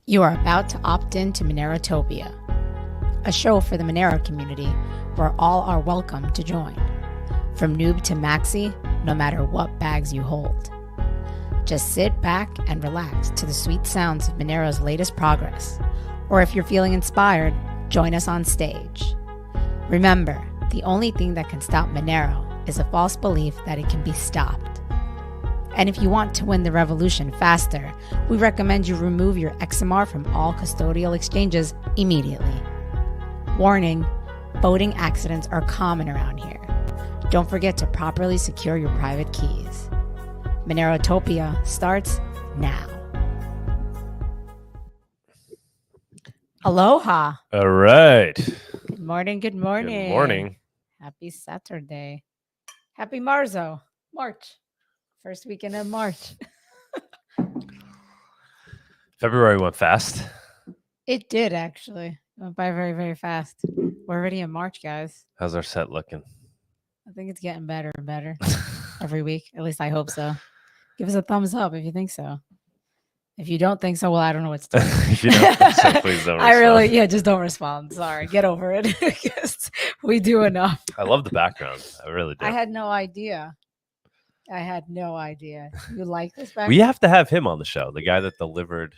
You are about to opt in to Monerotopia, a show for the Monero community where all are welcome to join. From noob to maxi, no matter what bags you hold. Just sit back and relax to the sweet sounds of Monero's latest progress. Or if you're feeling inspired, join us on stage. Remember, the only thing that can stop Monero is a false belief that it can be stopped. And if you want to win the revolution faster, we recommend you remove your XMR from all custodial exchanges immediately. Warning, voting accidents are common around here. Don't forget to properly secure your private keys. Monerotopia starts now. Aloha. All right. Good morning, good morning. Good morning. Happy Saturday. Happy Marzo. March. First weekend of March. February went fast. It did, actually. It went by very, very fast. We're already in March, guys. How's our set looking? I think it's getting better and better every week. At least I hope so. Give us a thumbs up if you think so. If you don't think so, well, I don't know what to do. If you don't think so, please don't respond. Just don't respond. Sorry. Get over it. We do enough. I love the background. I really do. I had no idea. You like this background? We have to have him on the show, the guy that delivered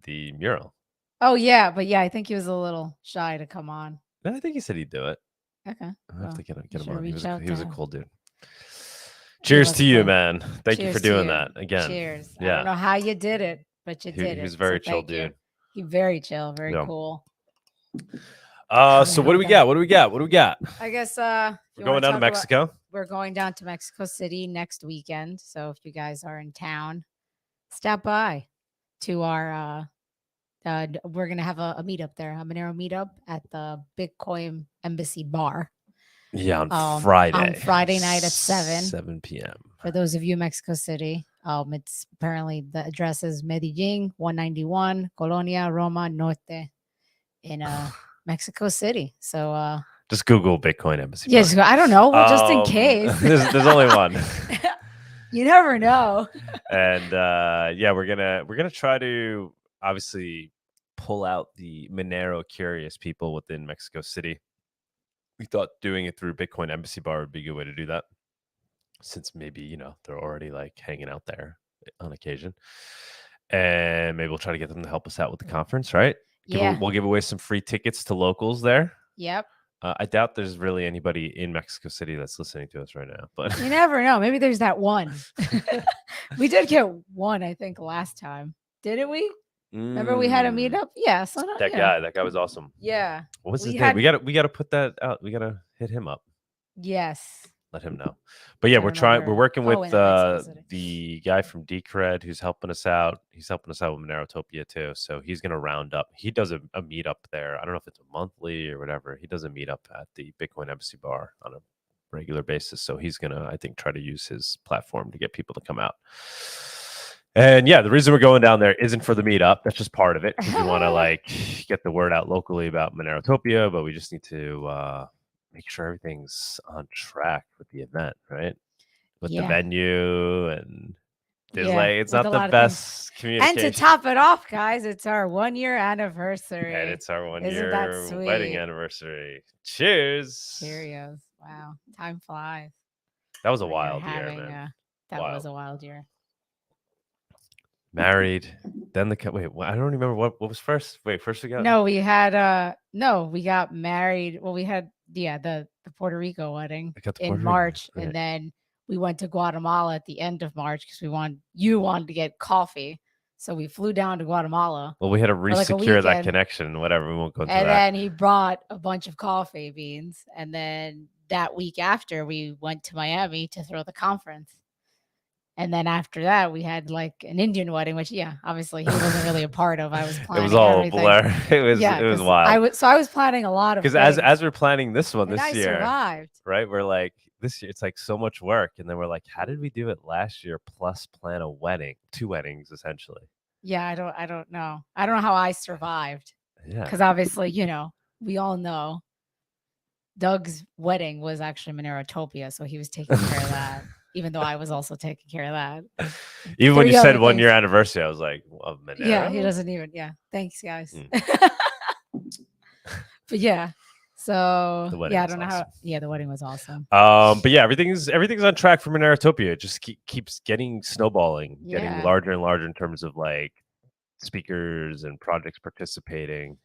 the mural. Oh, yeah. But yeah, I think he was a little shy to come on. I think he said he'd do it. Okay. I have to get him on. He was a cool dude. He Cheers was to you, cool. man. Thank you Cheers for to doing you. that again. Cheers. Yeah. I don't know how you did it, but you did it. He was a very So chill thank you. dude. He very chill, very Yeah. cool. So what do we got? What do we got? I guess We're going down to Mexico. We're going down to Mexico City next weekend. So if you guys are in town, stop by to our we're gonna have a meetup there, a Monero meetup at the Bitcoin Embassy Bar. Yeah, on Friday. On Friday night at 7 p.m. For those of you in Mexico City, it's apparently the address is Medellin 191 Colonia Roma Norte in Mexico City. So just Google Bitcoin Embassy. Yes, I don't know. Well, just in case. There's only one. You never know. And we're gonna try to obviously pull out the Monero curious people within Mexico City. We thought doing it through Bitcoin Embassy Bar would be a good way to do that, since maybe they're already like hanging out there on occasion, and maybe we'll try to get them to help us out with the conference, right? We'll give away some free tickets to locals there. Yep. I doubt there's really anybody in Mexico City that's listening to us right now, but you never know. Maybe there's that one. We did get one, I think, last time. Didn't we? Remember we had a meetup? Yeah. So that guy was awesome. Yeah. What was his name? We gotta put that out. We gotta hit him up. Yes. Let him know. But yeah, we're working with the guy from Decred who's helping us out. He's helping us out with Monerotopia too. So he's gonna round up. He does a meetup there. I don't know if it's a monthly or whatever. He does a meetup at the Bitcoin Embassy Bar on a regular basis. So he's gonna, I think, try to use his platform to get people to come out. And yeah, the reason we're going down there isn't for the meetup. That's just part of it. We want to get the word out locally about Monerotopia, but we just need to make sure everything's on track with the event, right? With the venue and it's not the best communication. And to top it off, guys, it's our 1-year anniversary. And it's our 1-year wedding anniversary. Cheers. Cheerios. Wow. Time flies. That was a wild year, man. That was a wild year. Married, then I don't remember what was first. First we got we got married. Well, we had the Puerto Rico wedding in March, and then we went to Guatemala at the end of March because you wanted to get coffee, so we flew down to Guatemala. Well, we had to resecure that connection, whatever. We won't go into that. And then he brought a bunch of coffee beans, and then that week after we went to Miami to throw the conference. And then after that, we had like an Indian wedding, which, obviously he wasn't really a part of. I was planning. It was all everything. blur. It was wild. I was planning a lot of because as we're planning this one this year, survived. Right? We're like, this year it's like so much work, and then we're like, how did we do it last year plus plan a wedding, 2 weddings essentially? Yeah, I don't know. I don't know how I survived. Yeah, because obviously, we all know Doug's wedding was actually Monerotopia, so he was taking care of that. even though I was also taking care of that. Even when you said 1 year anniversary, I was like, well, Monero? Yeah, he doesn't even. Yeah, thanks, guys. But yeah, so yeah, I don't know how. Yeah, the wedding was awesome. But yeah, everything's on track for Monerotopia. It just keeps getting snowballing, getting larger and larger in terms of like speakers and projects participating.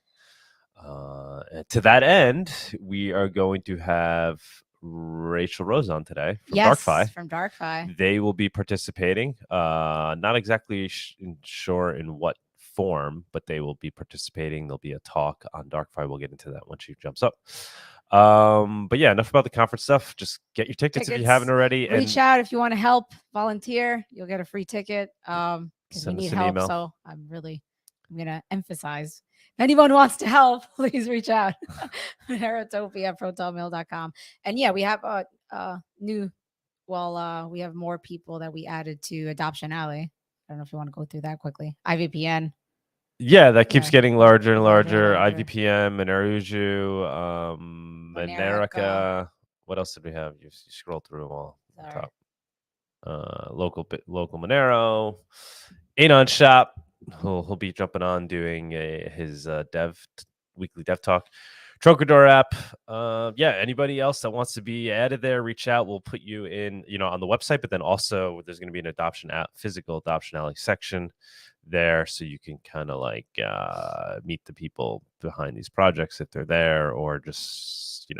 To that end, we are going to have Rachel Rose on today from Darkfi. From Darkfi. They will be participating. Not exactly sure in what form, but they will be participating. There'll be a talk on Darkfi. We'll get into that once she jumps up. But yeah, enough about the conference stuff. Just get your tickets if you haven't already. Reach out if you want to help, volunteer. You'll get a free ticket. Because we need help. So I'm gonna emphasize. If anyone wants to help, please reach out. Monerotopia@protonmail.com. And yeah, we have we have more people that we added to Adoption Alley. I don't know if you want to go through that quickly. IVPN. Yeah, that keeps getting larger and larger. IVPN, Moneruju, Monerica. What else did we have? You scroll through them all. Top. Local Monero. Anon Shop. He'll be jumping on doing his weekly dev talk. Trocador app. Yeah, anybody else that wants to be added there, reach out. We'll put you in, on the website, but then also there's going to be an physical Adoption Alley section there, so you can kind of like meet the people behind these projects if they're there, or just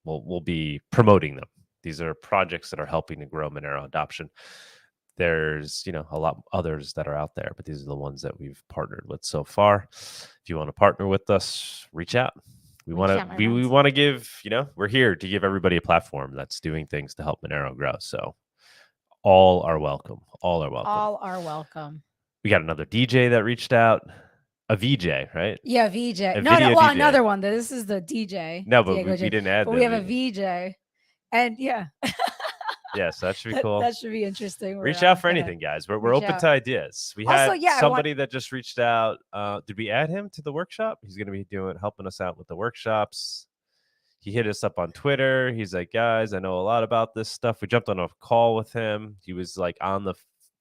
we'll be promoting them. These are projects that are helping to grow Monero adoption. There's a lot others that are out there, but these are the ones that we've partnered with so far. If you want to partner with us, reach out. We want to give, we're here to give everybody a platform that's doing things to help Monero grow. So all are welcome. All are welcome. We got another DJ that reached out. A VJ, right? Yeah, VJ. No, another one. This is the DJ. No, but we didn't add that. We have a VJ. And yeah. Yes, that should be cool. That should be interesting. Reach out for anything, guys. We're open to ideas. We had somebody that just reached out. Did we add him to the workshop? He's going to be helping us out with the workshops. He hit us up on Twitter. He's like, guys, I know a lot about this stuff. We jumped on a call with him. He was like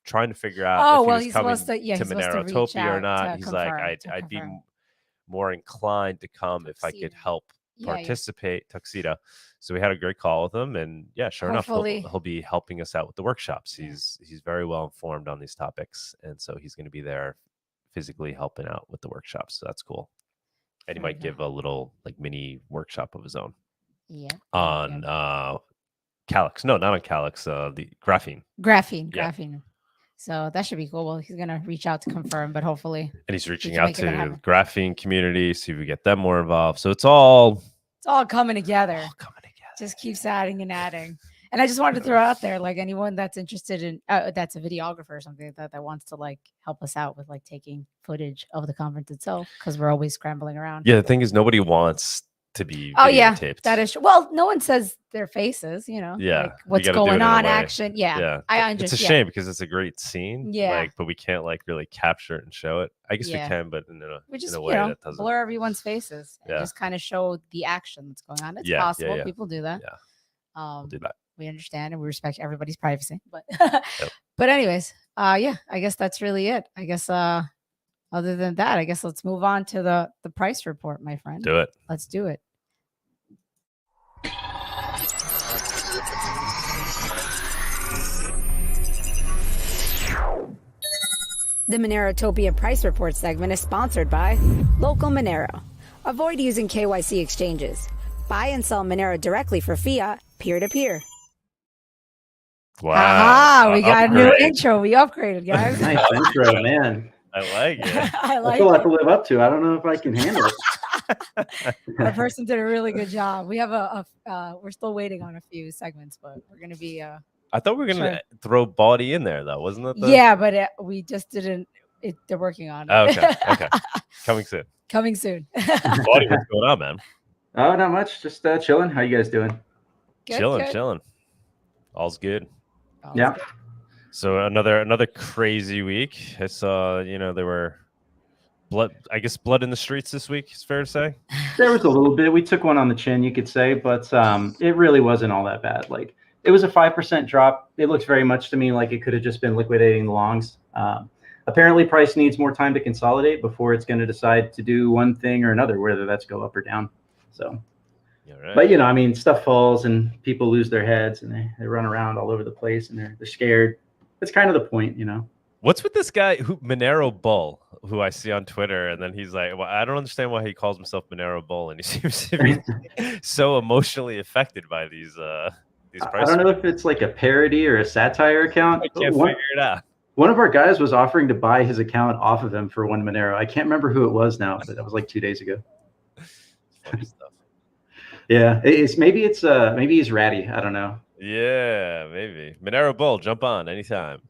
trying to figure out if he was coming to Monerotopia or not. He's like, I'd be more inclined to come if I could help participate. Tuxedo. So we had a great call with him, and sure enough, he'll be helping us out with the workshops. He's very well informed on these topics, and so he's going to be there physically helping out with the workshops. So that's cool. And he might give a little mini workshop of his own. Yeah. On Calyx. No, not on Calyx. The Graphene. Graphene. So that should be cool. Well, he's gonna reach out to confirm, but hopefully. And he's reaching out to the Graphene community, see if we get them more involved. So it's all coming together. Just keeps adding and adding. And I just wanted to throw out there, anyone that's interested in that's a videographer or something that wants to help us out with taking footage of the conference itself, because we're always scrambling around. Yeah, the thing is, nobody wants to be videotaped. That is true. Well, no one says their faces, what's going on, action. Yeah. I understand. It's a shame because it's a great scene. Yeah. But we can't really capture it and show it. I guess we can, but in a way that doesn't blur everyone's faces and just kind of show the action that's going on. It's possible. Yeah. People do that. Yeah. We'll do that. We understand and we respect everybody's privacy. But but anyways, I guess that's really it. I guess other than that, I guess let's move on to the price report, my friend. Do it. Let's do it. The Monerotopia Price Report segment is sponsored by Local Monero. Avoid using KYC exchanges. Buy and sell Monero directly for fiat, peer-to-peer. Wow. Aha, we got a new intro. We upgraded, guys. Nice intro, man. I like it. That's all I have to live up to. I don't know if I can handle it. That person did a really good job. We have we're still waiting on a few segments, but we're going to be I thought we were going to throw Bawdy in there, though, wasn't it? Yeah, but we just didn't. They're working on it. Oh, okay. Coming soon. Bawdy, what's going on, man? Oh, not much. Just chilling. How you guys doing? Good, chilling. All's good. Yeah. So another crazy week. I saw, there were blood in the streets this week. It's fair to say. There was a little bit. We took one on the chin, you could say, but it really wasn't all that bad. it was a 5% drop. It looks very much to me like it could have just been liquidating the longs. Apparently, price needs more time to consolidate before it's going to decide to do one thing or another, whether that's go up or down. So, right. But I mean, stuff falls and people lose their heads and they run around all over the place and they're scared. That's kind of the point, What's with this guy Monero Bull, who I see on Twitter, and then he's like, well, I don't understand why he calls himself Monero Bull, and he seems to be so emotionally affected by these prices. I don't know if it's like a parody or a satire account. I can't figure it out. One of our guys was offering to buy his account off of him for 1 Monero. I can't remember who it was now, but that was like 2 days ago. Funny stuff. Yeah, maybe he's ratty. I don't know. Yeah, maybe. Monero Bull, jump on anytime.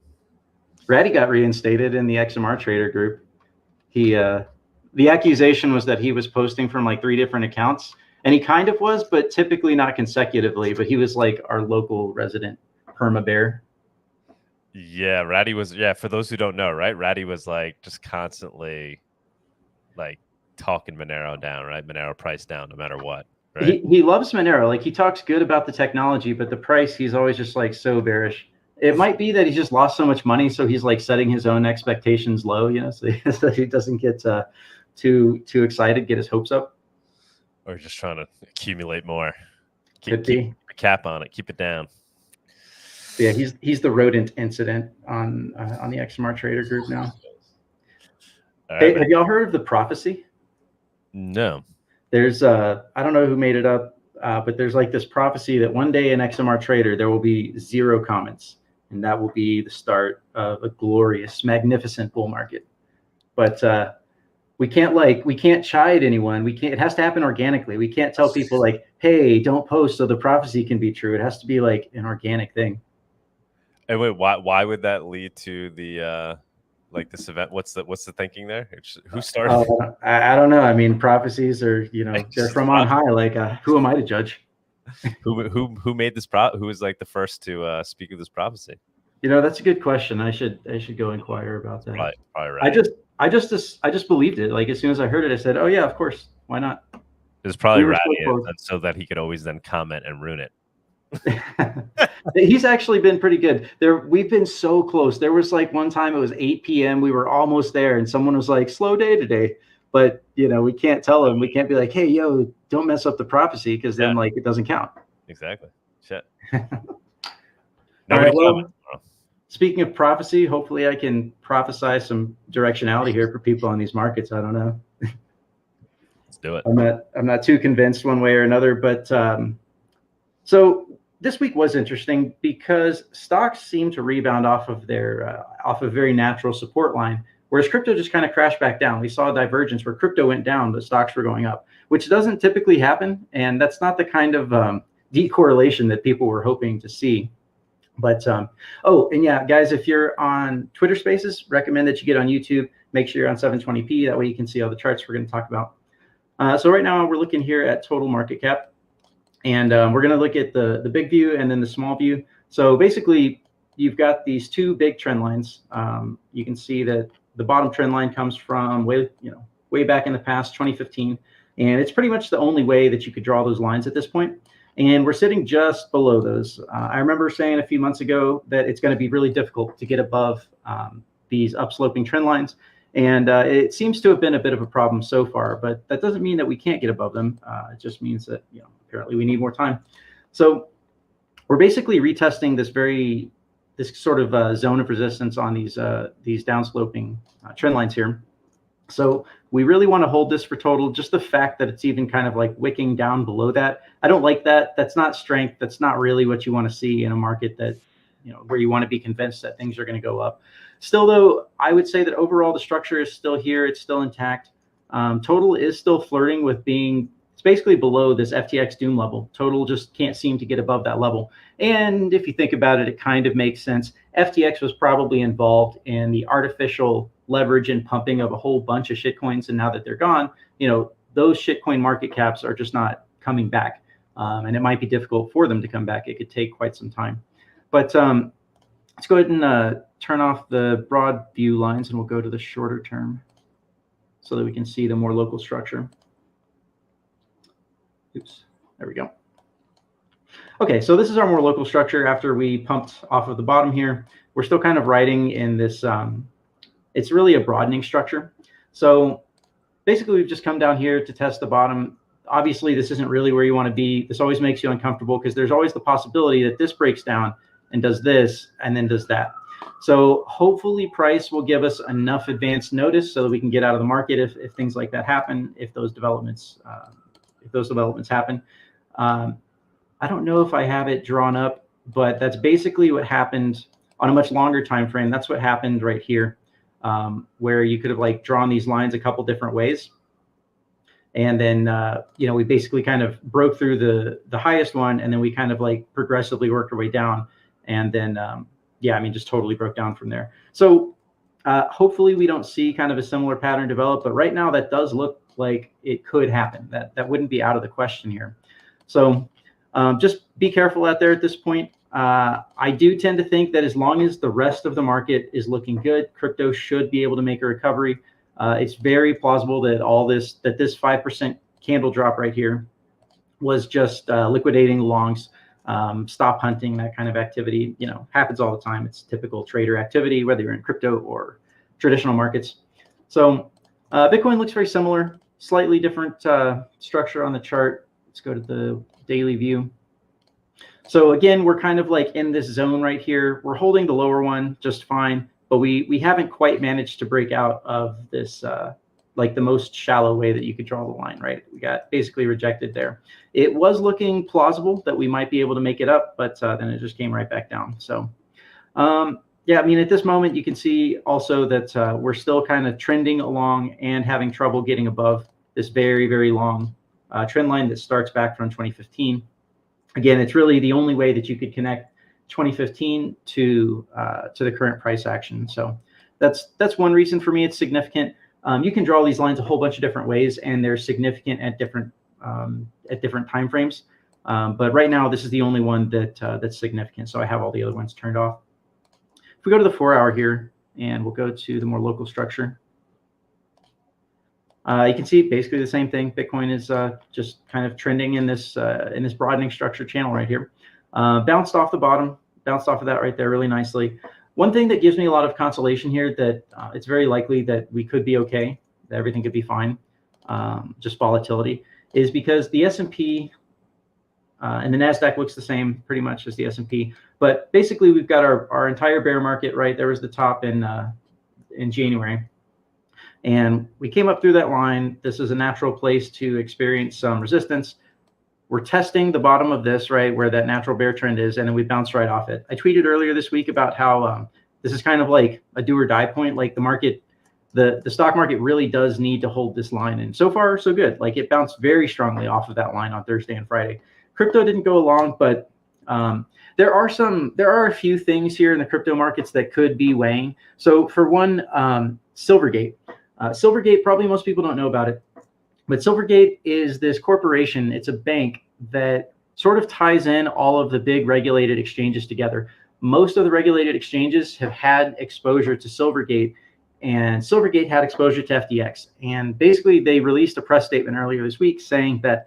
Ratty got reinstated in the XMR trader group. The accusation was that he was posting from like 3 different accounts, and he kind of was, but typically not consecutively. But he was like our local resident perma bear. Yeah, Ratty was. Yeah, for those who don't know, right? Ratty was like just constantly like talking Monero down, right? Monero price down, no matter what. Right? He loves Monero. Like he talks good about the technology, but the price, he's always just like so bearish. It might be that he just lost so much money, so he's like setting his own expectations low, so he doesn't get too excited, get his hopes up. Or just trying to accumulate more. Keep a cap on it. Keep it down. Yeah, he's the rodent incident on the XMR trader group now. Hey, have y'all heard of the prophecy? No. There's I don't know who made it up, but there's like this prophecy that one day in XMR trader there will be 0 comments. And that will be the start of a glorious, magnificent bull market. But we can't chide anyone. It has to happen organically. We can't tell people like, hey, don't post so the prophecy can be true. It has to be like an organic thing. And wait, why would that lead to the like this event? What's the thinking there? Who started? I don't know. I mean, prophecies are, they're from on high. Like, who am I to judge? Who made this who was like the first to speak of this prophecy? That's a good question. I should go inquire about that. Probably right. I just believed it. Like as soon as I heard it, I said, "Oh yeah, of course. Why not?" It was probably so that he could always then comment and ruin it. He's actually been pretty good. We've been so close. There was like one time it was 8 p.m. We were almost there, and someone was like, "Slow day today." But we can't tell him. We can't be like, "Hey, yo, don't mess up the prophecy," because then like it doesn't count. Exactly. Shit. Right, well, speaking of prophecy, hopefully I can prophesy some directionality here for people on these markets. I don't know. Let's do it. I'm not too convinced one way or another, but so this week was interesting because stocks seem to rebound off of a very natural support line, whereas crypto just kind of crashed back down. We saw a divergence where crypto went down, but stocks were going up, which doesn't typically happen, and that's not the kind of decorrelation that people were hoping to see. But oh, and yeah, guys, if you're on Twitter Spaces, recommend that you get on YouTube. Make sure you're on 720p. That way you can see all the charts we're going to talk about. So right now we're looking here at total market cap, and we're going to look at the big view and then the small view. So basically, you've got these 2 big trend lines. You can see that the bottom trend line comes from way back in the past, 2015, and it's pretty much the only way that you could draw those lines at this point. And we're sitting just below those. I remember saying a few months ago that it's going to be really difficult to get above these upsloping trend lines. And it seems to have been a bit of a problem so far, but that doesn't mean that we can't get above them. It just means that apparently we need more time. So we're basically retesting this sort of zone of resistance on these downsloping trend lines here. So we really want to hold this for total. Just the fact that it's even kind of like wicking down below that, I don't like that. That's not strength. That's not really what you want to see in a market that, where you want to be convinced that things are going to go up. Still, though, I would say that overall the structure is still here. It's still intact. Total is still flirting with being, it's basically below this FTX doom level. Total just can't seem to get above that level. And if you think about it, it kind of makes sense. FTX was probably involved in the artificial leverage and pumping of a whole bunch of shitcoins. And now that they're gone, those shitcoin market caps are just not coming back. And it might be difficult for them to come back. It could take quite some time. But let's go ahead and turn off the broad view lines, and we'll go to the shorter term so that we can see the more local structure. Oops, there we go. Okay, so this is our more local structure after we pumped off of the bottom here. We're still kind of riding in this, it's really a broadening structure. So basically we've just come down here to test the bottom. Obviously this isn't really where you want to be. This always makes you uncomfortable because there's always the possibility that this breaks down and does this and then does that. So hopefully price will give us enough advance notice so that we can get out of the market if things like that happen, if those developments happen. I don't know if I have it drawn up, but that's basically what happened on a much longer time frame. That's what happened right here, where you could have like drawn these lines a couple different ways. And then, you know, we basically kind of broke through the highest one, and then we kind of like progressively worked our way down. And then, yeah, I mean, just totally broke down from there. So hopefully we don't see kind of a similar pattern develop, but right now that does look like it could happen. That wouldn't be out of the question here. So just be careful out there at this point. I do tend to think that as long as the rest of the market is looking good, crypto should be able to make a recovery. It's very plausible that this 5% candle drop right here was just liquidating longs, stop hunting, that kind of activity. You know, happens all the time. It's typical trader activity, whether you're in crypto or traditional markets. So Bitcoin looks very similar, slightly different structure on the chart. Let's go to the daily view. So again, we're kind of like in this zone right here. We're holding the lower one just fine, but we haven't quite managed to break out of this like the most shallow way that you could draw the line, right? We got basically rejected there. It was looking plausible that we might be able to make it up, but then it just came right back down. So yeah, I mean, at this moment, you can see also that we're still kind of trending along and having trouble getting above this very, very long trend line that starts back from 2015. Again, it's really the only way that you could connect 2015 to the current price action. So that's one reason for me it's significant. You can draw these lines a whole bunch of different ways, and they're significant at different time frames. But right now, this is the only one that's significant. So I have all the other ones turned off. If we go to the 4-hour here, and we'll go to the more local structure. You can see basically the same thing. Bitcoin is just kind of trending in this broadening structure channel right here. Bounced off the bottom, bounced off of that right there really nicely. One thing that gives me a lot of consolation here that it's very likely that we could be okay, that everything could be fine, just volatility, is because the S&P and the NASDAQ looks the same pretty much as the S&P. But basically we've got our entire bear market, right? There was the top in January. And we came up through that line. This is a natural place to experience some resistance. We're testing the bottom of this, right, where that natural bear trend is, and then we bounce right off it. I tweeted earlier this week about how this is kind of like a do or die point. Like the market, the stock market really does need to hold this line. And so far, so good. Like it bounced very strongly off of that line on Thursday and Friday. Crypto didn't go along, but there are a few things here in the crypto markets that could be weighing. So for one, Silvergate. Silvergate, probably most people don't know about it, but Silvergate is this corporation. It's a bank that sort of ties in all of the big regulated exchanges together. Most of the regulated exchanges have had exposure to Silvergate, and Silvergate had exposure to FTX. And basically, they released a press statement earlier this week saying that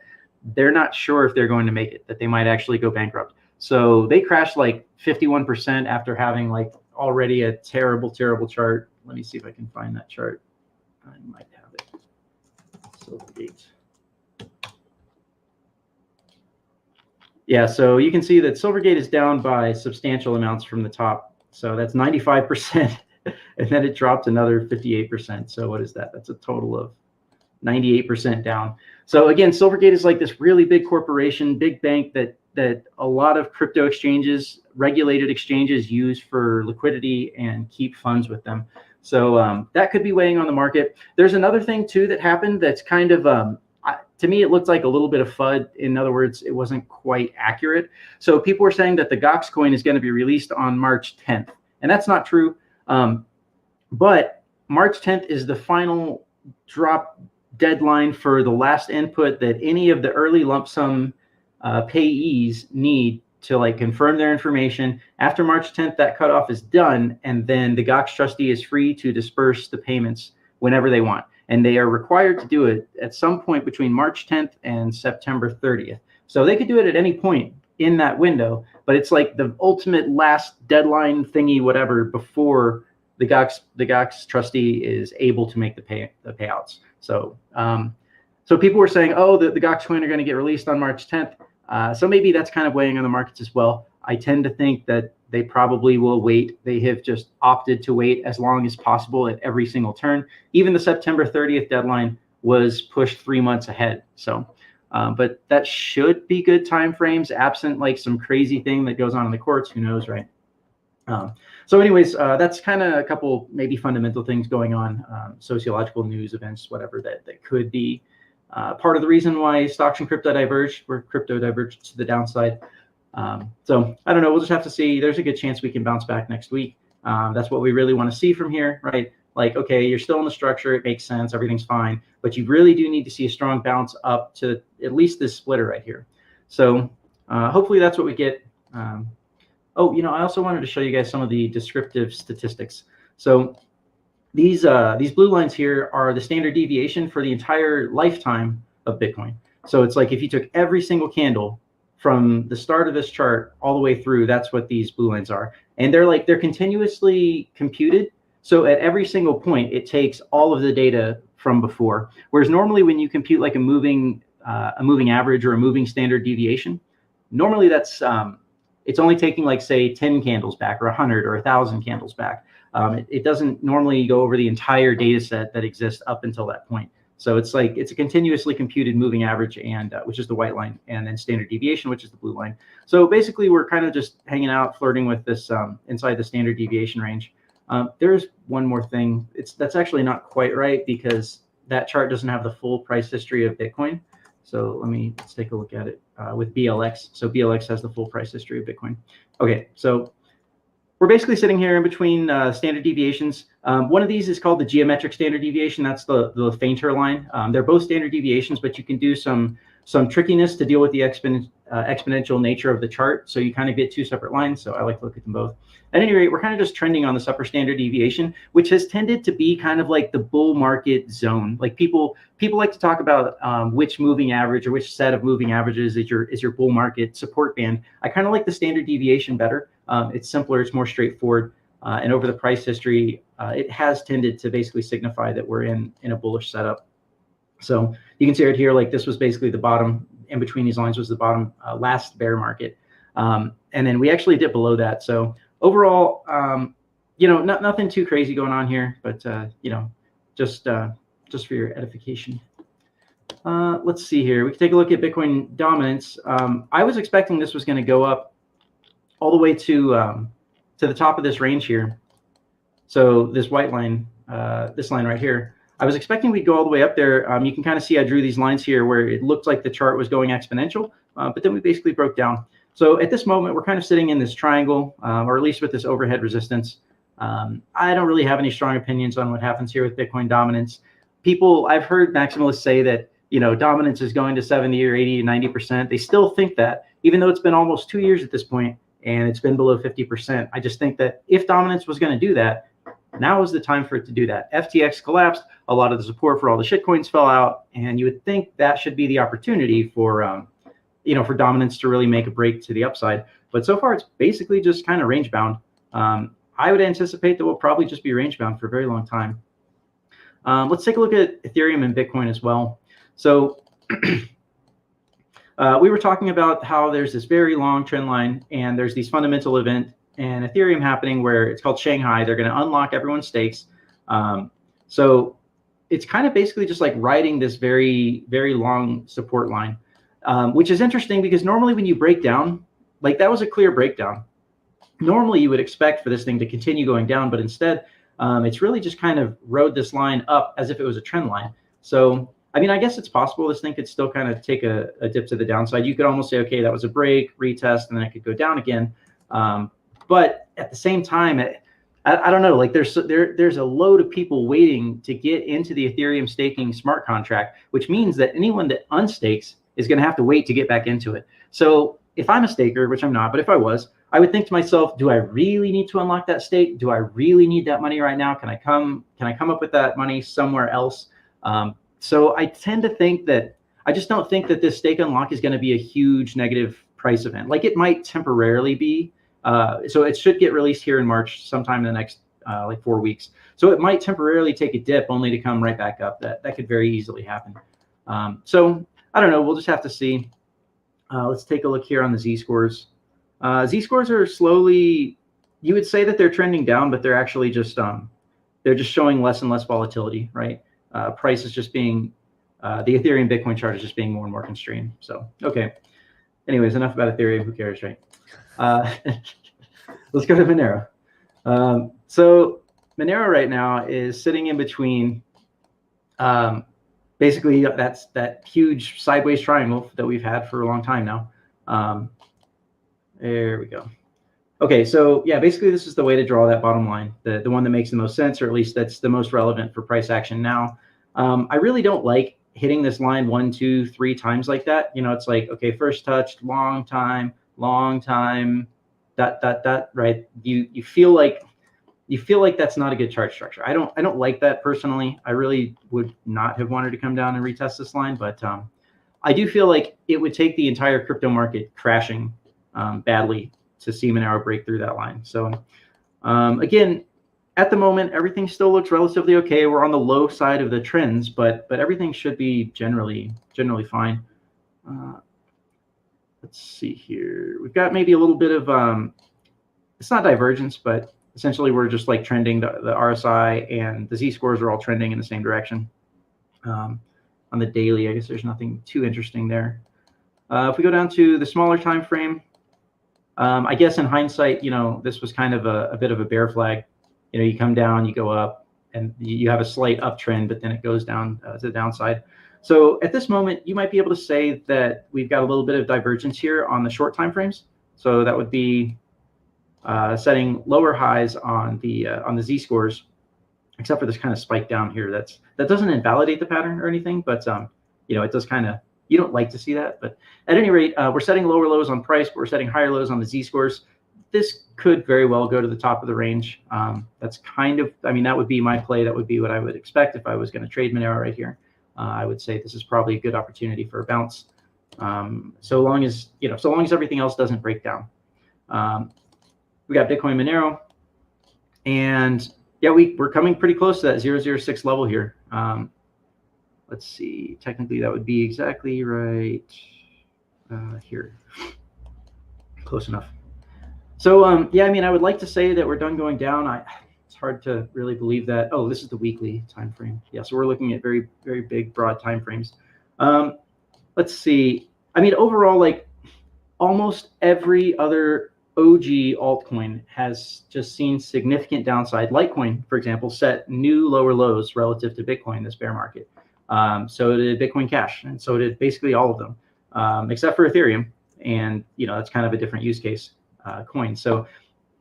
they're not sure if they're going to make it, that they might actually go bankrupt. So they crashed like 51% after having like already a terrible, terrible chart. Let me see if I can find that chart. I might have it. Silvergate. Yeah, so you can see that Silvergate is down by substantial amounts from the top. So that's 95%, and then it dropped another 58%. So what is that? That's a total of 98% down. So again, Silvergate is like this really big corporation, big bank that a lot of crypto exchanges, regulated exchanges, use for liquidity and keep funds with them. So that could be weighing on the market. There's another thing too that happened that's kind of, to me, it looked like a little bit of FUD. In other words, it wasn't quite accurate. So people were saying that the Gox coin is going to be released on March 10th. And that's not true. But March 10th is the final drop deadline for the last input that any of the early lump sum payees need to like confirm their information. After March 10th, that cutoff is done, and then the Gox trustee is free to disperse the payments whenever they want. And they are required to do it at some point between March 10th and September 30th. So they could do it at any point in that window, but it's like the ultimate last deadline thingy, whatever, before the GOX trustee is able to make the payouts. So so people were saying, oh, the GOX coin are going to get released on March 10th. So maybe that's kind of weighing on the markets as well. I tend to think that they probably will wait. They have just opted to wait as long as possible at every single turn. Even the September 30th deadline was pushed 3 months ahead. So, but that should be good time frames, absent like some crazy thing that goes on in the courts. Who knows, right? So anyways, that's kind of a couple maybe fundamental things going on, sociological news events, whatever, that could be part of the reason why stocks and crypto diverged, where crypto diverged to the downside. So I don't know. We'll just have to see. There's a good chance we can bounce back next week. That's what we really want to see from here, right? Like, okay, you're still in the structure. It makes sense. Everything's fine. But you really do need to see a strong bounce up to at least this splitter right here. So hopefully that's what we get. Oh, you know, I also wanted to show you guys some of the descriptive statistics. So these blue lines here are the standard deviation for the entire lifetime of Bitcoin. So it's like if you took every single candle from the start of this chart all the way through, that's what these blue lines are. And they're continuously computed. So at every single point, it takes all of the data from before. Whereas normally when you compute like a moving average or a moving standard deviation, normally that's it's only taking like say 10 candles back or 100 or 1,000 candles back. It doesn't normally go over the entire data set that exists up until that point. So it's like it's a continuously computed moving average, and which is the white line, and then standard deviation, which is the blue line. So basically, we're kind of just hanging out, flirting with this inside the standard deviation range. There's one more thing. That's actually not quite right because that chart doesn't have the full price history of Bitcoin. So let's take a look at it with BLX. So BLX has the full price history of Bitcoin. Okay, so we're basically sitting here in between standard deviations. One of these is called the geometric standard deviation. That's the fainter line. They're both standard deviations, but you can do some trickiness to deal with the exponential nature of the chart. So you kind of get two separate lines. So I like to look at them both. At any rate, we're kind of just trending on this upper standard deviation, which has tended to be kind of like the bull market zone. Like people like to talk about which moving average or which set of moving averages is your bull market support band. I kind of like the standard deviation better. It's simpler, it's more straightforward, and over the price history, it has tended to basically signify that we're in a bullish setup. So you can see right here, like this was basically the bottom. In between these lines was the bottom last bear market, and then we actually dipped below that. So overall, you know, nothing too crazy going on here, but you know, just for your edification. Let's see here. We can take a look at Bitcoin dominance. I was expecting this was going to go up all the way to the top of this range here. So this white line, this line right here, I was expecting we'd go all the way up there. You can kind of see I drew these lines here where it looked like the chart was going exponential, but then we basically broke down. So at this moment, we're kind of sitting in this triangle, or at least with this overhead resistance. I don't really have any strong opinions on what happens here with Bitcoin dominance. I've heard maximalists say that, you know, dominance is going to 70 or 80 to 90%. They still think that, even though it's been almost 2 years at this point and it's been below 50%. I just think that if dominance was going to do that, now is the time for it to do that. FTX collapsed. A lot of the support for all the shitcoins fell out, and you would think that should be the opportunity for, you know, for dominance to really make a break to the upside. But so far, it's basically just kind of range bound. I would anticipate that we'll probably just be range bound for a very long time. Let's take a look at Ethereum and Bitcoin as well. So we were talking about how there's this very long trend line, and there's these fundamental event and Ethereum happening where it's called Shanghai. They're going to unlock everyone's stakes. So it's kind of basically just like riding this very, very long support line, which is interesting because normally when you break down, like that was a clear breakdown. Normally you would expect for this thing to continue going down, but instead it's really just kind of rode this line up as if it was a trend line. So, I mean, I guess it's possible this thing could still kind of take a dip to the downside. You could almost say, okay, that was a break, retest, and then it could go down again. But at the same time, I don't know, like there's a load of people waiting to get into the Ethereum staking smart contract, which means that anyone that unstakes is going to have to wait to get back into it. So if I'm a staker, which I'm not, but if I was, I would think to myself, do I really need to unlock that stake? Do I really need that money right now? Can I come up with that money somewhere else? So I tend to think that I just don't think that this stake unlock is going to be a huge negative price event. Like it might temporarily be, so it should get released here in March, sometime in the next like 4 weeks. So it might temporarily take a dip only to come right back up. That could very easily happen. So I don't know. We'll just have to see. Let's take a look here on the Z-scores. Z-scores are slowly, you would say that they're trending down, but they're actually just they're just showing less and less volatility, right? Price is just being, the Ethereum Bitcoin chart is just being more and more constrained. So, okay. Anyways, enough about Ethereum. Who cares, right? Let's go to Monero. So Monero right now is sitting in between, basically that's that huge sideways triangle that we've had for a long time now. There we go. Okay, so yeah, basically this is the way to draw that bottom line, the one that makes the most sense, or at least that's the most relevant for price action now. I really don't like hitting this line 1, 2, 3 times like that. You know, it's like, okay, first touched, long time, right? You feel like that's not a good chart structure. I don't like that personally. I really would not have wanted to come down and retest this line, but I do feel like it would take the entire crypto market crashing badly to see Monero break through that line. So again, at the moment, everything still looks relatively okay. We're on the low side of the trends, but everything should be generally fine. Let's see here. We've got maybe a little bit of it's not divergence, but essentially we're just like trending. The RSI and the Z-scores are all trending in the same direction. On the daily, I guess there's nothing too interesting there. If we go down to the smaller time frame, I guess in hindsight, you know, this was kind of a bit of a bear flag. You know, you come down, you go up, and you have a slight uptrend, but then it goes down to the downside. So at this moment, you might be able to say that we've got a little bit of divergence here on the short time frames. So that would be setting lower highs on the Z-scores, except for this kind of spike down here. That doesn't invalidate the pattern or anything, but you know, it does kind of. You don't like to see that, but at any rate, we're setting lower lows on price, but we're setting higher lows on the Z-scores. This could very well go to the top of the range. That's kind of, I mean, that would be my play. That would be what I would expect if I was going to trade Monero right here. I would say this is probably a good opportunity for a bounce, so long as everything else doesn't break down. We got Bitcoin Monero, and yeah, we're coming pretty close to that 0.006 level here. Let's see, technically that would be exactly right here. Close enough. So yeah, I mean, I would like to say that we're done going down. It's hard to really believe that. Oh, this is the weekly time frame. Yeah, so we're looking at very, very big, broad time frames. Let's see. I mean, overall, like almost every other OG altcoin has just seen significant downside. Litecoin, for example, set new lower lows relative to Bitcoin this bear market. So did Bitcoin Cash, and so did basically all of them, except for Ethereum. And you know, that's kind of a different use case coin. So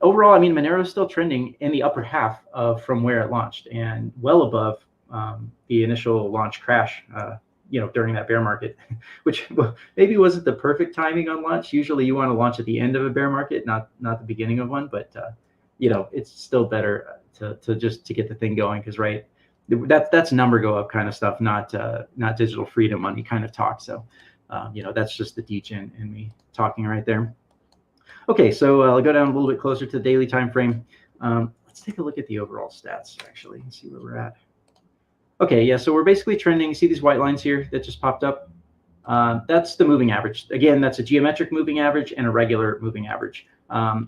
overall, I mean, Monero is still trending in the upper half of from where it launched, and well above the initial launch crash. You know, during that bear market, which maybe wasn't the perfect timing on launch. Usually, you want to launch at the end of a bear market, not the beginning of one. But you know, it's still better to just get the thing going, because right. That's number go up kind of stuff, not digital freedom money kind of talk. So, you know, that's just the DGoon in me talking right there. Okay, so I'll go down a little bit closer to the daily time frame. Let's take a look at the overall stats actually and see where we're at. Okay, yeah, so we're basically trending. You see these white lines here that just popped up? That's the moving average. Again, that's a geometric moving average and a regular moving average. I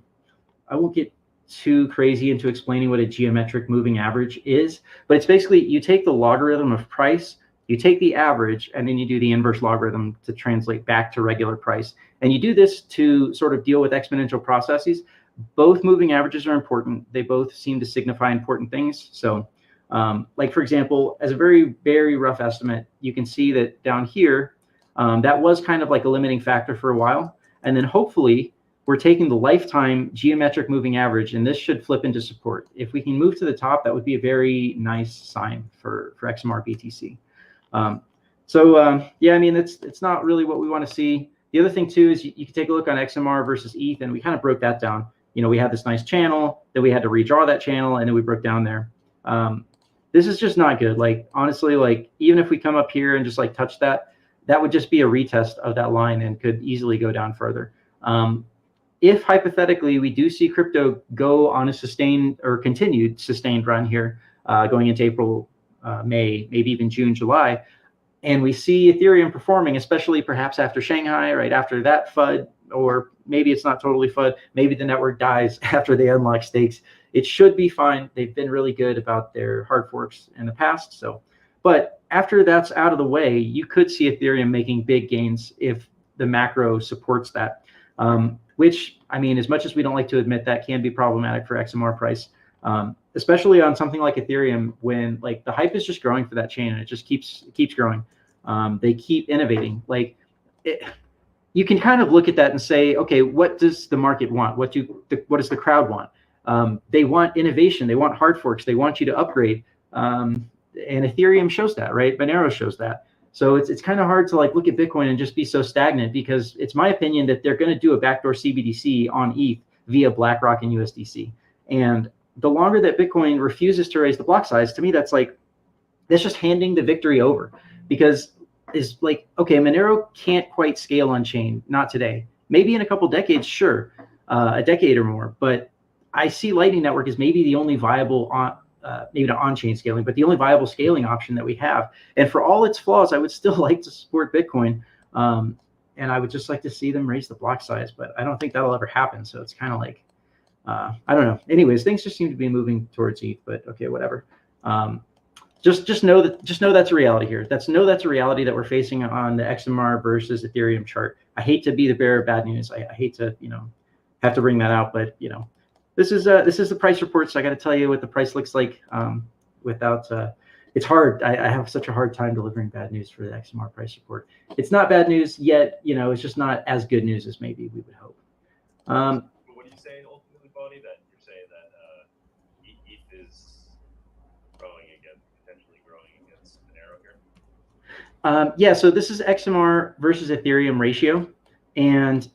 won't get too crazy into explaining what a geometric moving average is, but it's basically you take the logarithm of price, you take the average, and then you do the inverse logarithm to translate back to regular price. And you do this to sort of deal with exponential processes. Both moving averages are important. They both seem to signify important things. So like, for example, as a very, very rough estimate, you can see that down here, that was kind of like a limiting factor for a while. And then hopefully, we're taking the lifetime geometric moving average, and this should flip into support. If we can move to the top, that would be a very nice sign for XMR BTC. Yeah, I mean, it's not really what we want to see. The other thing too is you can take a look on XMR versus ETH, and we kind of broke that down. You know, we had this nice channel, then we had to redraw that channel, and then we broke down there. This is just not good. Like, honestly, like even if we come up here and just like touch that, that would just be a retest of that line and could easily go down further. If hypothetically we do see crypto go on a sustained or continued sustained run here, going into April, May, maybe even June, July, and we see Ethereum performing, especially perhaps after Shanghai, right after that FUD, or maybe it's not totally FUD, maybe the network dies after they unlock stakes, it should be fine. They've been really good about their hard forks in the past. So, but after that's out of the way, you could see Ethereum making big gains if the macro supports that. Which, I mean, as much as we don't like to admit, that can be problematic for XMR price, especially on something like Ethereum, when like the hype is just growing for that chain and it just keeps growing. They keep innovating. Like you can kind of look at that and say, okay, what does the market want? What does the crowd want? They want innovation. They want hard forks. They want you to upgrade. And Ethereum shows that, right? Monero shows that. So it's kind of hard to like look at Bitcoin and just be so stagnant, because it's my opinion that they're going to do a backdoor CBDC on ETH via BlackRock and USDC. And the longer that Bitcoin refuses to raise the block size, to me, that's just handing the victory over, because it's like, okay, Monero can't quite scale on chain, not today. Maybe in a couple decades, sure, a decade or more. But I see Lightning Network as maybe the only viable maybe not on-chain scaling, but the only viable scaling option that we have. And for all its flaws, I would still like to support Bitcoin. And I would just like to see them raise the block size, but I don't think that'll ever happen. So it's kind of like, I don't know. Anyways, things just seem to be moving towards ETH, but okay, whatever. Just know that's a reality here. That's a reality that we're facing on the XMR versus Ethereum chart. I hate to be the bearer of bad news. I hate to, have to bring that out, but this is the price report, so I got to tell you what the price looks like without. It's hard. I have such a hard time delivering bad news for the XMR price report. It's not bad news yet. It's just not as good news as maybe we would hope. What do you say ultimately, Bawdy? That you're saying that ETH is potentially growing against Monero here? Yeah. So this is XMR versus Ethereum ratio, and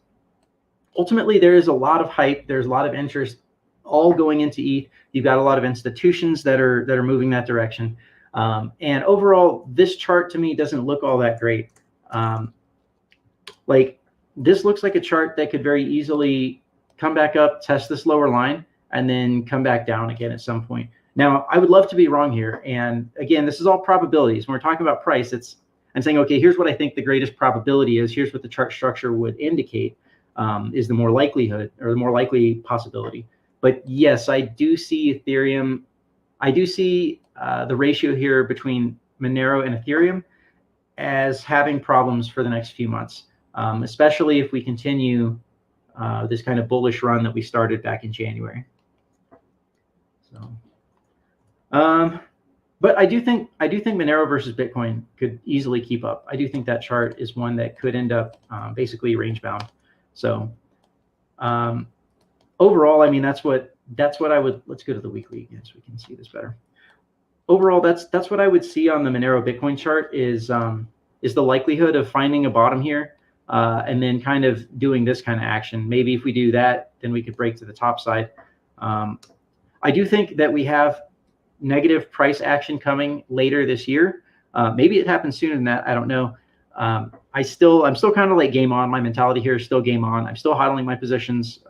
ultimately there is a lot of hype. There's a lot of interest, all going into ETH. You've got a lot of institutions that are moving that direction. And overall, this chart to me doesn't look all that great. Like this looks like a chart that could very easily come back up, test this lower line, and then come back down again at some point. Now, I would love to be wrong here. And again, this is all probabilities. When we're talking about price, I'm saying, okay, here's what I think the greatest probability is. Here's what the chart structure would indicate is the more likelihood or the more likely possibility. But yes, I do see Ethereum. I do see the ratio here between Monero and Ethereum as having problems for the next few months, especially if we continue this kind of bullish run that we started back in January. So, but I do think Monero versus Bitcoin could easily keep up. I do think that chart is one that could end up basically range bound. So overall, I mean, that's what I would. Let's go to the weekly again so we can see this better. Overall, that's what I would see on the Monero Bitcoin chart is the likelihood of finding a bottom here and then kind of doing this kind of action. Maybe if we do that, then we could break to the top side. I do think that we have negative price action coming later this year. Maybe it happens sooner than that. I don't know. I'm still kind of like game on. My mentality here is still game on. I'm still hodling my positions.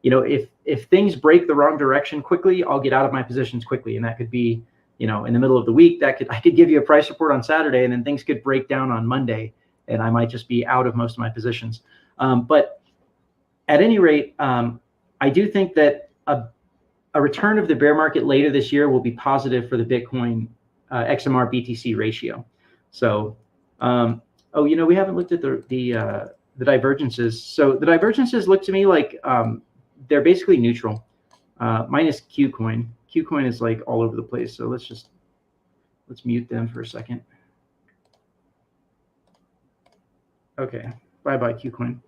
If things break the wrong direction quickly, I'll get out of my positions quickly, and that could be, in the middle of the week. I could give you a price report on Saturday, and then things could break down on Monday, and I might just be out of most of my positions. But at any rate, I do think that a return of the bear market later this year will be positive for the Bitcoin XMR BTC ratio. So, we haven't looked at the divergences. So the divergences look to me like they're basically neutral, minus Qcoin. Qcoin is like all over the place. So let's mute them for a second. Okay, bye-bye Qcoin.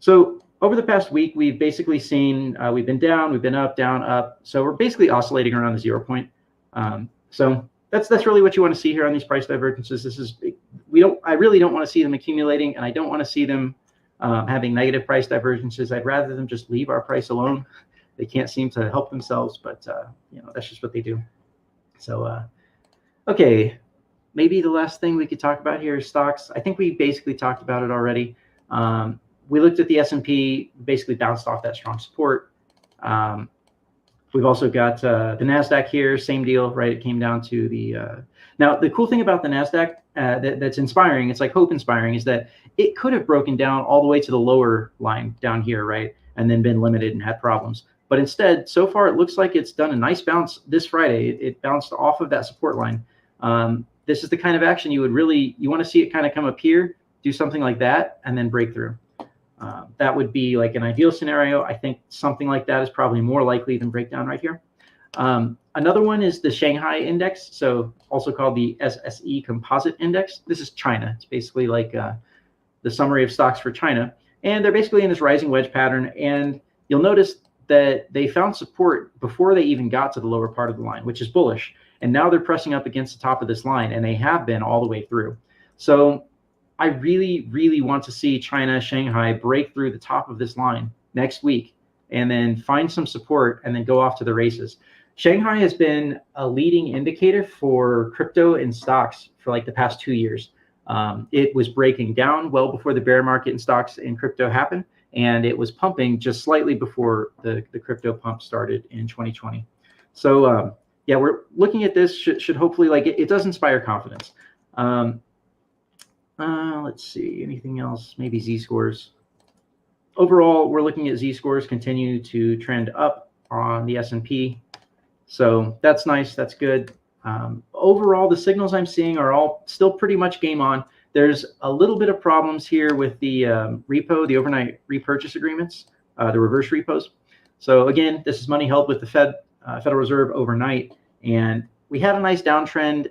So over the past week, we've basically seen, we've been down, we've been up, down, up. So we're basically oscillating around the 0 point. So that's really what you want to see here on these price divergences. I really don't want to see them accumulating, and I don't want to see them having negative price divergences. I'd rather them just leave our price alone. They can't seem to help themselves, but that's just what they do. So, okay, maybe the last thing we could talk about here is stocks. I think we basically talked about it already. we looked at the S&P, basically bounced off that strong support. We've also got the NASDAQ here, same deal, right? It came down to the, now the cool thing about the NASDAQ that's inspiring, it's like hope inspiring, is that it could have broken down all the way to the lower line down here, right? And then been limited and had problems. But instead, so far, it looks like it's done a nice bounce this Friday. It bounced off of that support line. This is the kind of action you want to see it kind of come up here, do something like that, and then break through. That would be like an ideal scenario. I think something like that is probably more likely than breakdown right here. Another one is the Shanghai index, so also called the SSE Composite Index. This is China. It's basically like the summary of stocks for China. And they're basically in this rising wedge pattern. And you'll notice that they found support before they even got to the lower part of the line, which is bullish. And now they're pressing up against the top of this line, and they have been all the way through. So I really, really want to see China, Shanghai break through the top of this line next week and then find some support and then go off to the races. Shanghai has been a leading indicator for crypto and stocks for like the past 2 years. It was breaking down well before the bear market in stocks and crypto happened, and it was pumping just slightly before the crypto pump started in 2020. So yeah, we're looking at this, should hopefully, like, it does inspire confidence. Let's see, anything else? Maybe Z-scores. Overall, we're looking at Z-scores continue to trend up on the S&P. So that's nice, that's good. Overall, the signals I'm seeing are all still pretty much game on. There's a little bit of problems here with the repo, the overnight repurchase agreements, the reverse repos. So again, this is money held with the Federal Reserve overnight, and we had a nice downtrend.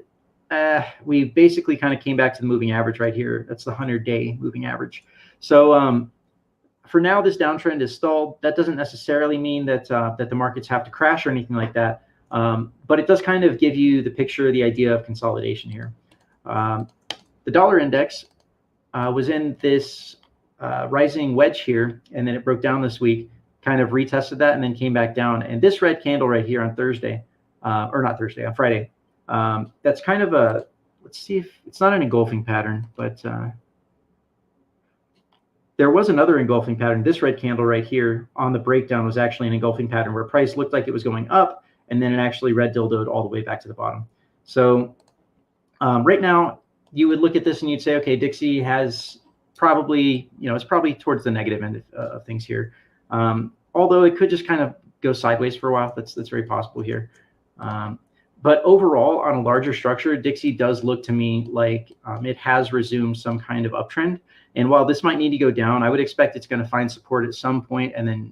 We basically kind of came back to the moving average right here. That's the 100-day moving average. So for now, this downtrend is stalled. That doesn't necessarily mean that that the markets have to crash or anything like that. But it does kind of give you the picture, the idea of consolidation here. The dollar index was in this rising wedge here, and then it broke down this week, kind of retested that, and then came back down. And this red candle right here on Thursday, or not Thursday, on Friday, that's kind of a, let's see if it's not an engulfing pattern, but there was another engulfing pattern. This red candle right here on the breakdown was actually an engulfing pattern where price looked like it was going up, and then it actually red dildoed all the way back to the bottom. So right now, you would look at this and you'd say, okay, Dixie has probably, it's probably towards the negative end of things here. Although it could just kind of go sideways for a while. That's very possible here. But overall, on a larger structure, Dixie does look to me like it has resumed some kind of uptrend. And while this might need to go down, I would expect it's going to find support at some point. And then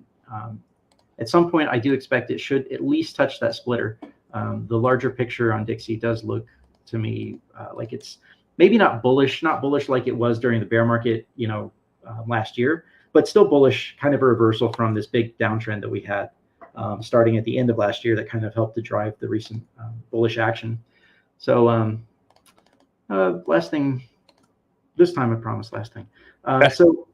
at some point, I do expect it should at least touch that splitter. The larger picture on Dixie does look to me like it's maybe not bullish like it was during the bear market, last year, but still bullish, kind of a reversal from this big downtrend that we had starting at the end of last year that kind of helped to drive the recent bullish action. So last thing, this time I promise last thing. So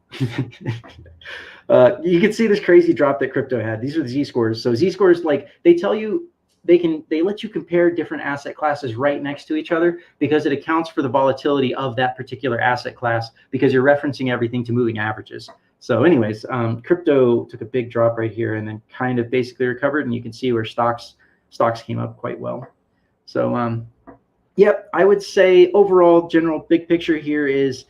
you can see this crazy drop that crypto had. These are the Z-scores. So Z-scores, like, they tell you, they let you compare different asset classes right next to each other because it accounts for the volatility of that particular asset class because you're referencing everything to moving averages. So anyways, crypto took a big drop right here and then kind of basically recovered, and you can see where stocks came up quite well. So yep, I would say overall general big picture here is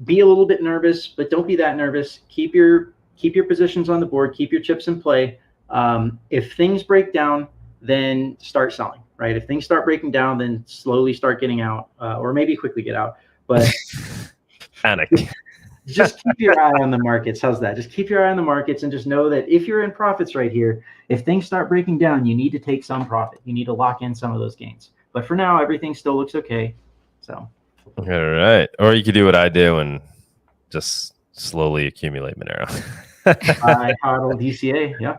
be a little bit nervous, but don't be that nervous. Keep your positions on the board, keep your chips in play. If things break down, then start selling, right? If things start breaking down, then slowly start getting out, or maybe quickly get out. But panic. Just keep your eye on the markets. How's that? Just keep your eye on the markets and just know that if you're in profits right here, if things start breaking down, you need to take some profit. You need to lock in some of those gains. But for now, everything still looks okay. So. All right. Or you could do what I do and just slowly accumulate Monero. I hodl DCA. Yeah.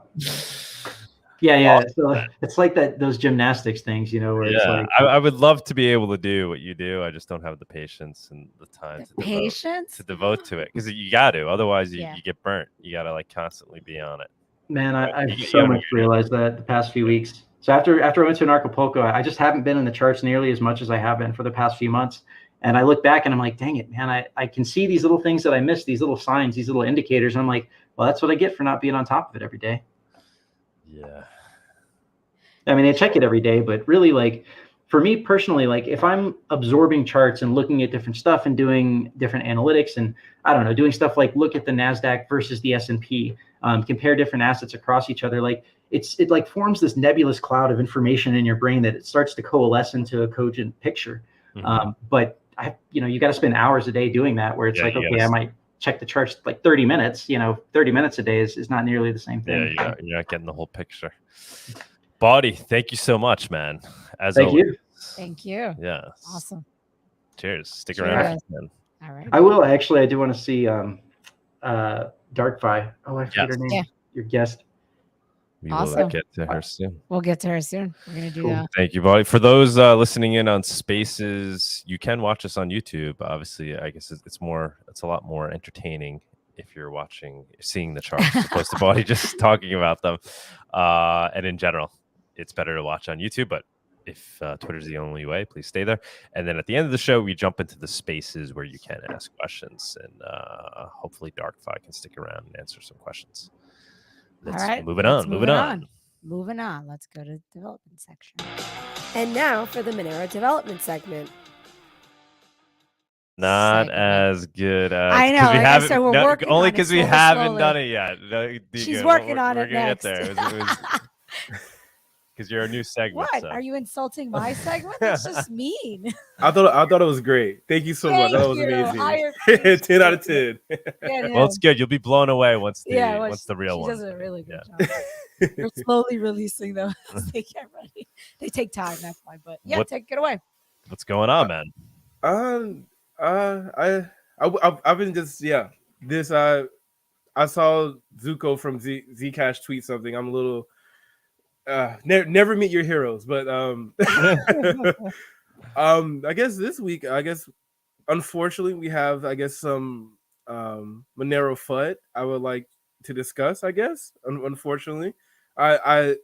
Yeah. So it's like those gymnastics things, where it's like, I would love to be able to do what you do. I just don't have the patience and the time to devote to it, because you got to. Otherwise, you get burnt. You got to like constantly be on it. Man, I've so much realized that the past few weeks. So after I went to an Acapulco, I just haven't been in the charts nearly as much as I have been for the past few months. And I look back and I'm like, dang it, man, I can see these little things that I missed, these little signs, these little indicators. And I'm like, well, that's what I get for not being on top of it every day. Yeah. I mean, I check it every day, but really, like, for me personally, like if I'm absorbing charts and looking at different stuff and doing different analytics and I don't know, doing stuff like look at the NASDAQ versus the S&P, compare different assets across each other, like it like forms this nebulous cloud of information in your brain that it starts to coalesce into a cogent picture. But you got to spend hours a day doing that, where it's like, okay, I might check the charts like 30 minutes, 30 minutes a day is not nearly the same thing. Yeah, you're not getting the whole picture. Bawdy, thank you so much, man. Thank you. Thank you. Yeah. Awesome. Cheers. Stick around. All right. I will actually. I do want to see Darkfi. Oh, I forget her name. Yeah. Your guest. We will get to her soon. We'll get to her soon. We're gonna do that. Thank you, Bawdy. For those listening in on Spaces, you can watch us on YouTube. Obviously, I guess it's a lot more entertaining if you're seeing the charts, as opposed to Bawdy just talking about them. And in general, it's better to watch on YouTube, but if Twitter's the only way, please stay there. And then at the end of the show, we jump into the Spaces where you can ask questions, and hopefully Darkfi can stick around and answer some questions. All right, moving on. Moving on. Let's go to the development section. And now for the Monero development segment. Not as good as I know. Like I said, we're working only because we haven't slowly. done it yet. She's working on it next. Because you're a new segment. What? So. Are you insulting my segment? That's just mean. I thought it was great. Thank you so much. That was amazing. 10 out of 10. Well, it's good. You'll be blown away once the real one. She does a really good job. We're slowly releasing them as they get ready. They take time, that's why. But yeah, take it away. What's going on, man? I've been just this I saw Zuko from Zcash tweet something. I'm a little never meet your heroes, but I guess this week, unfortunately we have some Monero FUD I would like to discuss. Unfortunately, I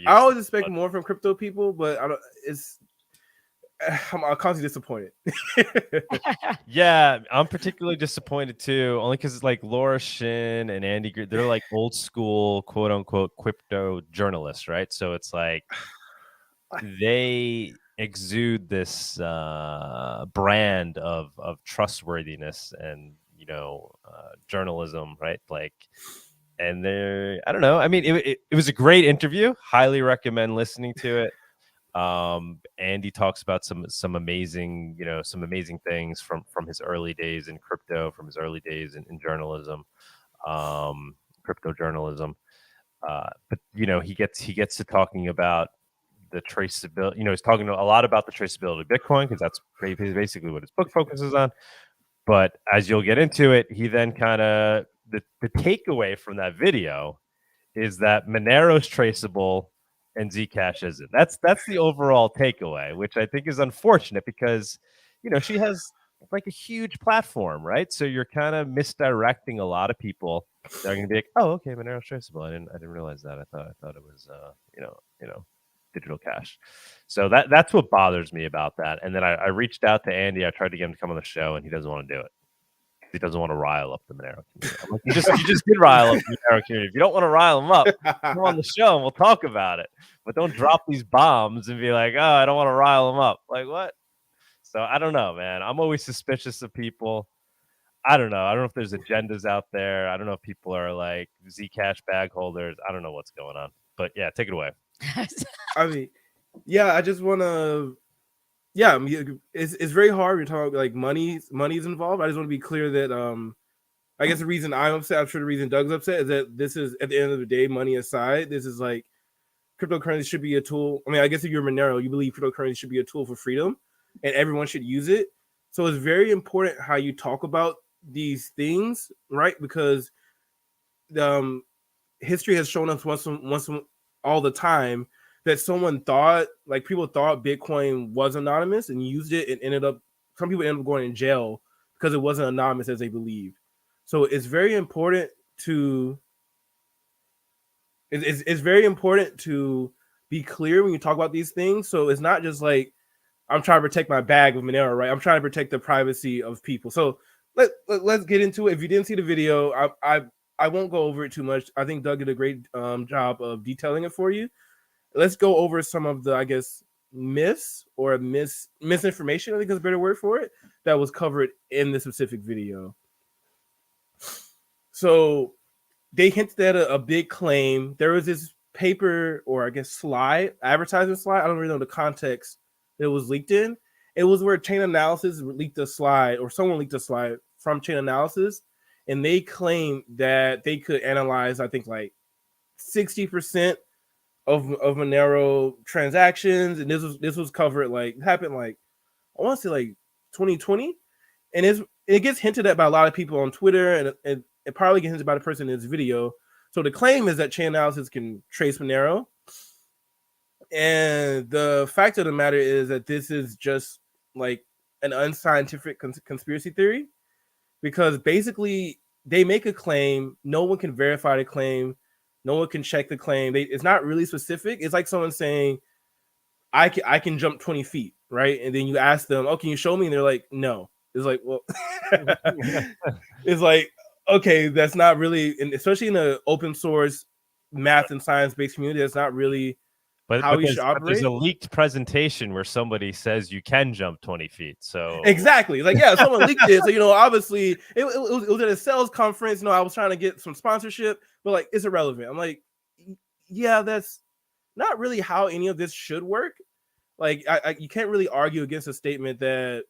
always expect more from crypto people, but I'm constantly disappointed. Yeah, I'm particularly disappointed too, only because it's like Laura Shin and Andy, they're like old school, quote unquote, crypto journalists, right? So it's like they exude this brand of trustworthiness and journalism, right? Like, and I don't know. I mean, it was a great interview. Highly recommend listening to it. Andy talks about some amazing things from his early days in crypto, from his early days in journalism, crypto journalism. But he gets to talking about the traceability. He's talking a lot about the traceability of Bitcoin, because that's basically what his book focuses on. But as you'll get into it, he then kind of the takeaway from that video is that Monero's traceable and Zcash isn't. That's the overall takeaway, which I think is unfortunate, because she has like a huge platform, right? So you're kind of misdirecting a lot of people. They're going to be like, "Oh, okay, Monero's traceable. I didn't realize that. I thought it was digital cash." So that's what bothers me about that. And then I reached out to Andy. I tried to get him to come on the show, and he doesn't want to do it. He doesn't want to rile up the Monero community. I'm like, you just did rile up the Monero community. If you don't want to rile them up, come on the show and we'll talk about it. But don't drop these bombs and be like, "Oh, I don't want to rile them up." Like, what? So I don't know, man. I'm always suspicious of people. I don't know. I don't know if there's agendas out there. I don't know if people are like Zcash bag holders. I don't know what's going on. But yeah, take it away. I mean, I just want to. Yeah, I mean, it's very hard when you're talking like money's involved. I just want to be clear that I guess the reason I'm upset, I'm sure the reason Doug's upset, is that this is, at the end of the day, money aside, this is like cryptocurrency should be a tool. I mean, I guess if you're Monero, you believe cryptocurrency should be a tool for freedom and everyone should use it. So it's very important how you talk about these things, right? Because history has shown us once all the time that people thought Bitcoin was anonymous and used it, and some people ended up going in jail because it wasn't anonymous as they believed. So it's very important to be clear when you talk about these things. So it's not just like I'm trying to protect my bag of Monero, right? I'm trying to protect the privacy of people. So let's get into it. If you didn't see the video, I won't go over it too much. I think Doug did a great job of detailing it for you. Let's go over some of the, I guess, myths or misinformation, I think is a better word for it, that was covered in this specific video. So they hinted at a big claim. There was this paper, or I guess slide, advertisement slide. I don't really know the context that it was leaked in. It was where Chain Analysis leaked a slide, or someone leaked a slide from Chain Analysis, and they claimed that they could analyze, I think, like 60% of Monero transactions, and this was covered, like, happened like, I want to say like 2020, and it gets hinted at by a lot of people on Twitter, and it probably gets hinted by the person in this video. So the claim is that Chain Analysis can trace Monero, and the fact of the matter is that this is just like an unscientific conspiracy theory, because basically they make a claim, no one can verify the claim, no one can check the claim. It's not really specific. It's like someone saying, I can jump 20 feet, right? And then you ask them, oh, can you show me? And they're like, no. It's like, well, it's like, okay, that's not really, and especially in an open source math and science-based community, that's not really how you should operate. There's a leaked presentation where somebody says you can jump 20 feet. So exactly, like, yeah, someone leaked it. So, obviously it was at a sales conference. I was trying to get some sponsorship, but like, it's irrelevant. I'm like, yeah, that's not really how any of this should work. Like, you can't really argue against a statement that,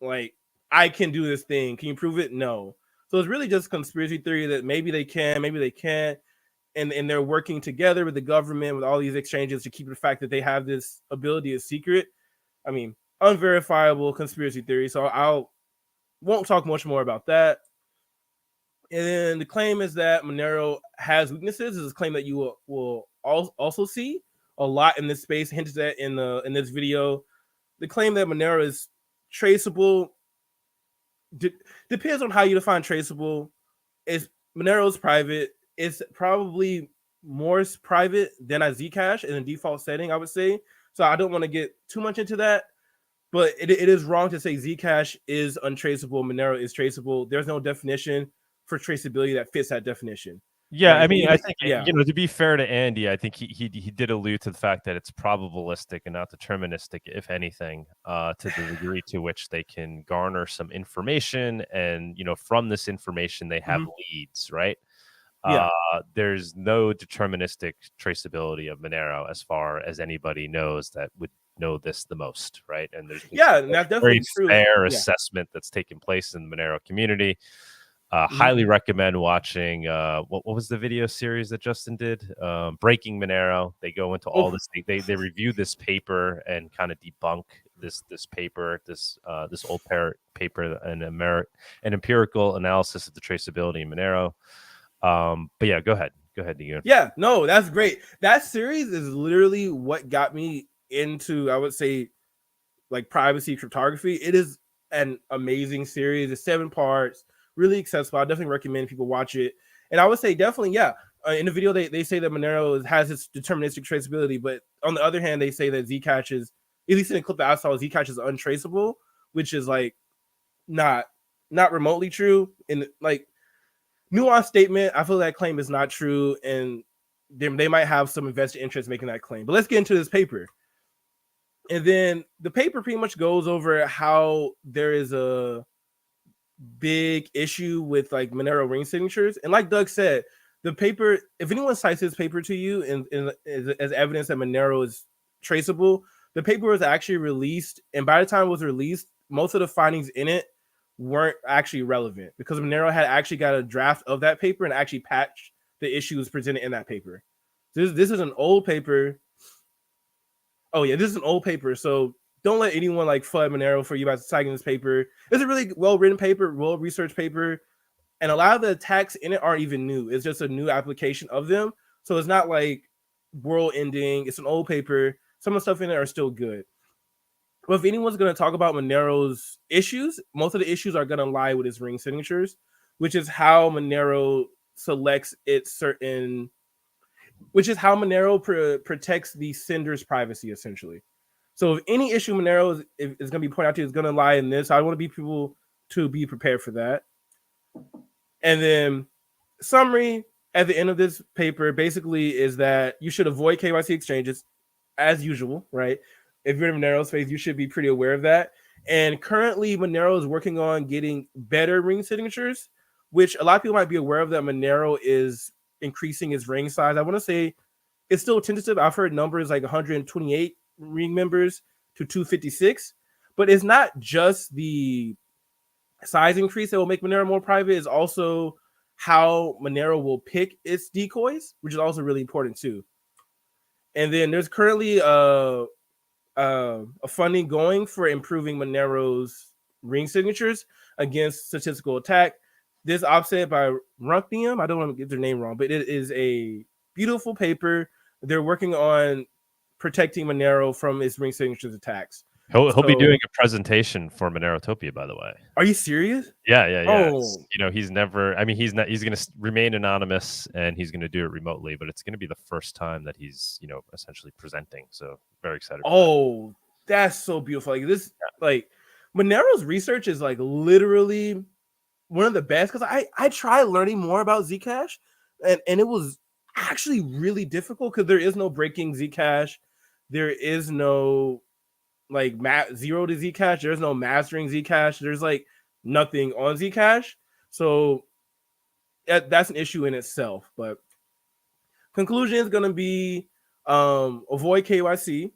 like, I can do this thing. Can you prove it? No. So it's really just conspiracy theory that maybe they can, maybe they can't. And they're working together with the government, with all these exchanges, to keep the fact that they have this ability a secret. I mean, unverifiable conspiracy theory. So I won't talk much more about that. And then the claim is that Monero has weaknesses. This is a claim that you will also see a lot in this space, hinted at in this video. The claim that Monero is traceable depends on how you define traceable. Monero is private. It's probably more private than a Zcash in a default setting, I would say. So I don't want to get too much into that, but it is wrong to say Zcash is untraceable, Monero is traceable. There's no definition for traceability that fits that definition. Yeah, I mean, I think, to be fair to Andy, I think he did allude to the fact that it's probabilistic and not deterministic, if anything, to the degree to which they can garner some information, and from this information they have leads, right? Yeah. There's no deterministic traceability of Monero as far as anybody knows that would know this the most, right? And there's that's definitely very fair assessment that's taken place in the Monero community. Highly recommend watching what was the video series that Justin did? Breaking Monero. They go into all this. They review this paper and kind of debunk this paper, this old paper, an empirical analysis of the traceability in Monero. But yeah, go ahead, DGoon. Yeah, no, that's great. That series is literally what got me into, I would say, like, privacy cryptography. It is an amazing series. It's 7 parts. Really accessible. I definitely recommend people watch it. And I would say definitely, in the video they say that Monero has its deterministic traceability, but on the other hand, they say that Zcash is, at least in the clip that I saw, Zcash is untraceable, which is like not remotely true. And like, nuanced statement. I feel that claim is not true, and they might have some investor interest making that claim. But let's get into this paper. And then the paper pretty much goes over how there is a big issue with like Monero ring signatures. And like Doug said, the paper, if anyone cites this paper to you as evidence that Monero is traceable, the paper was actually released, and by the time it was released, most of the findings in it weren't actually relevant, because Monero had actually got a draft of that paper and actually patched the issues presented in that paper. This is an old paper. Oh yeah, this is an old paper. So don't let anyone like flood Monero for you by citing this paper. It's a really well-written paper, well-researched paper, and a lot of the attacks in it aren't even new. It's just a new application of them. So it's not like world-ending. It's an old paper. Some of the stuff in it are still good. But if anyone's going to talk about Monero's issues, most of the issues are going to lie with its ring signatures, which is how Monero selects its which is how Monero protects the sender's privacy, essentially. So if any issue Monero is going to be pointed out to, is going to lie in this. I want people to be prepared for that. And then summary at the end of this paper basically is that you should avoid KYC exchanges as usual, right? If you're in Monero space, you should be pretty aware of that. And currently, Monero is working on getting better ring signatures, which a lot of people might be aware of, that Monero is increasing its ring size. I want to say it's still tentative. I've heard numbers like 128 ring members to 256, but it's not just the size increase that will make Monero more private. It's also how Monero will pick its decoys, which is also really important too. And then there's currently a funding going for improving Monero's ring signatures against statistical attack. This offset by Runknium, I don't want to get their name wrong, but it is a beautiful paper. They're working on protecting Monero from its ring signatures attacks. He'll be doing a presentation for Monerotopia, by the way. Are you serious? Yeah. Oh. He's never. I mean, he's going to remain anonymous, and he's going to do it remotely. But it's going to be the first time that he's, essentially presenting. So very excited. Oh, that's so beautiful! Like this, like Monero's research is like literally one of the best, because I tried learning more about Zcash, and it was actually really difficult because there is no breaking Zcash, there is no like zero to Zcash. There's no mastering Zcash. There's like nothing on Zcash. So that's an issue in itself. But conclusion is going to be avoid KYC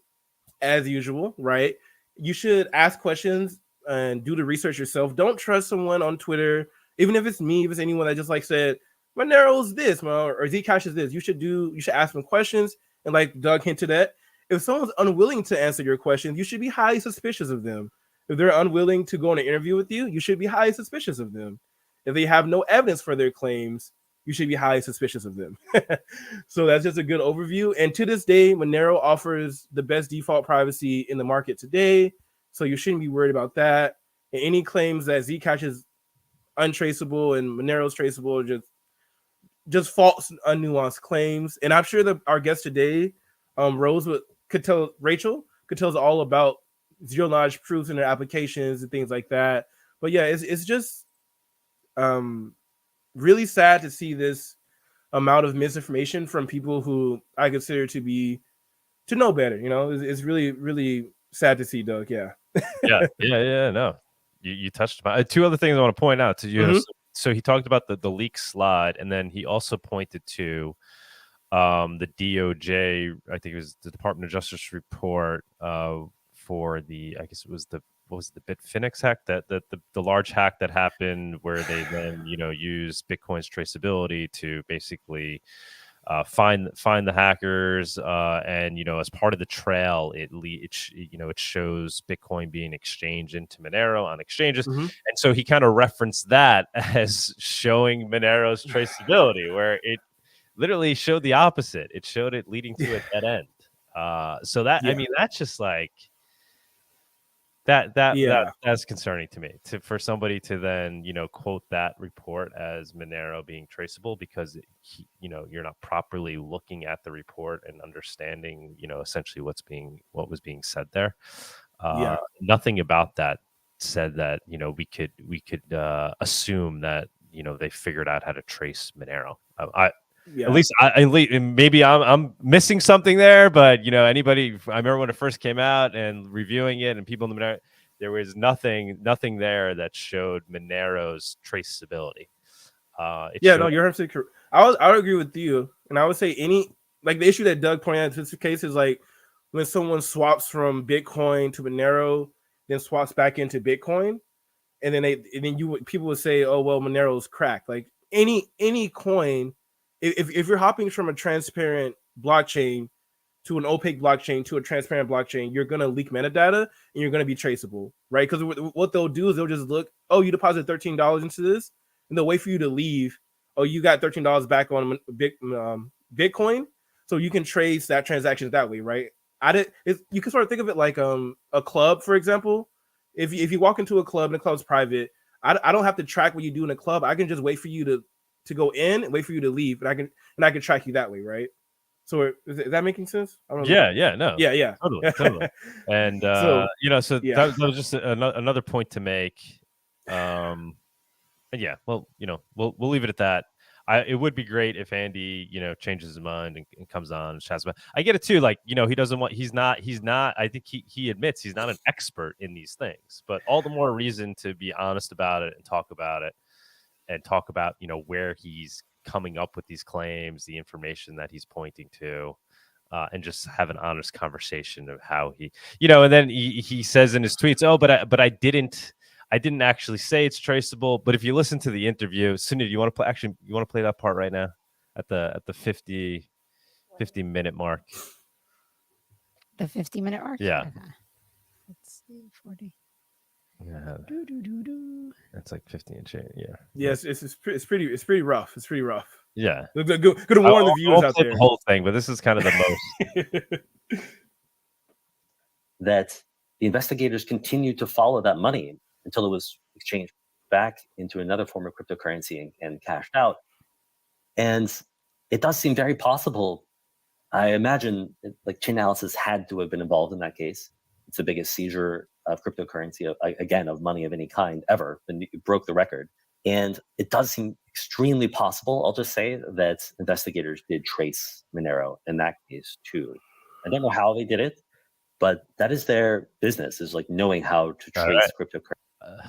as usual, right? You should ask questions and do the research yourself. Don't trust someone on Twitter, even if it's me, if it's anyone that just like said, Monero's this, or Zcash is this. You should ask them questions. And like Doug hinted at, if someone's unwilling to answer your questions, you should be highly suspicious of them. If they're unwilling to go on an interview with you, you should be highly suspicious of them. If they have no evidence for their claims, you should be highly suspicious of them. So that's just a good overview. And to this day, Monero offers the best default privacy in the market today. So you shouldn't be worried about that. And any claims that Zcash is untraceable and Monero's traceable are just false, unnuanced claims. And I'm sure that our guest today, Rachel could tell us all about zero knowledge proofs in their applications and things like that. But yeah, it's just really sad to see this amount of misinformation from people who I consider to know better. It's really, really sad to see, Doug. Yeah. No, you touched upon two other things I want to point out to you. Mm-hmm. So he talked about the leak slide, and then he also pointed to the DOJ, I think it was the Department of Justice report for the, I guess it was the Bitfinex hack, that the large hack that happened where they then used Bitcoin's traceability to basically find the hackers, and as part of the trail, it shows Bitcoin being exchanged into Monero on exchanges, mm-hmm. and so he kind of referenced that as showing Monero's traceability, where it literally showed the opposite. It showed it leading to a dead end. So that, yeah. I mean, that's just like that's concerning to me, for somebody to then quote that report as Monero being traceable, because you're not properly looking at the report and understanding essentially what was being said there. Nothing about that said that we could assume that they figured out how to trace Monero. At least maybe I'm missing something there, but anybody, I remember when it first came out and reviewing it, and people in the Monero, there was nothing there that showed Monero's traceability. No, you're absolutely correct. I would agree with you, and I would say the issue that Doug pointed out in this case is like when someone swaps from Bitcoin to Monero, then swaps back into Bitcoin, and then people would say, oh well, Monero's cracked. Like any coin. If you're hopping from a transparent blockchain to an opaque blockchain to a transparent blockchain, you're going to leak metadata and you're going to be traceable, right? Because what they'll do is they'll just look, oh, you deposited $13 into this, and they'll wait for you to leave. Oh, you got $13 back on Bitcoin, so you can trace that transaction that way, right? You can sort of think of it like a club, for example. If you walk into a club and the club's private, I don't have to track what you do in a club. I can just wait for you to go in and wait for you to leave, and I can track you that way, right? So is that making sense? I don't know. No, yeah, totally. And So that was just another point to make. And yeah, well, we'll leave it at that. It would be great if Andy, changes his mind and comes on and chats about. I get it too. Like, he doesn't want. He's not. I think he admits he's not an expert in these things, but all the more reason to be honest about it and talk about it, and talk about where he's coming up with these claims, the information that he's pointing to. And just have an honest conversation of how he, and then he says in his tweets, "Oh, but I didn't actually say it's traceable." But if you listen to the interview, Sunil, you want to play? Actually, you want to play that part right now at the 50-minute mark? The 50-minute mark. Yeah. Okay. Let's see, 40. Yeah. That's like 50 and change. Yeah. Yes, it's pretty rough. It's pretty rough. Yeah. Good to warn the viewers out there. The whole thing, but this is kind of the most. That the investigators continued to follow that money until it was exchanged back into another form of cryptocurrency and cashed out. And it does seem very possible. I imagine like Chainalysis had to have been involved in that case. It's the biggest seizure of cryptocurrency, again, of money of any kind ever. And it broke the record. And it does seem extremely possible, I'll just say, that investigators did trace Monero in that case too. I don't know how they did it, but that is their business, is like knowing how to trace cryptocurrency.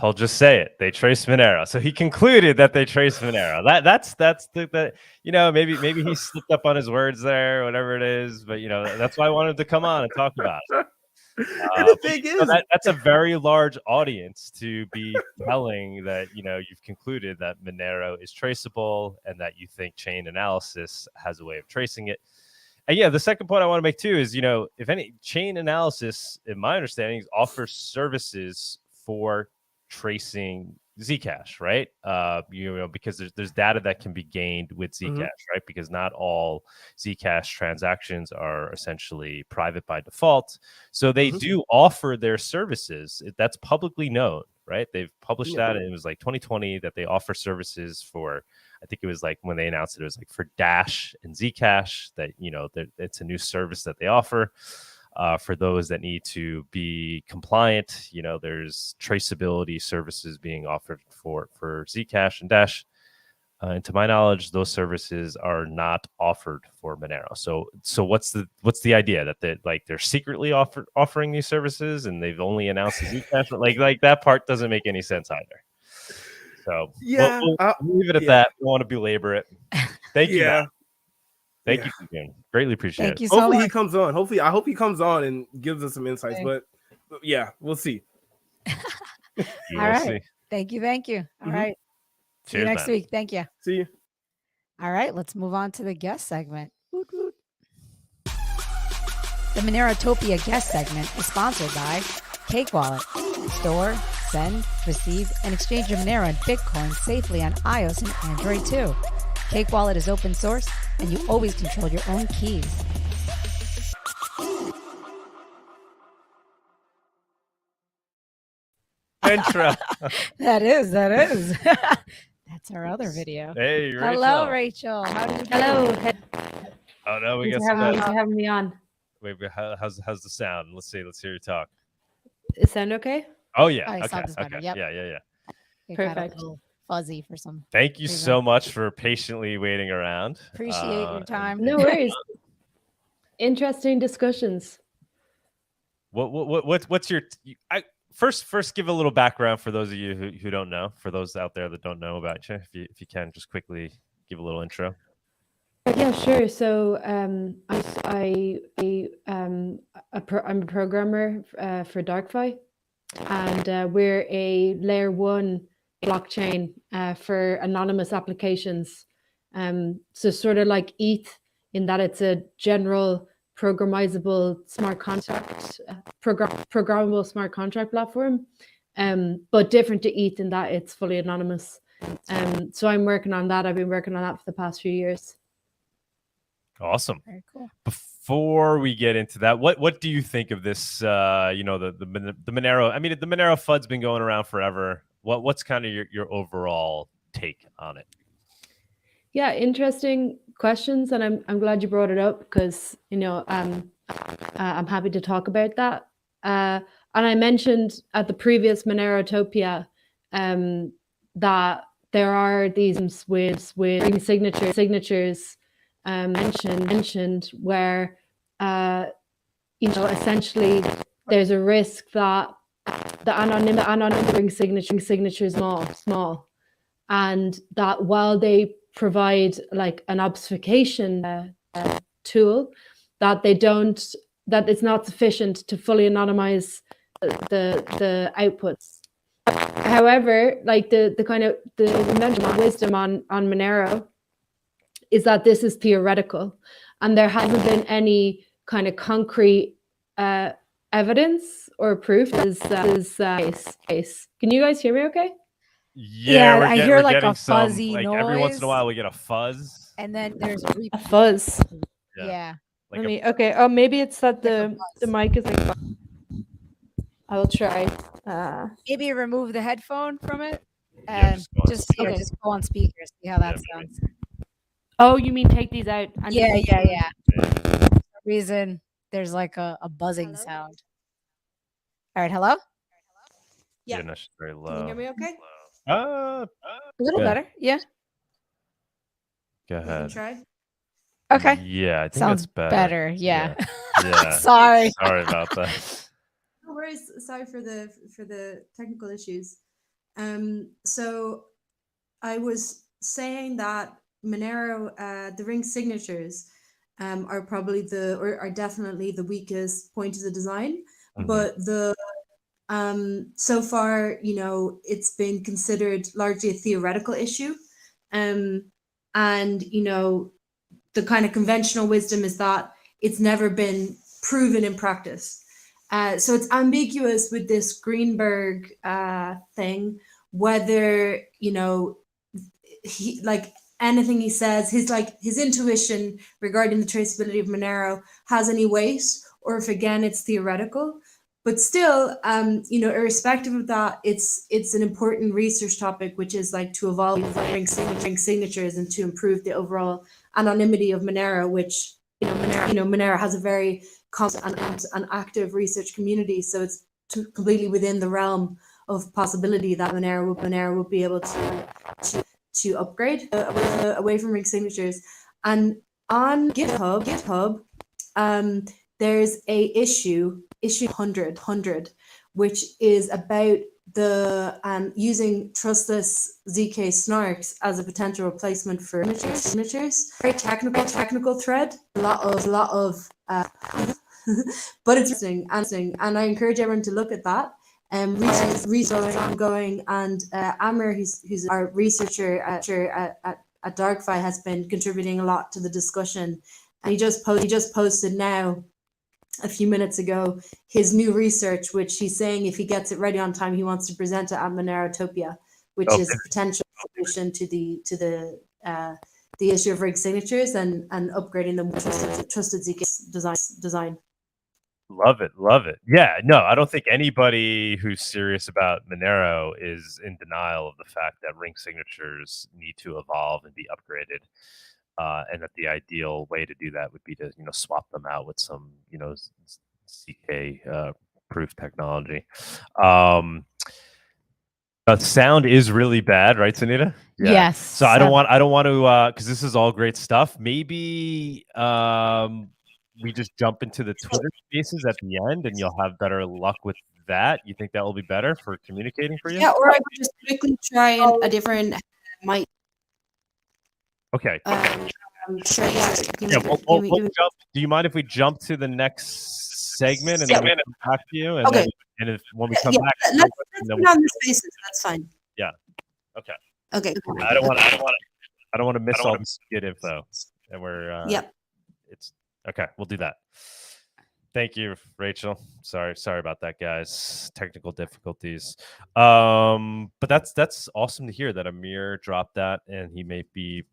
I'll just say it. They traced Monero. So he concluded that they traced Monero. That's the maybe he slipped up on his words there, whatever it is. But that's why I wanted to come on and talk about it. And the thing is, that's a very large audience to be telling that you've concluded that Monero is traceable and that you think Chainalysis has a way of tracing it. And yeah, the second point I want to make too is if any, Chainalysis, in my understanding, offers services for tracing Zcash, right? Because there's data that can be gained with Zcash, right? Because not all Zcash transactions are essentially private by default. So they do offer their services. That's publicly known, right? They've published that, and it was like 2020 that they offer services for, I think it was like when they announced it was like for Dash and Zcash, that it's a new service that they offer. For those that need to be compliant, there's traceability services being offered for Zcash and Dash. And to my knowledge, those services are not offered for Monero. So what's the idea that they're secretly offering these services and they've only announced the Zcash? Like that part doesn't make any sense either. So yeah, we'll leave it at that. We don't want to belabor it. Thank you. Yeah. Thank you, Jim. Greatly appreciate it. Hopefully he comes on. I hope he comes on and gives us some insights. But yeah, we'll see. All right. Thank you. All right. See you next week. Thank you. See you. All right. Let's move on to the guest segment. Woot, woot. The Monerotopia guest segment is sponsored by Cake Wallet. Store, send, receive, and exchange your Monero and Bitcoin safely on iOS and Android too. Cake Wallet is open source, and you always control your own keys. Intro. That is. That's our other video. Hey, Rachel. Hello, Rachel. Hello. Oh no, we got Thanks for having me on. Wait, how's the sound? Let's hear you talk. Is sound okay? Oh yeah. Oh, okay. Yep. Yeah. It Perfect. got a little fuzzy for some. Thank you reason. so much for patiently waiting around. Appreciate your time. No worries. Interesting discussions. What's your first give a little background for those of you who don't know, for those out there that don't know about you, if you can just quickly give a little intro. Yeah, sure. So I'm a programmer for Darkfi, and we're a layer 1 blockchain for anonymous applications. So sort of like ETH in that it's a general programmable smart contract, programmable smart contract platform, but different to ETH in that it's fully anonymous. So I'm working on that. I've been working on that for the past few years. Awesome. Very cool. Before we get into that, what do you think of this? The Monero. I mean, the Monero FUD's been going around forever. What's kind of your overall take on it? Yeah, interesting questions, and I'm glad you brought it up because I'm happy to talk about that. And I mentioned at the previous Monerotopia that there are these with signatures mentioned where essentially there's a risk that the anonymity signatures small, and that while they provide like an obfuscation tool, that it's not sufficient to fully anonymize the outputs. However, like the kind of the conventional wisdom on Monero is that this is theoretical, and there hasn't been any kind of concrete evidence or proof is case. Can you guys hear me okay? Yeah, I hear like a some, fuzzy like noise. every once in a while we get a fuzz. And then there's a fuzz. Yeah. Like okay. Oh, maybe it's that the mic is like. I will try. Maybe remove the headphone from it and just go on speaker. See how that sounds. Oh, you mean take these out? And Yeah. For some reason there's like a buzzing sound. All right, hello? Yeah, no, she's very low. Can you hear me okay? A little better. Yeah. Go ahead. Try. Okay. Yeah, I think sounds that's better. Yeah. Sorry about that. No worries. Sorry for the technical issues. So I was saying that Monero, the ring signatures, are probably are definitely the weakest point of the design. Mm-hmm. But so far, it's been considered largely a theoretical issue. And the kind of conventional wisdom is that it's never been proven in practice. So it's ambiguous with this Greenberg thing, whether, he, like anything he says, his intuition regarding the traceability of Monero has any weight, or if again, it's theoretical. But still, irrespective of that, it's an important research topic, which is like to evolve ring signatures and to improve the overall anonymity of Monero, which Monero has a very constant and active research community, so it's completely within the realm of possibility that Monero would be able to upgrade away from ring signatures. And on GitHub, there's a issue 100, which is about the using trustless ZK snarks as a potential replacement for signatures. Very technical thread. A lot of but it's interesting, and I encourage everyone to look at that. Research ongoing, and Amr, who's our researcher at Darkfi, has been contributing a lot to the discussion. And he just posted now, a few minutes ago, his new research, which he's saying if he gets it ready on time, he wants to present it at Monerotopia, which is a potential solution to the issue of ring signatures and upgrading them with trusted ZK design. Love it. Yeah, no, I don't think anybody who's serious about Monero is in denial of the fact that ring signatures need to evolve and be upgraded. And that the ideal way to do that would be to, swap them out with some, ZK proof technology. The sound is really bad, right, Sunita? Yeah. Yes. So I don't want to, because this is all great stuff. Maybe we just jump into the Twitter spaces at the end, and you'll have better luck with that. You think that will be better for communicating for you? Yeah, or I could just quickly try a different mic. Okay. Sure. Yeah, we'll jump. Do you mind if we jump to the next segment and then we'll come back to you? And okay. When we come back, let's put on the spaces. That's fine. Yeah. Okay. Okay. I don't want to miss all this good info, and we're yep. It's okay. We'll do that. Thank you, Rachel. Sorry about that, guys. Technical difficulties. But that's awesome to hear that Amir dropped that, and he may be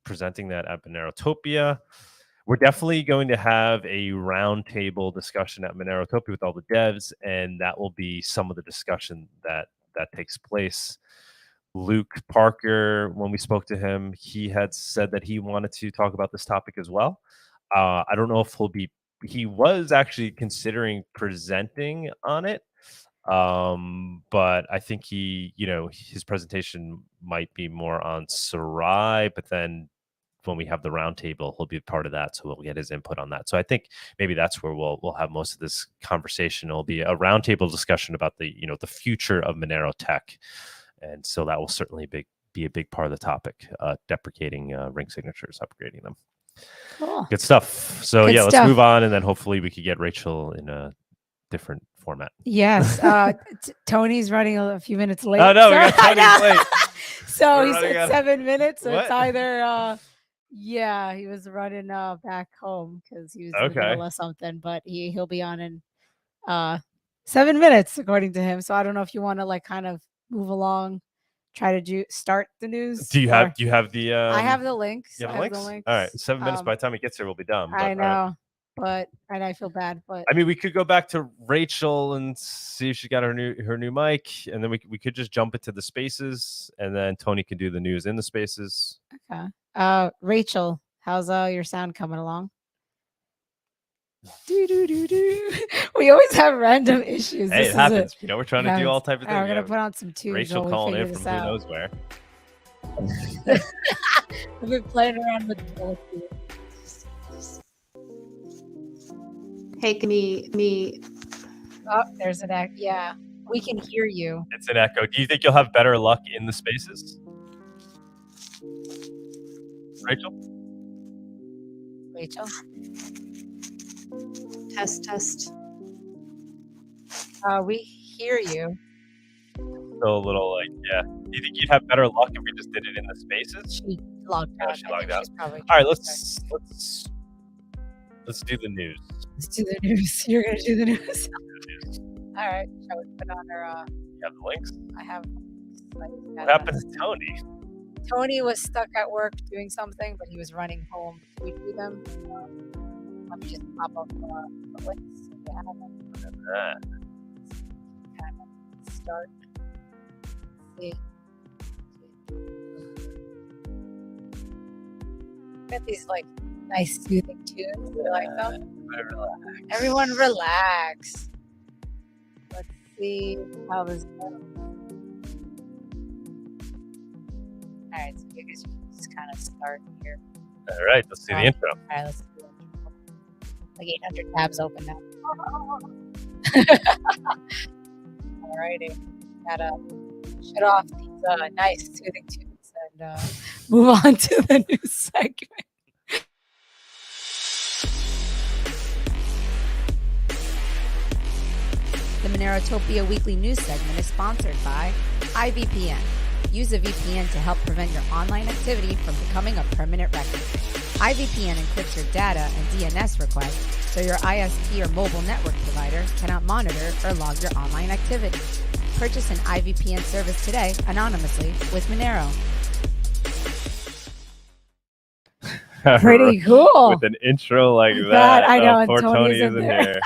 presenting that at Monerotopia. We're definitely going to have a roundtable discussion at Monerotopia with all the devs, and that will be some of the discussion that takes place. Luke Parker, when we spoke to him, he had said that he wanted to talk about this topic as well. I don't know if he was actually considering presenting on it. But I think his presentation might be more on Sarai, but then when we have the roundtable, he'll be part of that, so we'll get his input on that. So I think maybe that's where we'll have most of this conversation. It'll be a roundtable discussion about the future of Monero tech, and so that will certainly be a big part of the topic. Deprecating ring signatures, upgrading them. Cool. Good stuff. So Good let's stuff. move on, and then hopefully we could get Rachel in a different format. Yes. Tony's running a few minutes late. Oh no, we got Tony late. So he said 7 minutes. So it's What? either he was running back home because he was in the middle of something, but he'll be on in 7 minutes according to him. So I don't know if you want to like kind of move along, try to start the news. Do you have the I have the links. You have I the have links? the All right, 7 minutes. By the time he gets here, we'll be done. I know, and I feel bad, but I mean, we could go back to Rachel and see if she got her new mic, and then we could just jump into the spaces, and then Tony can do the news in the spaces. Okay. Rachel, how's your sound coming along? We always have random issues. Hey, it happens. We're trying to do all type of things. We're gonna put on some tunes. Rachel calling in from who knows where. I've been playing around with the Hey, me. Oh, there's an echo. Yeah, we can hear you. It's an echo. Do you think you'll have better luck in the spaces, Rachel? Test. We hear you. Still a little do you think you'd have better luck if we just did it in the spaces? She logged out. She logged out. All right, let's do the news. Let's do the news. You're gonna do the news. All right. Shall we put on her? You have the links? I have. What happened to Tony? Tony was stuck at work doing something, but he was running home. Can we do them? Let me just pop up the links. Start. See. Got these like nice soothing tunes. You like them? Everyone relax. Let's see how this goes. All right, so I guess you can just kind of start here. All right, let's do the intro. All right, let's do the intro. Like 800 tabs open now. All righty. Gotta shut off these nice soothing tunes and move on to the news segment. The Monerotopia weekly news segment is sponsored by iVPN. Use a VPN to help prevent your online activity from becoming a permanent record. iVPN encrypts your data and DNS requests so your ISP or mobile network provider cannot monitor or log your online activity. Purchase an iVPN service today anonymously with Monero. Pretty cool. With an intro like that. I know. Poor Tony's Tony isn't here.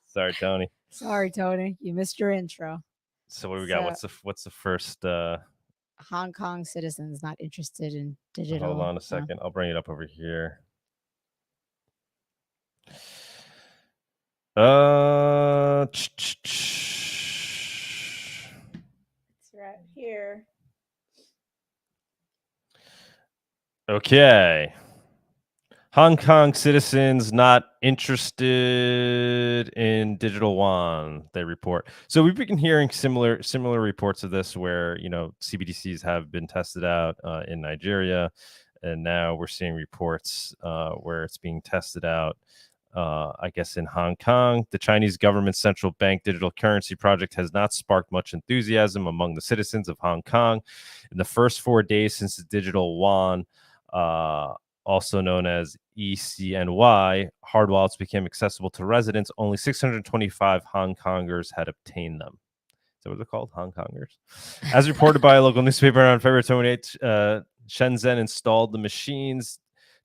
Sorry, Tony. Sorry, Tony. You missed your intro. So what do we got? What's the first? Hong Kong citizens not interested in digital. Hold on a second. I'll bring it up over here. It's right here. Okay. Hong Kong citizens not interested in digital yuan, they report. So we've been hearing similar reports of this where, CBDCs have been tested out in Nigeria. And now we're seeing reports where it's being tested out, I guess, in Hong Kong. The Chinese government's central bank digital currency project has not sparked much enthusiasm among the citizens of Hong Kong. In the first 4 days since the digital yuan, also known as ECNY, hard wallets became accessible to residents. Only 625 Hong Kongers had obtained them. Is that what they're called? Hong Kongers? As reported by a local newspaper on February 28th, Shenzhen installed the machines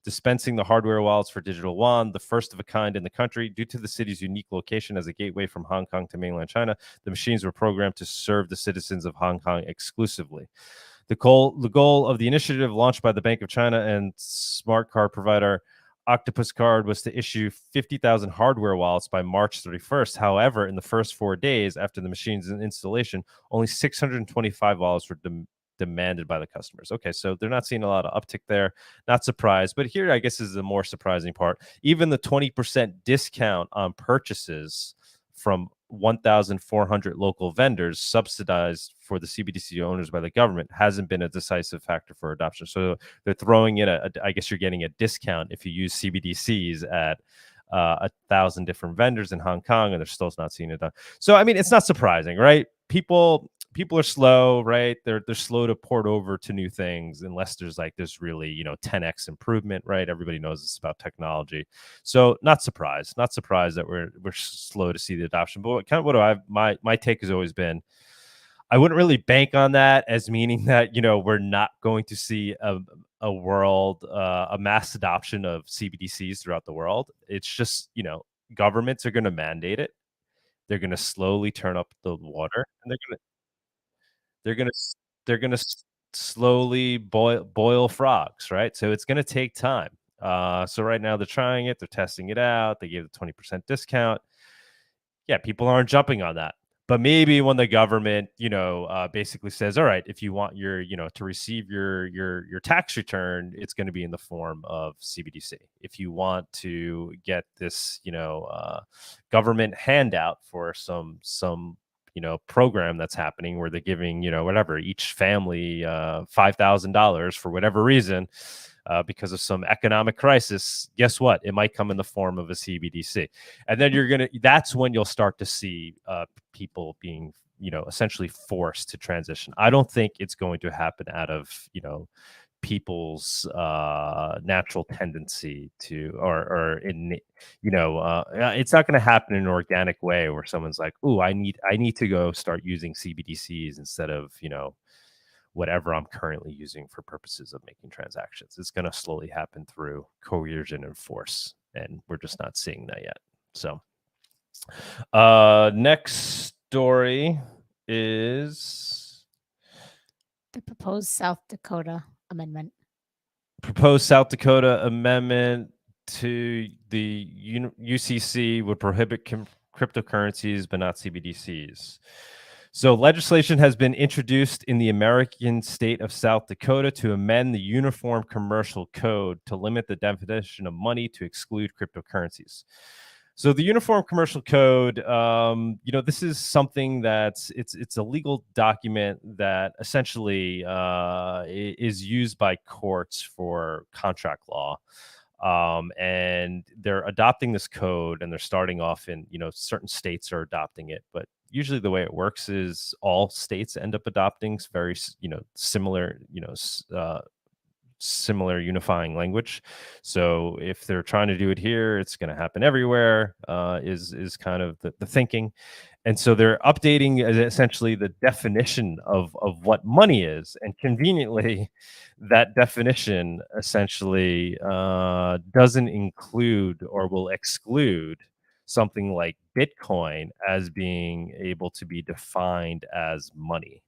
dispensing the hardware wallets for digital yuan, the first of a kind in the country. Due to the city's unique location as a gateway from Hong Kong to mainland China, the machines were programmed to serve the citizens of Hong Kong exclusively. The goal of the initiative launched by the Bank of China and smart card provider Octopus Card was to issue 50,000 hardware wallets by March 31st. However, in the first 4 days after the machine's installation, only 625 wallets were demanded by the customers. Okay, so they're not seeing a lot of uptick there. Not surprised. But here, I guess, is the more surprising part. Even the 20% discount on purchases from 1,400 local vendors subsidized for the CBDC owners by the government hasn't been a decisive factor for adoption. So they're throwing in I guess you're getting a discount if you use CBDCs at 1,000 different vendors in Hong Kong, and they're still not seeing it done. So, I mean, it's not surprising, right? People are slow, right? They're slow to port over to new things unless there's really 10x improvement, right? Everybody knows it's about technology, so not surprised that we're slow to see the adoption. But my take has always been, I wouldn't really bank on that as meaning that we're not going to see a mass adoption of CBDCs throughout the world. It's just governments are going to mandate it. They're going to slowly turn up the water, and they're gonna slowly boil frogs, right? So it's gonna take time. So right now they're trying it, they're testing it out. They gave the 20% discount. Yeah, people aren't jumping on that. But maybe when the government, basically says, all right, if you want your, to receive your tax return, it's going to be in the form of CBDC. If you want to get this, government handout for some program that's happening where they're giving, whatever, each family $5,000 for whatever reason, because of some economic crisis, guess what? It might come in the form of a CBDC. And then that's when you'll start to see people being, essentially forced to transition. I don't think it's going to happen out of, people's natural tendency to, or in, it's not going to happen in an organic way where someone's like, "Ooh, I need to go start using CBDCs instead of, whatever I'm currently using for purposes of making transactions." It's going to slowly happen through coercion and force, and we're just not seeing that yet. So, next story is the proposed South Dakota amendment. Proposed South Dakota amendment to the UCC would prohibit cryptocurrencies, but not CBDCs. So legislation has been introduced in the American state of South Dakota to amend the Uniform Commercial Code to limit the definition of money to exclude cryptocurrencies. So the Uniform Commercial Code, this is something that's it's a legal document that essentially is used by courts for contract law. And they're adopting this code, and they're starting off in, certain states are adopting it, but usually the way it works is all states end up adopting very, similar, similar unifying language. So if they're trying to do it here, it's going to happen everywhere, is kind of the thinking. And so they're updating essentially the definition of what money is. And conveniently, that definition essentially doesn't include or will exclude something like Bitcoin as being able to be defined as money.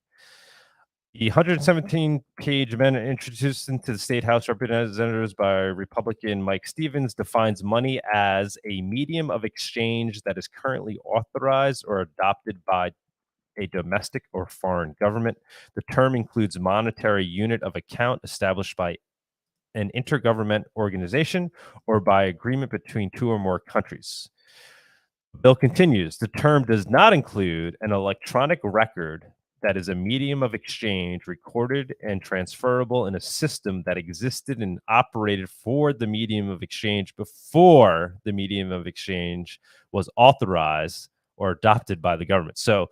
The 117-page amendment introduced into the State House Representatives by Republican Mike Stevens defines money as a medium of exchange that is currently authorized or adopted by a domestic or foreign government. The term includes monetary unit of account established by an intergovernment organization or by agreement between two or more countries. The bill continues. The term does not include an electronic record that is a medium of exchange recorded and transferable in a system that existed and operated for the medium of exchange before the medium of exchange was authorized or adopted by the government. So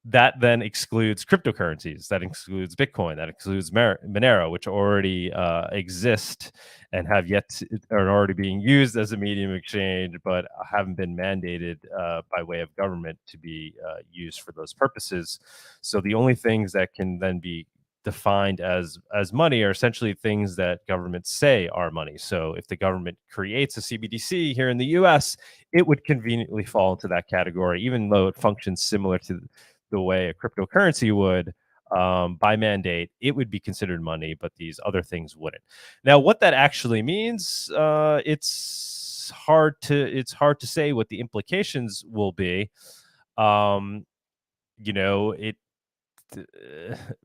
that then excludes cryptocurrencies. That excludes Bitcoin. That excludes Monero, which already exist and have are already being used as a medium of exchange, but haven't been mandated by way of government to be used for those purposes. So the only things that can then be defined as money are essentially things that governments say are money. So if the government creates a CBDC here in the US, it would conveniently fall into that category, even though it functions similar to the way a cryptocurrency would. by mandate, it would be considered money, but these other things wouldn't. Now, what that actually means, it's hard to say what the implications will be. You know,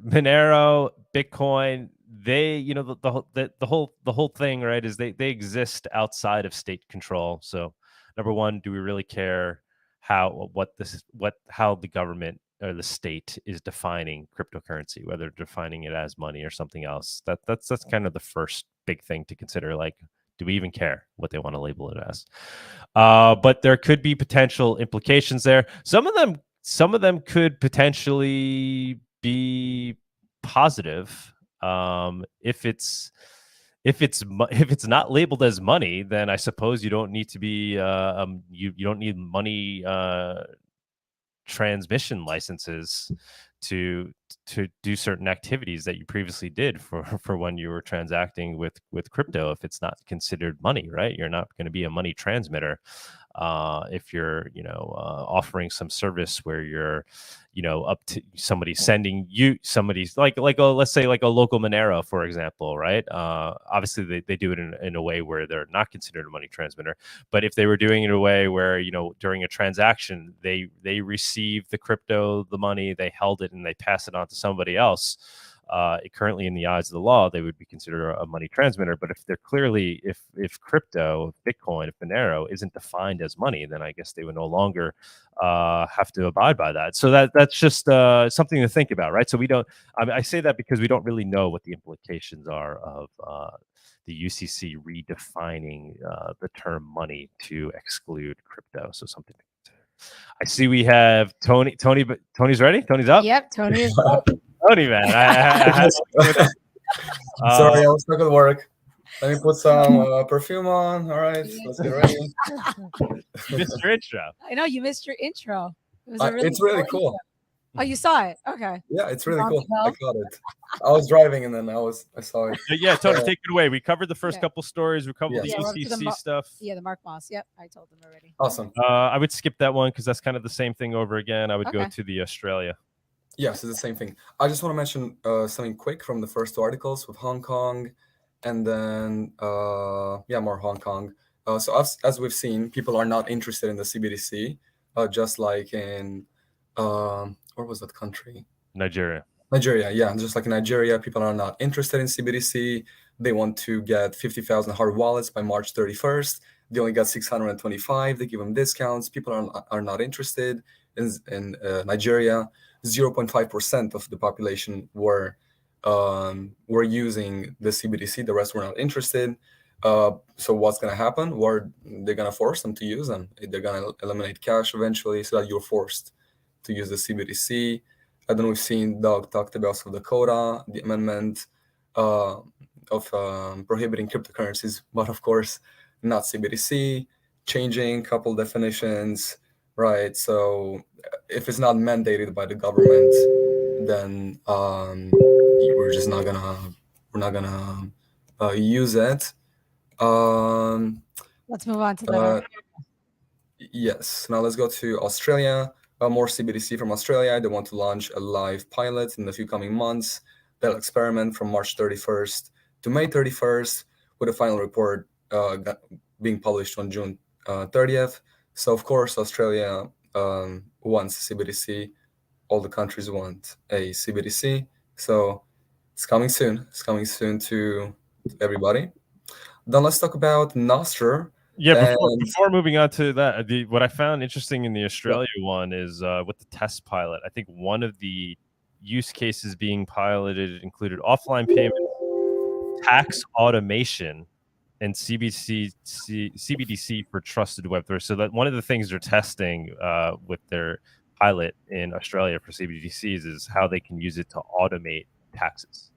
Monero, Bitcoin, they, you know, the whole thing, right, is they exist outside of state control. So, number one, do we really care how the government or the state is defining cryptocurrency, whether defining it as money or something else? That's kind of the first big thing to consider. Like, do we even care what they want to label it as? But there could be potential implications there. Some of them could potentially be positive. If it's not labeled as money, then I suppose you don't need to be you don't need money transmission licenses to do certain activities that you previously did for when you were transacting with crypto. If it's not considered money, right, you're not going to be a money transmitter. If you're, offering some service where you're, up to somebody sending you somebody's let's say like a local Monero, for example, right? Obviously they do it in a way where they're not considered a money transmitter. But if they were doing it in a way where, during a transaction, they receive the crypto, the money, they held it and they pass it on to somebody else, currently in the eyes of the law, they would be considered a money transmitter. But if they're clearly, if crypto, Bitcoin, if Monero isn't defined as money, then I guess they would no longer have to abide by that. So that's just something to think about, right? So we don't, I say that because we don't really know what the implications are of the UCC redefining the term money to exclude crypto. So something to consider. I see we have Tony. Tony's ready? Tony's up? Yep, Tony is up. Tony, man. Sorry, I was stuck at work. Let me put some perfume on. All right, let's get ready. You missed your intro. I know you missed your intro. It's really cool. Intro. Oh, you saw it? Okay. Yeah, it's really cool. I caught it. I was driving and then I saw it. Yeah, Tony, take it away. We covered the first couple stories. We covered the UCC stuff. Yeah, the Mark Moss. Yep, I told them already. Awesome. I would skip that one because that's kind of the same thing over again. I would go to the Australia. Yes, it's the same thing. I just want to mention something quick from the first two articles with Hong Kong, and then more Hong Kong. So as we've seen, people are not interested in the CBDC, just like in where was that country? Nigeria, yeah. Just like in Nigeria, people are not interested in CBDC. They want to get 50,000 hard wallets by March 31st. They only got 625. They give them discounts. People are not interested in Nigeria. 0.5% of the population were using the CBDC. The rest were not interested. So what's going to happen? They're going to force them to use them. They're going to eliminate cash eventually, so that you're forced to use the CBDC. And then we've seen Doug talked about Dakota, the amendment of prohibiting cryptocurrencies, but of course not CBDC, changing a couple definitions, right? So if it's not mandated by the government, then we're not gonna use it. Let's move on to that. Yes. Now let's go to Australia. More CBDC from Australia. They want to launch a live pilot in the few coming months. They'll experiment from March 31st to May 31st, with a final report being published on June 30th. So of course, Australia wants CBDC. All the countries want a CBDC. So it's coming soon. It's coming soon to everybody. Then let's talk about Nostr. Yeah, before moving on to that, what I found interesting in the Australia one is with the test pilot. I think one of the use cases being piloted included offline payments, tax automation, and CBDC for trusted Web3. So that one of the things they're testing with their pilot in Australia for CBDCs is how they can use it to automate taxes.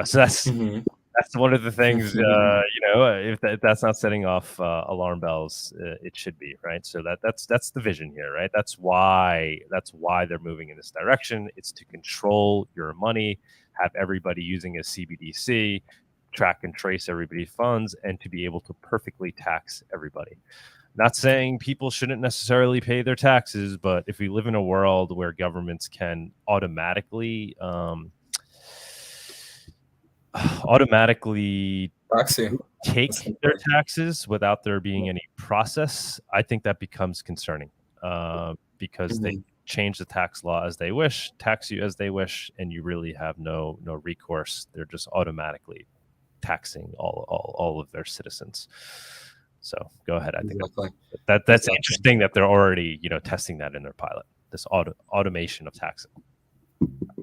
So that's one of the things. If that's not setting off alarm bells, it should be, right. So that's the vision here, right. That's why they're moving in this direction. It's to control your money, have everybody using a CBDC, track and trace everybody's funds, and to be able to perfectly tax everybody. Not saying people shouldn't necessarily pay their taxes, but if we live in a world where governments can automatically take their taxes without there being any process, I think that becomes concerning because they change the tax law as they wish, tax you as they wish, and you really have no recourse. They're just automatically taxing all of their citizens. So go ahead. I think that's interesting that they're already testing that in their pilot, this automation of taxing.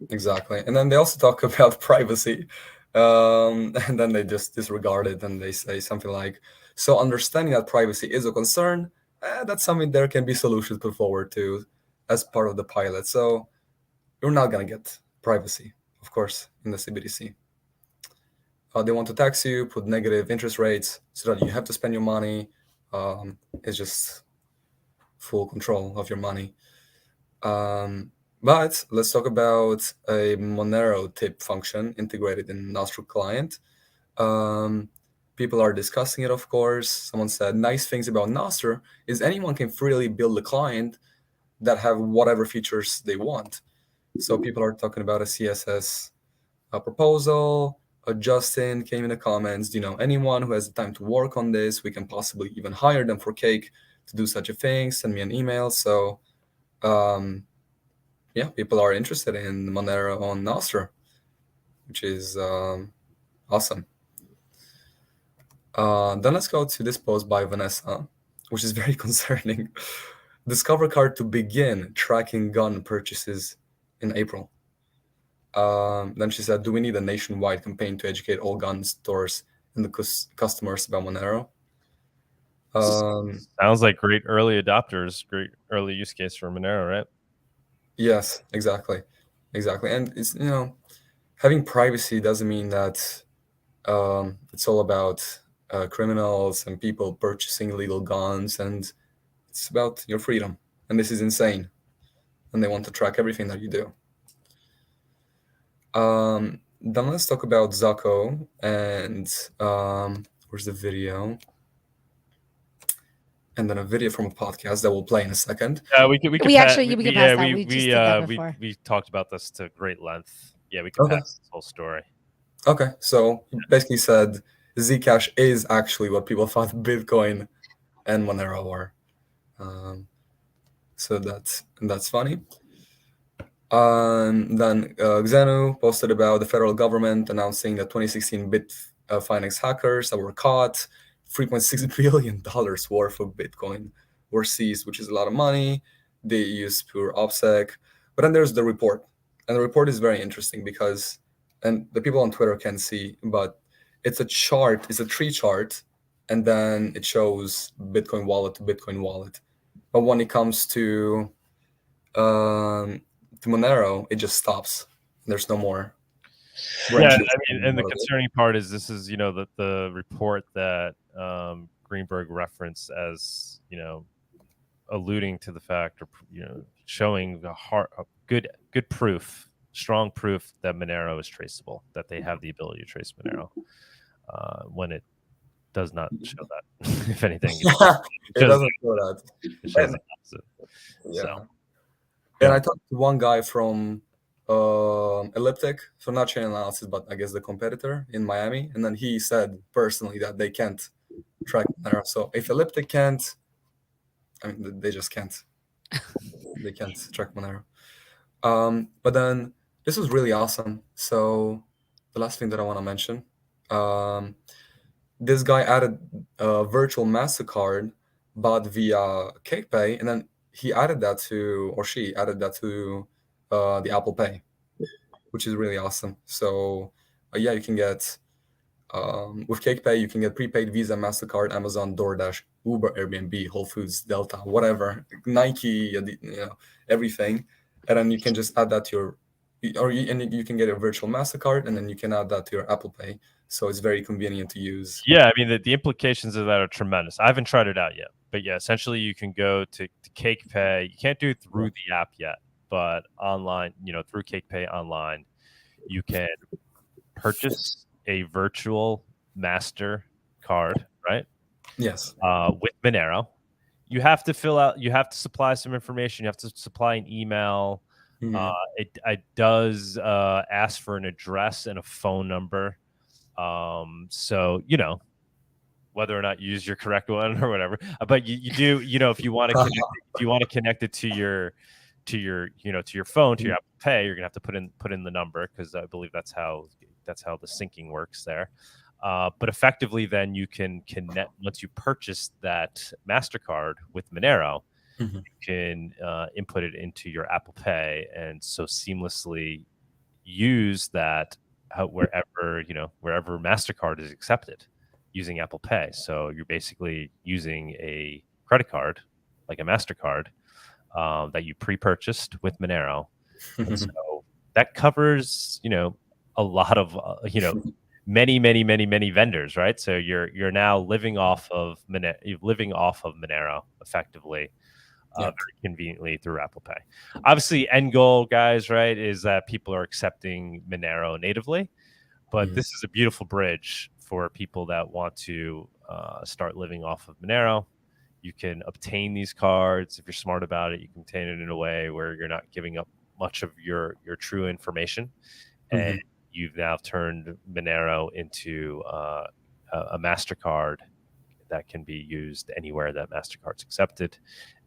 Exactly. And then they also talk about privacy. And then they just disregard it and they say something like, so understanding that privacy is a concern, that's something there can be solutions put forward to as part of the pilot. So you're not going to get privacy, of course, in the CBDC. They want to tax you, put negative interest rates so that you have to spend your money. It's just full control of your money. But let's talk about a Monero tip function integrated in Nostr client. People are discussing it, of course. Someone said, nice things about Nostr is anyone can freely build a client that have whatever features they want. So people are talking about a CSS proposal. Justin came in the comments, anyone who has the time to work on this, we can possibly even hire them for cake to do such a thing. Send me an email. So yeah, people are interested in Monero on Nostr, which is awesome. Then let's go to this post by Vanessa, which is very concerning. Discover card to begin tracking gun purchases in April. Then she said, do we need a nationwide campaign to educate all gun stores and the customers about Monero? Sounds like great early adopters, great early use case for Monero, right? Yes, exactly. And it's, having privacy doesn't mean that it's all about criminals and people purchasing illegal guns, and it's about your freedom. And this is insane. And they want to track everything that you do. Then let's talk about Zaco and where's the video? And then a video from a podcast that we'll play in a second. Yeah, we can pass that. We talked about this to great length. Yeah, we can pass this whole story. Okay, so he basically said Zcash is actually what people thought Bitcoin and Monero were. So that's funny. Then Xenu posted about the federal government announcing that 2016 Bitfinex hackers that were caught, $3.6 billion worth of Bitcoin were seized, which is a lot of money. They used pure OPSEC. But then there's the report. And the report is very interesting because, and the people on Twitter can see, but it's a chart, it's a tree chart, and then it shows Bitcoin wallet to Bitcoin wallet. But when it comes to Monero, it just stops. There's no more. Yeah, and the concerning part is this is, the report that Greenberg referenced as, alluding to the fact, or showing good proof, strong proof that Monero is traceable, that they have the ability to trace Monero. When it does not show that, if anything, it doesn't show that. It shows the opposite. Yeah. So, and I talked to one guy from Elliptic, so not chain analysis, but I guess the competitor in Miami, and then he said personally that they can't track Monero. So if Elliptic can't, they just can't. They can't track Monero. But then this was really awesome. So the last thing that I want to mention, this guy added a virtual MasterCard, but via CakePay, and then he added that to, or she added that to the Apple Pay, which is really awesome. So yeah, you can get with CakePay, you can get prepaid Visa, MasterCard, Amazon, DoorDash, Uber, Airbnb, Whole Foods, Delta, whatever, Nike, everything, and then you can just add that to and you can get a virtual MasterCard, and then you can add that to your Apple Pay. So it's very convenient to use. Yeah, the implications of that are tremendous. I haven't tried it out yet, but yeah, essentially you can go to CakePay. You can't do it through the app yet, but online, through CakePay online, you can purchase a virtual MasterCard, right? Yes. With Monero, you have to fill out. You have to supply some information. You have to supply an email. It does ask for an address and a phone number. So whether or not you use your correct one or whatever, but you do, if you want to connect it to your phone, to your Apple Pay, you're gonna have to put in the number, because I believe that's how the syncing works there. But effectively, then you can connect, once you purchase that MasterCard with Monero, you can input it into your Apple Pay, and so seamlessly use that wherever MasterCard is accepted using Apple Pay. So you're basically using a credit card, like a MasterCard, that you pre-purchased with Monero. And so that covers, a lot of, many vendors, right? So you're now living off of Monero effectively, very conveniently through Apple Pay. Obviously, end goal, guys, right, is that people are accepting Monero natively, but this is a beautiful bridge for people that want to start living off of Monero. You can obtain these cards. If you're smart about it, you can obtain it in a way where you're not giving up much of your true information. And you've now turned Monero into a MasterCard that can be used anywhere that MasterCard's accepted.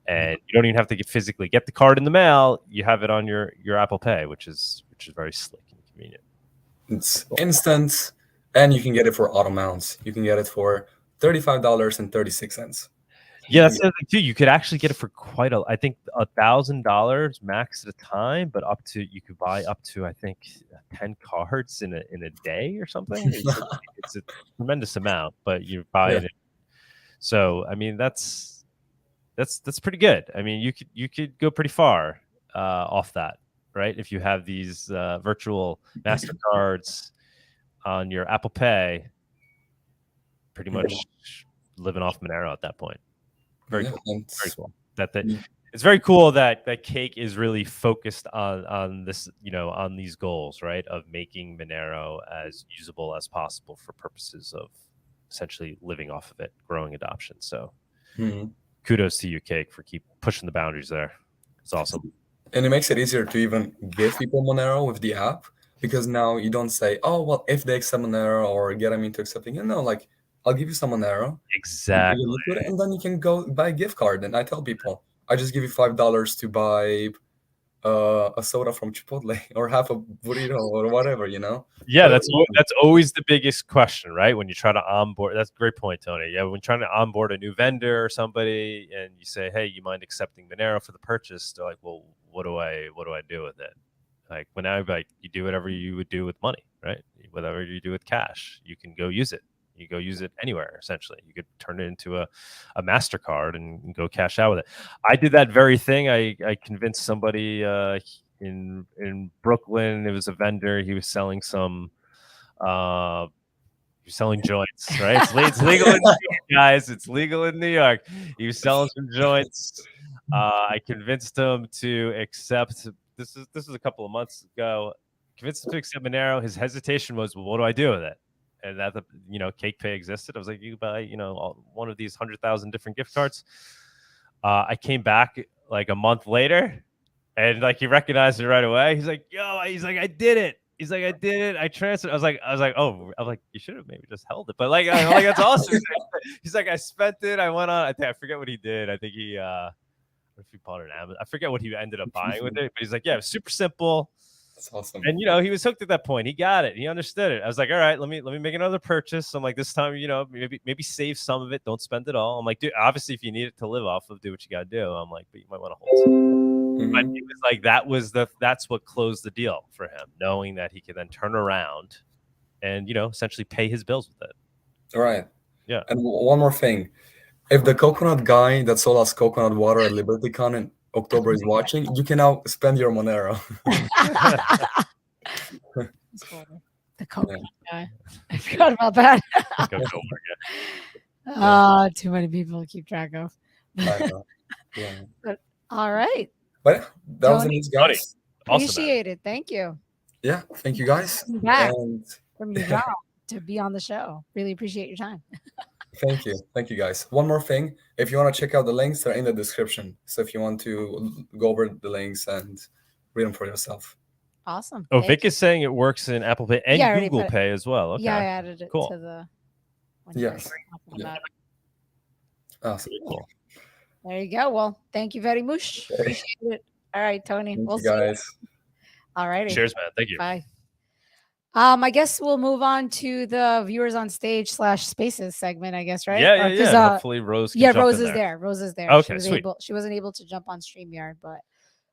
And you don't even have to physically get the card in the mail. You have it on your Apple Pay, which is very slick and convenient. It's instant, and you can get it for auto mounts. You can get it for $35.36. Yeah, that's the other thing too. You could actually get it for I think $1,000 max at a time, but you could buy up to, I think, 10 cards in a day or something. It's a tremendous amount, but you buy it. So I mean, that's pretty good. I mean, you could go pretty far off that, right? If you have these virtual MasterCards on your Apple Pay, pretty much living off Monero at that point. Very cool. Very cool. It's very cool that Cake is really focused on this, on these goals, right, of making Monero as usable as possible for purposes of essentially living off of it, growing adoption. So kudos to you, Cake, for keep pushing the boundaries there. It's awesome. And it makes it easier to even give people Monero with the app, because now you don't say, oh, well, if they accept Monero or get them into accepting it. No, like, I'll give you some Monero. Exactly. And then you can go buy a gift card. And I tell people, I just give you $5 to buy a soda from Chipotle or half a burrito or whatever, Yeah, that's always the biggest question, right? When you try to onboard, that's a great point, Tony. Yeah, when trying to onboard a new vendor or somebody, and you say, "Hey, you mind accepting Monero for the purchase?" They're like, "Well, what do I do with it?" Like you do whatever you would do with money, right? Whatever you do with cash, you can go use it. You go use it anywhere, essentially. You could turn it into a MasterCard and go cash out with it. I did that very thing. I convinced somebody in Brooklyn. It was a vendor. He was selling some joints, right? It's legal in New York, guys. It's legal in New York. He was selling some joints. I convinced him to accept. This is a couple of months ago. Convinced him to accept Monero. His hesitation was, well, what do I do with it? And that Cake Pay existed. I was like, you buy one of these 100,000 different gift cards. I came back like a month later, and like he recognized it right away. He's like, I did it. He's like, I did it. I transferred. I was like, oh, I'm like, you should have maybe just held it. But like that's awesome. He's like, I spent it. I went on. I forget what he did. I think he if he bought it on Amazon. I forget what he ended up buying with it. But he's like, yeah, it was super simple. That's awesome. And he was hooked at that point. He got it. He understood it. I was like, all right, let me make another purchase. I'm like, this time, maybe save some of it. Don't spend it all. I'm like, dude, obviously, if you need it to live off of, do what you gotta do. I'm like, but you might want to hold some. But it was like that's what closed the deal for him, knowing that he could then turn around and essentially pay his bills with it. All right. Yeah. And one more thing, if the coconut guy that sold us coconut water at LibertyCon in October is watching, you can now spend your Monero. The coconut guy. I forgot about that. Too many people to keep track of. I know. Yeah. But, all right. But that was it, guys. Appreciate it. Thank you. Yeah. Thank you, guys. Back and from your job to be on the show. Really appreciate your time. Thank you guys. One more thing, if you want to check out the links, they're in the description. So if you want to go over the links and read them for yourself. Awesome. Oh, Vic is saying it works in Apple Pay and Google Pay as well. Okay. Yeah, I added it cool. to the. Yes. Yeah. Awesome. Cool. There you go. Well, thank you very much. Appreciate it. All right, Tony. Thank We'll you see guys. you. All righty. Cheers, man. Thank you. Bye. I guess we'll move on to the viewers on stage /spaces segment, I guess, right? Yeah. Hopefully Rose can jump Rose in is there. Rose is there. Okay, sweet. She wasn't able to jump on StreamYard, but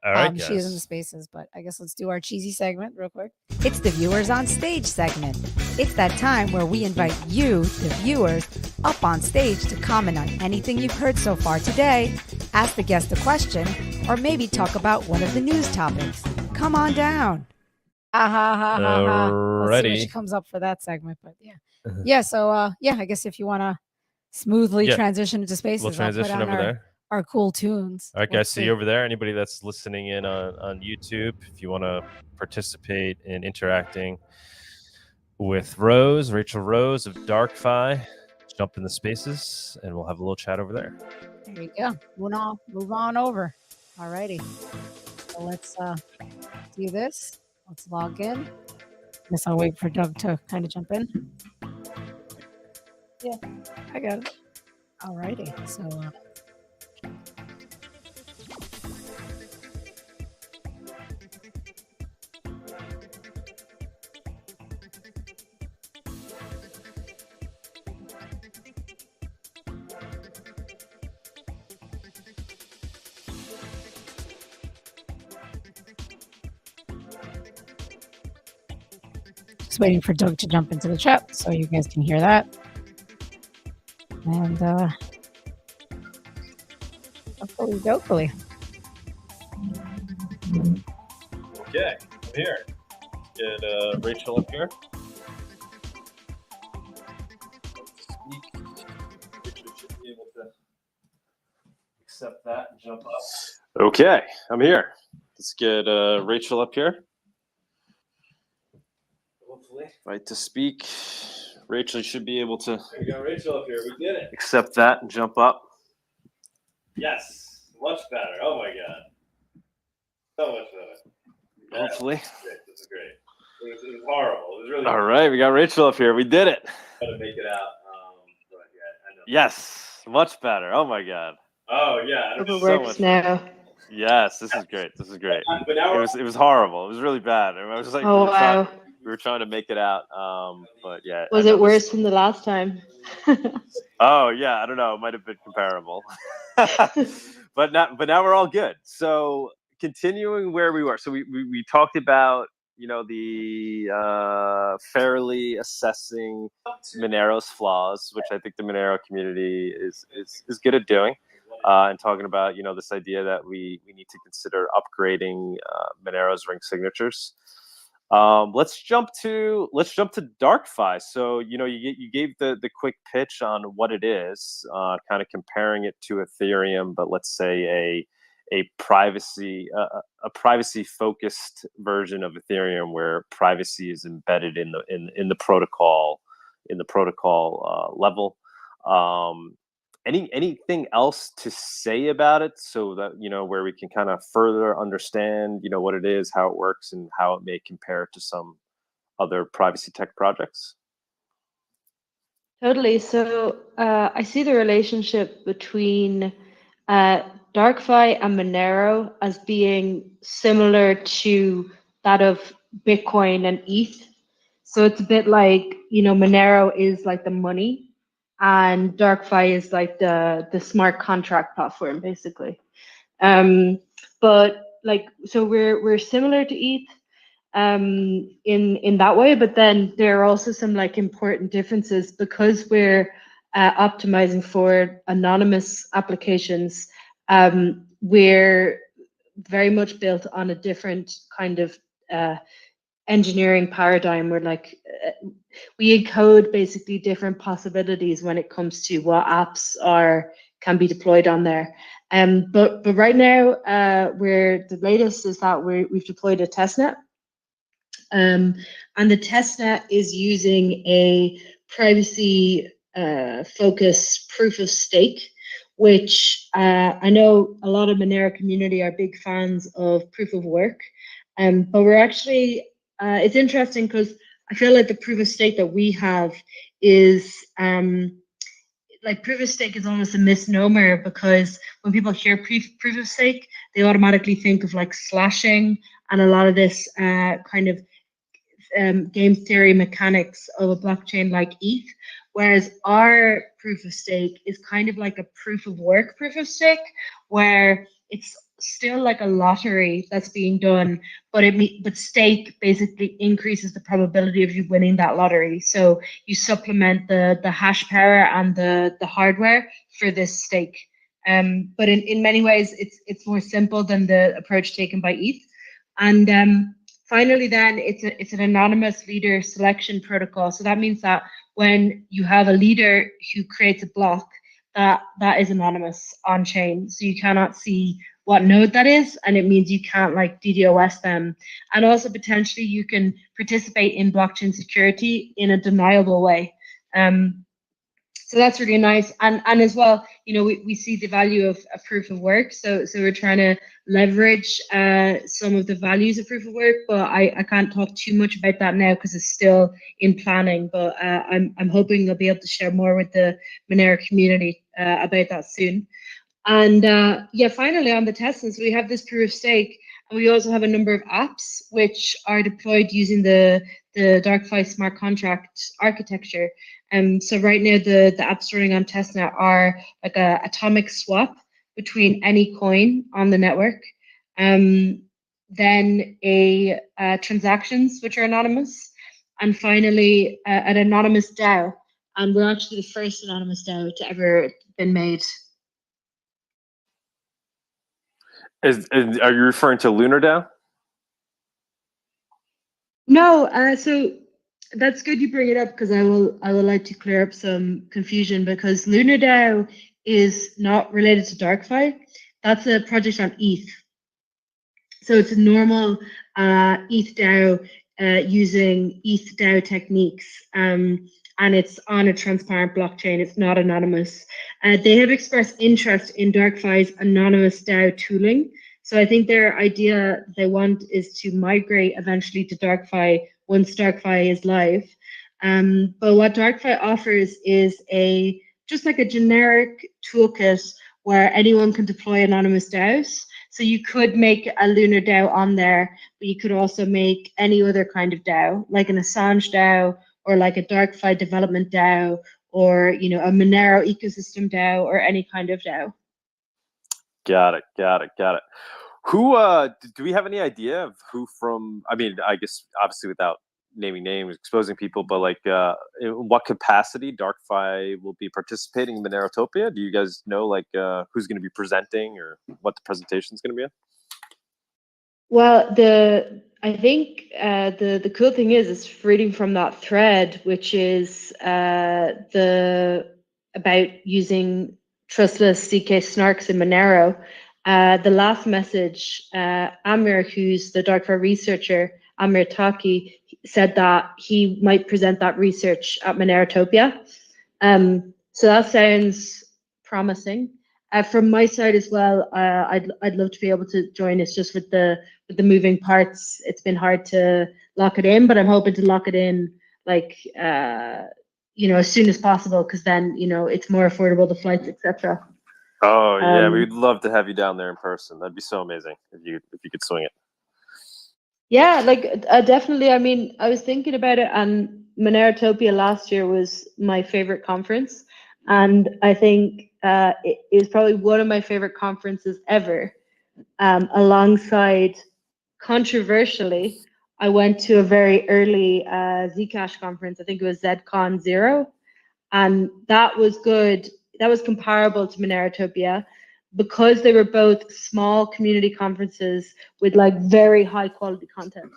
all right, she is in the spaces. But I guess let's do our cheesy segment real quick. It's the viewers on stage segment. It's that time where we invite you, the viewers, up on stage to comment on anything you've heard so far today, ask the guest a question, or maybe talk about one of the news topics. Come on down. Let's see when she comes up for that segment, but yeah. So I guess if you want to smoothly transition into spaces, we'll transition over there. Our cool tunes. All right, guys. See you over there. Anybody that's listening in on YouTube, if you want to participate in interacting with Rachel Rose of Darkfi, jump in the spaces, and we'll have a little chat over there. There you go. Move on over. All righty. So let's do this. Let's log in. Guess I'll wait for Doug to kind of jump in. Yeah, I got it. All righty. So just waiting for Doug to jump into the chat so you guys can hear that. And hopefully. Okay, I'm here. Get Rachel up here. Rachel should be able to accept that and jump up. Okay, I'm here. Let's get Rachel up here. Hopefully. Right to speak. Rachel should be able to. There we go, Rachel up here. We did it. Accept that and jump up. Yes, much better. Oh my god, so much better. Hopefully. This is great. It was horrible. It was really. All right, we got Rachel up here. We did it. Got to make it out. But yeah, I know. Yes, much better. Oh my god. Oh yeah. It works now. Yes, this is great. This is great. But now it was horrible. It was really bad. I was like, oh wow. We were trying to make it out, but yeah. Was it worse than the last time? Oh yeah, I don't know. It might have been comparable, but now we're all good. So continuing where we were, so we talked about the fairly assessing Monero's flaws, which I think the Monero community is good at doing, and talking about this idea that we need to consider upgrading Monero's ring signatures. Let's jump to Darkfi. So you gave the quick pitch on what it is, kind of comparing it to Ethereum, but let's say a privacy focused version of Ethereum where privacy is embedded in the protocol level. Anything else to say about it, so that where we can kind of further understand what it is, how it works, and how it may compare to some other privacy tech projects? Totally. So I see the relationship between Darkfi and Monero as being similar to that of Bitcoin and ETH. So it's a bit like Monero is like the money, and Darkfi is like the smart contract platform, basically. But so we're similar to ETH in that way, but then there are also some important differences because we're optimizing for anonymous applications. We're very much built on a different kind of engineering paradigm where we encode basically different possibilities when it comes to what apps can be deployed on there. But right now, the latest is that we've deployed a testnet, and the testnet is using a privacy focus proof of stake, which I know a lot of Monero community are big fans of proof of work. But we're actually, it's interesting because I feel like the proof of stake that we have is like proof of stake is almost a misnomer, because when people hear proof of stake, they automatically think of like slashing and a lot of this kind of game theory mechanics of a blockchain like ETH. Whereas our proof of stake is kind of like a proof of work proof of stake, where it's still like a lottery that's being done, but stake basically increases the probability of you winning that lottery. So you supplement the hash power and the hardware for this stake. But in many ways, it's more simple than the approach taken by ETH. And finally, then it's an anonymous leader selection protocol. So that means that when you have a leader who creates a block, that is anonymous on chain. So you cannot see what node that is, and it means you can't like DDoS them. And also potentially you can participate in blockchain security in a deniable way. So that's really nice. And as well, you know, we see the value of proof of work. So we're trying to leverage some of the values of proof of work, but I can't talk too much about that now because it's still in planning. But I'm hoping I'll be able to share more with the Monero community about that soon. And yeah, finally on the testnets, we have this proof of stake, and we also have a number of apps which are deployed using the Darkfi smart contract architecture. So right now the apps running on testnet are like a atomic swap between any coin on the network, then a transactions which are anonymous, and finally an anonymous DAO. And we're actually the first anonymous DAO to ever been made. Are you referring to LunarDAO? No, so that's good you bring it up, because I would like to clear up some confusion, because LunarDAO is not related to Darkfi. That's a project on ETH. So it's a normal ETH DAO using ETH DAO techniques, and it's on a transparent blockchain. It's not anonymous. They have expressed interest in Darkfi's anonymous DAO tooling. So I think their idea they want is to migrate eventually to Darkfi once Darkfi is live. But what Darkfi offers is just like a generic toolkit where anyone can deploy anonymous DAOs. So you could make a Lunar DAO on there, but you could also make any other kind of DAO, like an Assange DAO, or like a Darkfi development DAO, or a Monero ecosystem DAO, or any kind of DAO. Got it. Who do we have any idea of who from? I mean, I guess obviously without naming names, exposing people, but like in what capacity Darkfi will be participating in Monerotopia? Do you guys know like who's going to be presenting or what the presentation is going to be? Well, I think the cool thing is reading from that thread, which is about using trustless CK snarks in Monero. The last message, Amir, who's the Darkfi researcher, Amir Taki, said that he might present that research at Monerotopia. So that sounds promising. From my side as well, I'd love to be able to join. It's just with the moving parts, it's been hard to lock it in, but I'm hoping to lock it in like as soon as possible, because then it's more affordable, the flights, etc. Oh yeah, we'd love to have you down there in person. That'd be so amazing if you could swing it. Yeah, like definitely. I mean, I was thinking about it, and Monerotopia last year was my favorite conference, and I think it is probably one of my favorite conferences ever. Alongside, controversially, I went to a very early Zcash conference. I think it was ZCon 0, and that was good. That was comparable to Monerotopia, because they were both small community conferences with like very high quality content.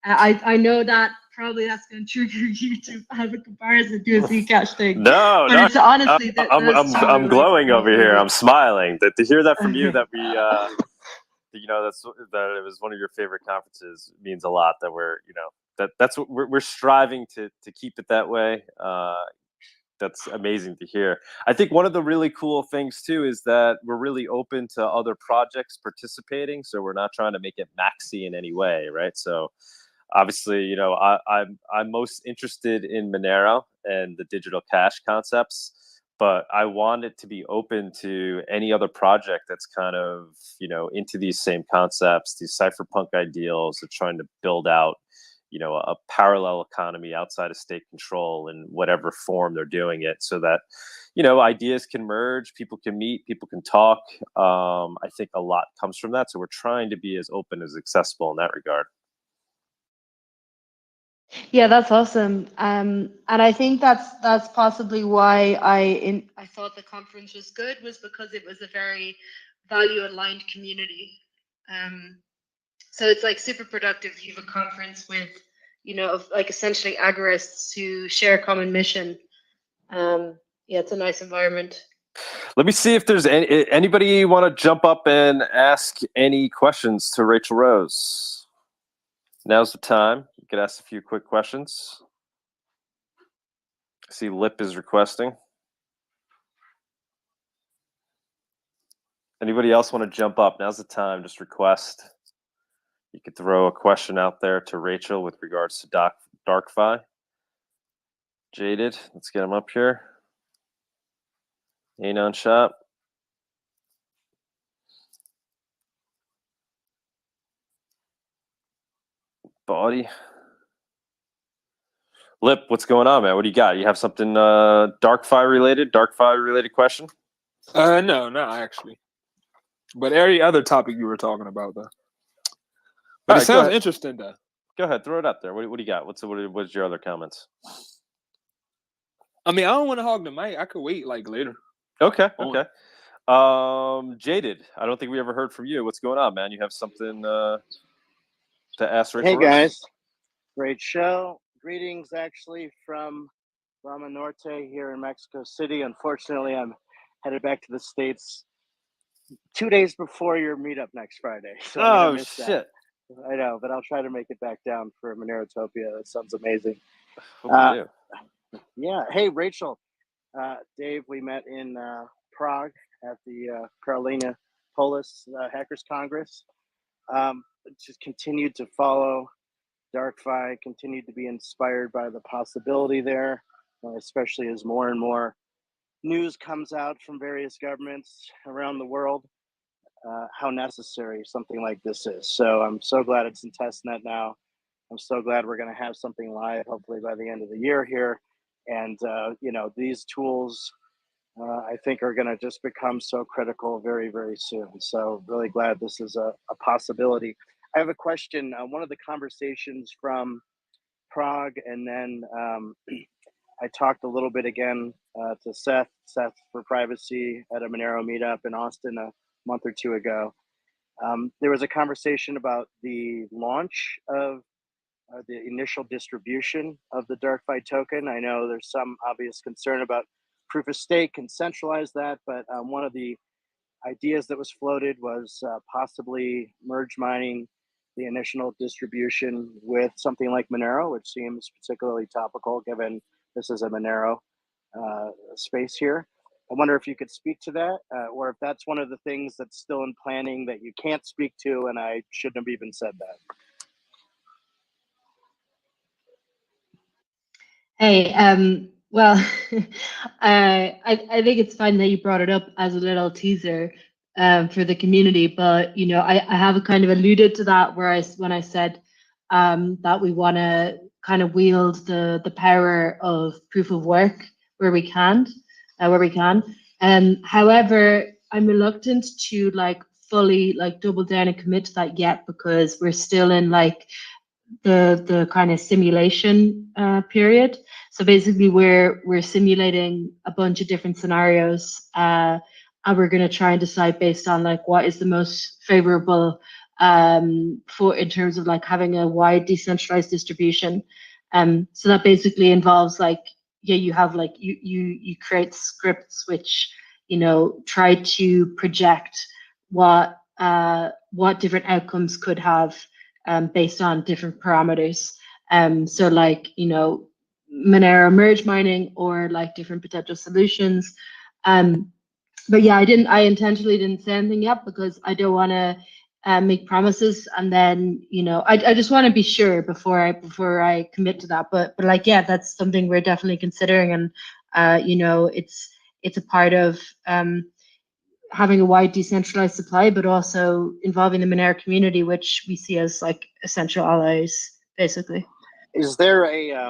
I know that probably that's going to trigger you to have a comparison to a Zcash thing. No, it's honestly I'm glowing over here. I'm smiling. To hear that from you, that we that it was one of your favorite conferences means a lot. That we're that's what we're striving to keep it that way. That's amazing to hear. I think one of the really cool things too is that we're really open to other projects participating. So we're not trying to make it maxi in any way, right? So obviously, you know, I'm most interested in Monero and the digital cash concepts, but I want it to be open to any other project that's kind of, you know, into these same concepts, these cypherpunk ideals of trying to build out, you know, a parallel economy outside of state control in whatever form they're doing it, so that, you know, ideas can merge, people can meet, people can talk. I think a lot comes from that. So we're trying to be as open as accessible in that regard. Yeah, that's awesome. And I think that's possibly why I thought the conference was good, was because it was a very value aligned community. So it's like super productive. You have a conference with, you know, like essentially agorists who share a common mission. Yeah, it's a nice environment. Let me see if there's anybody want to jump up and ask any questions to Rachel Rose. Now's the time. You could ask a few quick questions. I see Lip is requesting. Anybody else want to jump up? Now's the time. Just request. You could throw a question out there to Rachel with regards to Darkfi. Jaded, let's get him up here. Anon Shop. Bawdy. Lip, what's going on, man? What do you got? You have something Darkfi related question? No, not actually. But every other topic you were talking about, though. But it sounds interesting, though. Go ahead, throw it up there. What do you got? What's your other comments? I mean, I don't want to hog the mic. I could wait like later. Okay. Jaded, I don't think we ever heard from you. What's going on, man? You have something to ask Rachel? Hey guys, great show. Greetings, actually, from Rama Norte here in Mexico City. Unfortunately, I'm headed back to the States 2 days before your meetup next Friday. So oh shit! That. I know, but I'll try to make it back down for Monerotopia. That sounds amazing. Yeah. Hey, Rachel, Dave, we met in Prague at the Carolina Polis Hackers Congress. Just continued to follow Darkfi, continued to be inspired by the possibility there, especially as more and more news comes out from various governments around the world, how necessary something like this is. So I'm so glad it's in testnet now. I'm so glad we're going to have something live, hopefully by the end of the year here. And, you know, these tools, I think, are going to just become so critical very, very soon. So really glad this is a possibility. I have a question. One of the conversations from Prague, and then I talked a little bit again to Seth for Privacy at a Monero Meetup in Austin a month or two ago. There was a conversation about the launch of the initial distribution of the Darkfi token. I know there's some obvious concern about proof of stake and centralize that, but one of the ideas that was floated was possibly merge mining the initial distribution with something like Monero, which seems particularly topical given this is a Monero space here. I wonder if you could speak to that, or if that's one of the things that's still in planning that you can't speak to, and I shouldn't have even said that. Hey, well, I think it's fine that you brought it up as a little teaser for the community, but you know, I have kind of alluded to that when I said that we want to kind of wield the power of proof of work where we can. However, I'm reluctant to like fully like double down and commit to that yet, because we're still in like the kind of simulation period. So basically we're simulating a bunch of different scenarios, and we're going to try and decide based on like what is the most favorable for in terms of like having a wide decentralized distribution. So that basically involves like, yeah, you have like you create scripts which, you know, try to project what different outcomes could have based on different parameters. So like, you know, Monero merge mining or like different potential solutions. But yeah, I intentionally didn't say anything yet because I don't want to make promises and then, you know, I just want to be sure before I commit to that. But like, yeah, that's something we're definitely considering. And, you know, it's a part of having a wide decentralized supply, but also involving the Monero community, which we see as like essential allies, basically. Is there a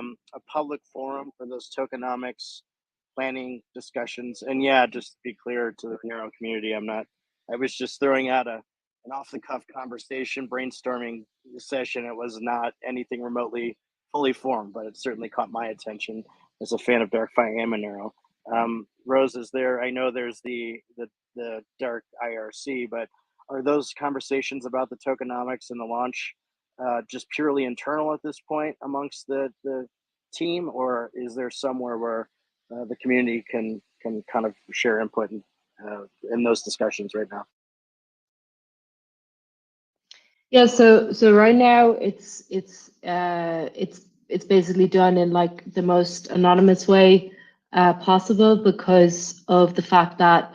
public forum for those tokenomics planning discussions? And yeah, just to be clear to the Monero community, I was just throwing out an off the cuff conversation, brainstorming session. It was not anything remotely fully formed, but it certainly caught my attention as a fan of Darkfi and Monero. Rose, is there, I know there's the Dark IRC, but are those conversations about the tokenomics and the launch just purely internal at this point amongst the team, or is there somewhere where the community can kind of share input in those discussions right now? Yeah, so right now it's basically done in like the most anonymous way possible because of the fact that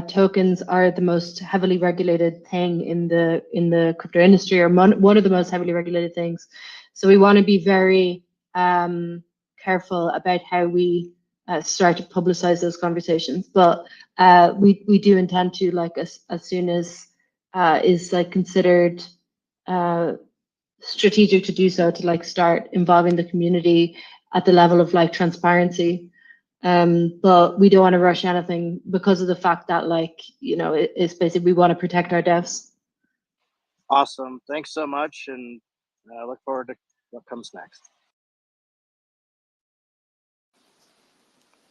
tokens are the most heavily regulated thing in the crypto industry, or one of the most heavily regulated things. So we want to be very careful about how we start to publicize those conversations. But we do intend to, like, as soon as is like considered strategic to do so, to like start involving the community at the level of like transparency. But we don't want to rush anything because of the fact that, like, you know, it's basically we want to protect our devs. Awesome. Thanks so much, and I look forward to what comes next.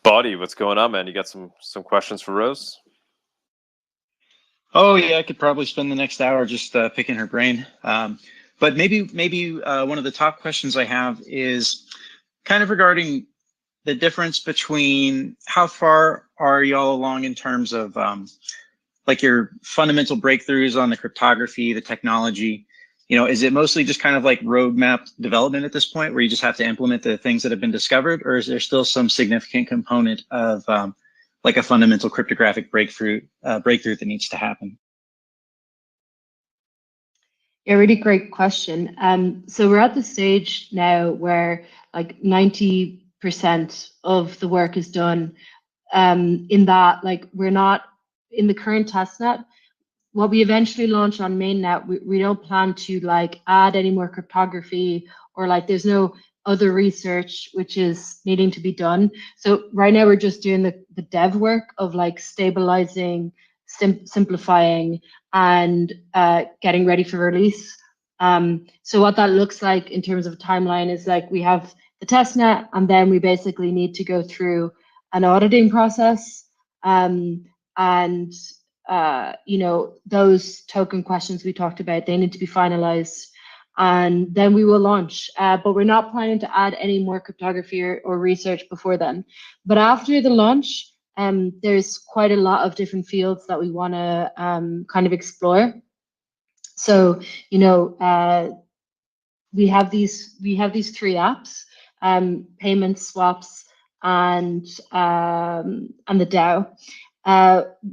Bawdy, what's going on, man? You got some questions for Rose? Oh yeah, I could probably spend the next hour just picking her brain. But maybe one of the top questions I have is kind of regarding the difference between how far are y'all along in terms of like your fundamental breakthroughs on the cryptography, the technology. You know, is it mostly just kind of like roadmap development at this point where you just have to implement the things that have been discovered, or is there still some significant component of like a fundamental cryptographic breakthrough that needs to happen? Yeah, really great question. So we're at the stage now where like 90% of the work is done. In that, like, we're not in the current testnet. What we eventually launch on mainnet, we don't plan to like add any more cryptography, or like there's no other research which is needing to be done. So right now we're just doing the dev work of like stabilizing, simplifying, and getting ready for release. So what that looks like in terms of timeline is like we have the testnet, and then we basically need to go through an auditing process, and you know, those token questions we talked about, they need to be finalized, and then we will launch. But we're not planning to add any more cryptography or research before then. But after the launch, there's quite a lot of different fields that we want to kind of explore. So, you know, we have these 3 apps, payments, swaps, and the DAO.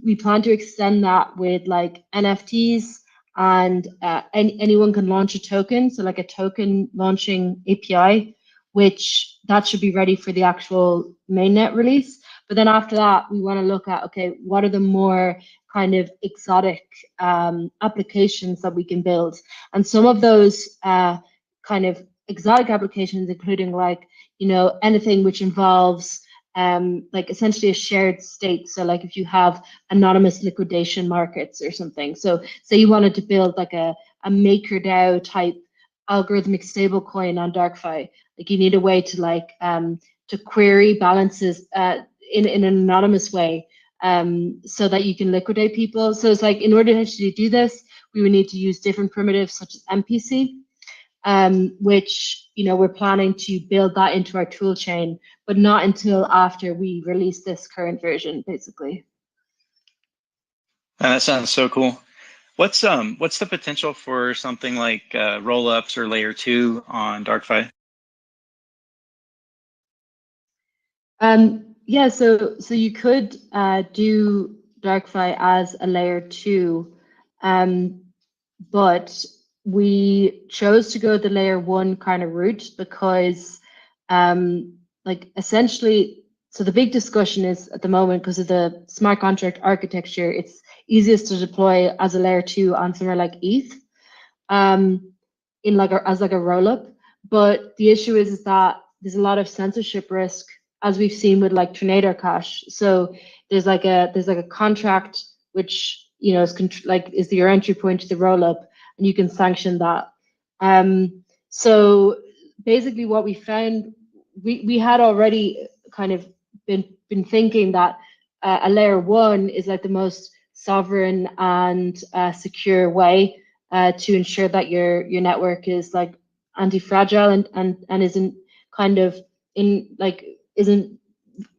We plan to extend that with like NFTs, and anyone can launch a token. So like a token launching API, which that should be ready for the actual mainnet release. But then after that, we want to look at, okay, what are the more kind of exotic applications that we can build? And some of those kind of exotic applications, including like, you know, anything which involves like essentially a shared state. So like if you have anonymous liquidation markets or something. So say you wanted to build like a MakerDAO type algorithmic stablecoin on Darkfi, like you need a way to like to query balances in an anonymous way, so that you can liquidate people. So it's like, in order to actually do this, we would need to use different primitives such as MPC, which, you know, we're planning to build that into our tool chain, but not until after we release this current version, basically. That sounds so cool. What's the potential for something like roll-ups or layer 2 on Darkfi? Yeah, so you could do Darkfi as a layer 2, but we chose to go the layer 1 kind of route because like essentially, so the big discussion is at the moment, because of the smart contract architecture, it's easiest to deploy as a layer 2 on somewhere like ETH, in like as a roll-up. But the issue is that there's a lot of censorship risk, as we've seen with like Tornado Cash. So there's like a contract which, you know, is your entry point to the roll-up, and you can sanction that. So basically what we found, we had already kind of been thinking that a layer 1 is like the most sovereign and secure way to ensure that your network is like anti-fragile and isn't kind of isn't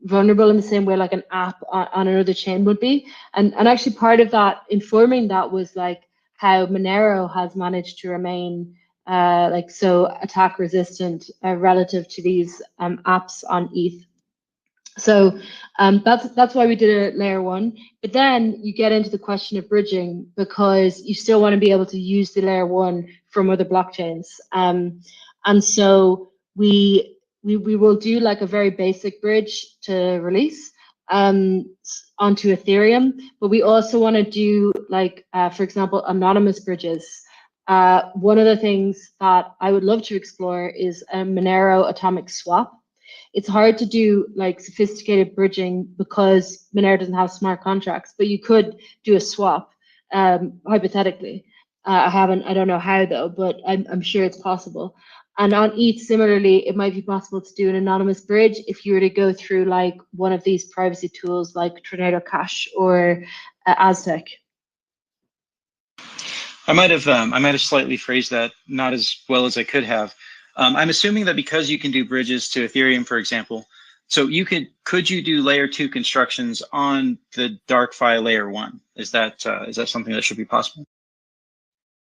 vulnerable in the same way like an app on another chain would be. And actually part of that informing that was like how Monero has managed to remain like so attack resistant relative to these apps on ETH. So that's why we did a layer 1. But then you get into the question of bridging, because you still want to be able to use the layer 1 from other blockchains. And so we will do like a very basic bridge to release onto Ethereum, but we also want to do like, for example, anonymous bridges. One of the things that I would love to explore is a Monero atomic swap. It's hard to do like sophisticated bridging because Monero doesn't have smart contracts, but you could do a swap, hypothetically. I don't know how though, but I'm sure it's possible. And on ETH, similarly, it might be possible to do an anonymous bridge if you were to go through like one of these privacy tools like Tornado Cash or Aztec. I might have slightly phrased that not as well as I could have. I'm assuming that because you can do bridges to Ethereum, for example, so could you do layer 2 constructions on the Darkfi layer 1? Is that something that should be possible?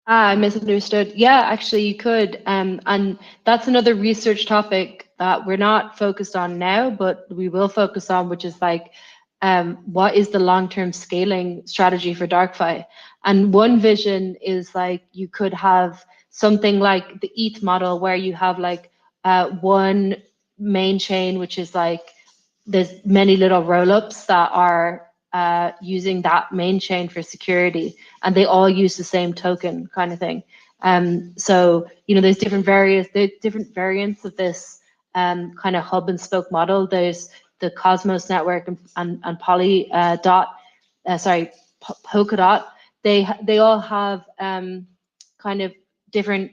I misunderstood. Yeah, actually you could. And that's another research topic that we're not focused on now, but we will focus on, which is like, what is the long-term scaling strategy for Darkfi? And one vision is like you could have something like the ETH model where you have like one main chain, which is like there's many little rollups that are using that main chain for security, and they all use the same token kind of thing. So, you know, there's different variants of this kind of hub and spoke model. There's the Cosmos network and Polkadot. They all have kind of different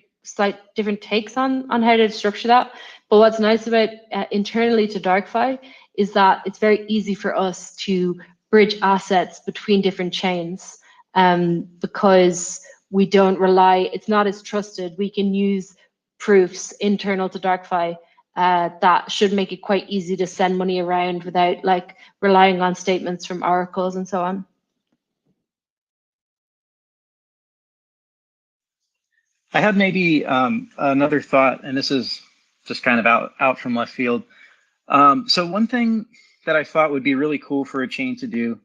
takes on how to structure that. But what's nice about internally to Darkfi is that it's very easy for us to bridge assets between different chains because we don't rely, it's not as trusted. We can use proofs internal to Darkfi that should make it quite easy to send money around without like relying on statements from oracles and so on. I had maybe another thought, and this is just kind of out from left field. So one thing that I thought would be really cool for a chain to do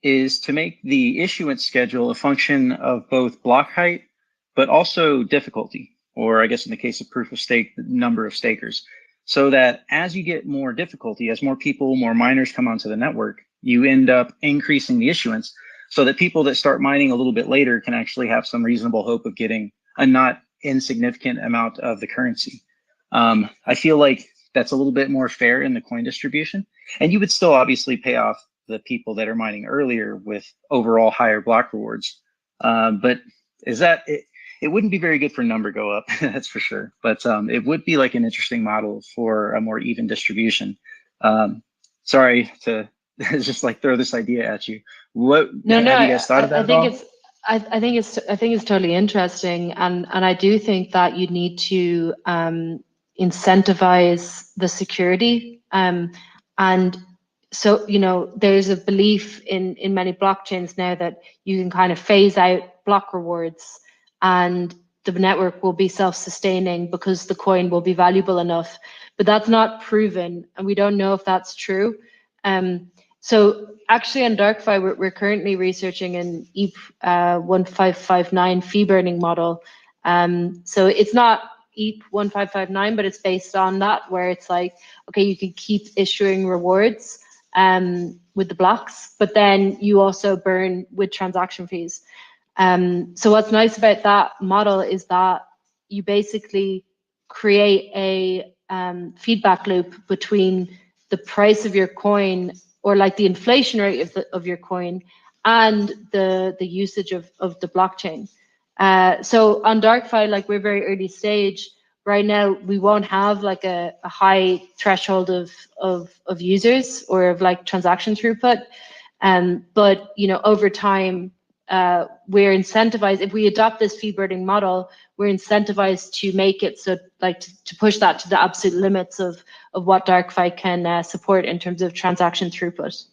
is to make the issuance schedule a function of both block height, but also difficulty, or I guess in the case of proof of stake, the number of stakers. So that as you get more difficulty, as more people, more miners come onto the network, you end up increasing the issuance so that people that start mining a little bit later can actually have some reasonable hope of getting a not insignificant amount of the currency. I feel like that's a little bit more fair in the coin distribution. And you would still obviously pay off the people that are mining earlier with overall higher block rewards. But is that, it wouldn't be very good for number go up, that's for sure. But it would be like an interesting model for a more even distribution. Sorry to just like throw this idea at you. Have you guys thought of that at all? I think it's totally interesting, and I do think that you need to incentivize the security, and so, you know, there's a belief in many blockchains now that you can kind of phase out block rewards, and the network will be self-sustaining because the coin will be valuable enough. But that's not proven, and we don't know if that's true. So actually on Darkfi, we're currently researching an EPI 1559 fee burning model. So it's not EPI 1559, but it's based on that, where it's like, okay, you can keep issuing rewards with the blocks, but then you also burn with transaction fees. So what's nice about that model is that you basically create a feedback loop between the price of your coin, or like the inflation rate of your coin, and the usage of the blockchain. So on Darkfi, like we're very early stage right now. We won't have like a high threshold of users or of like transaction throughput. But you know, over time, we're incentivized. If we adopt this fee burning model, we're incentivized to make it so, like, to push that to the absolute limits of what Darkfi can support in terms of transaction throughput.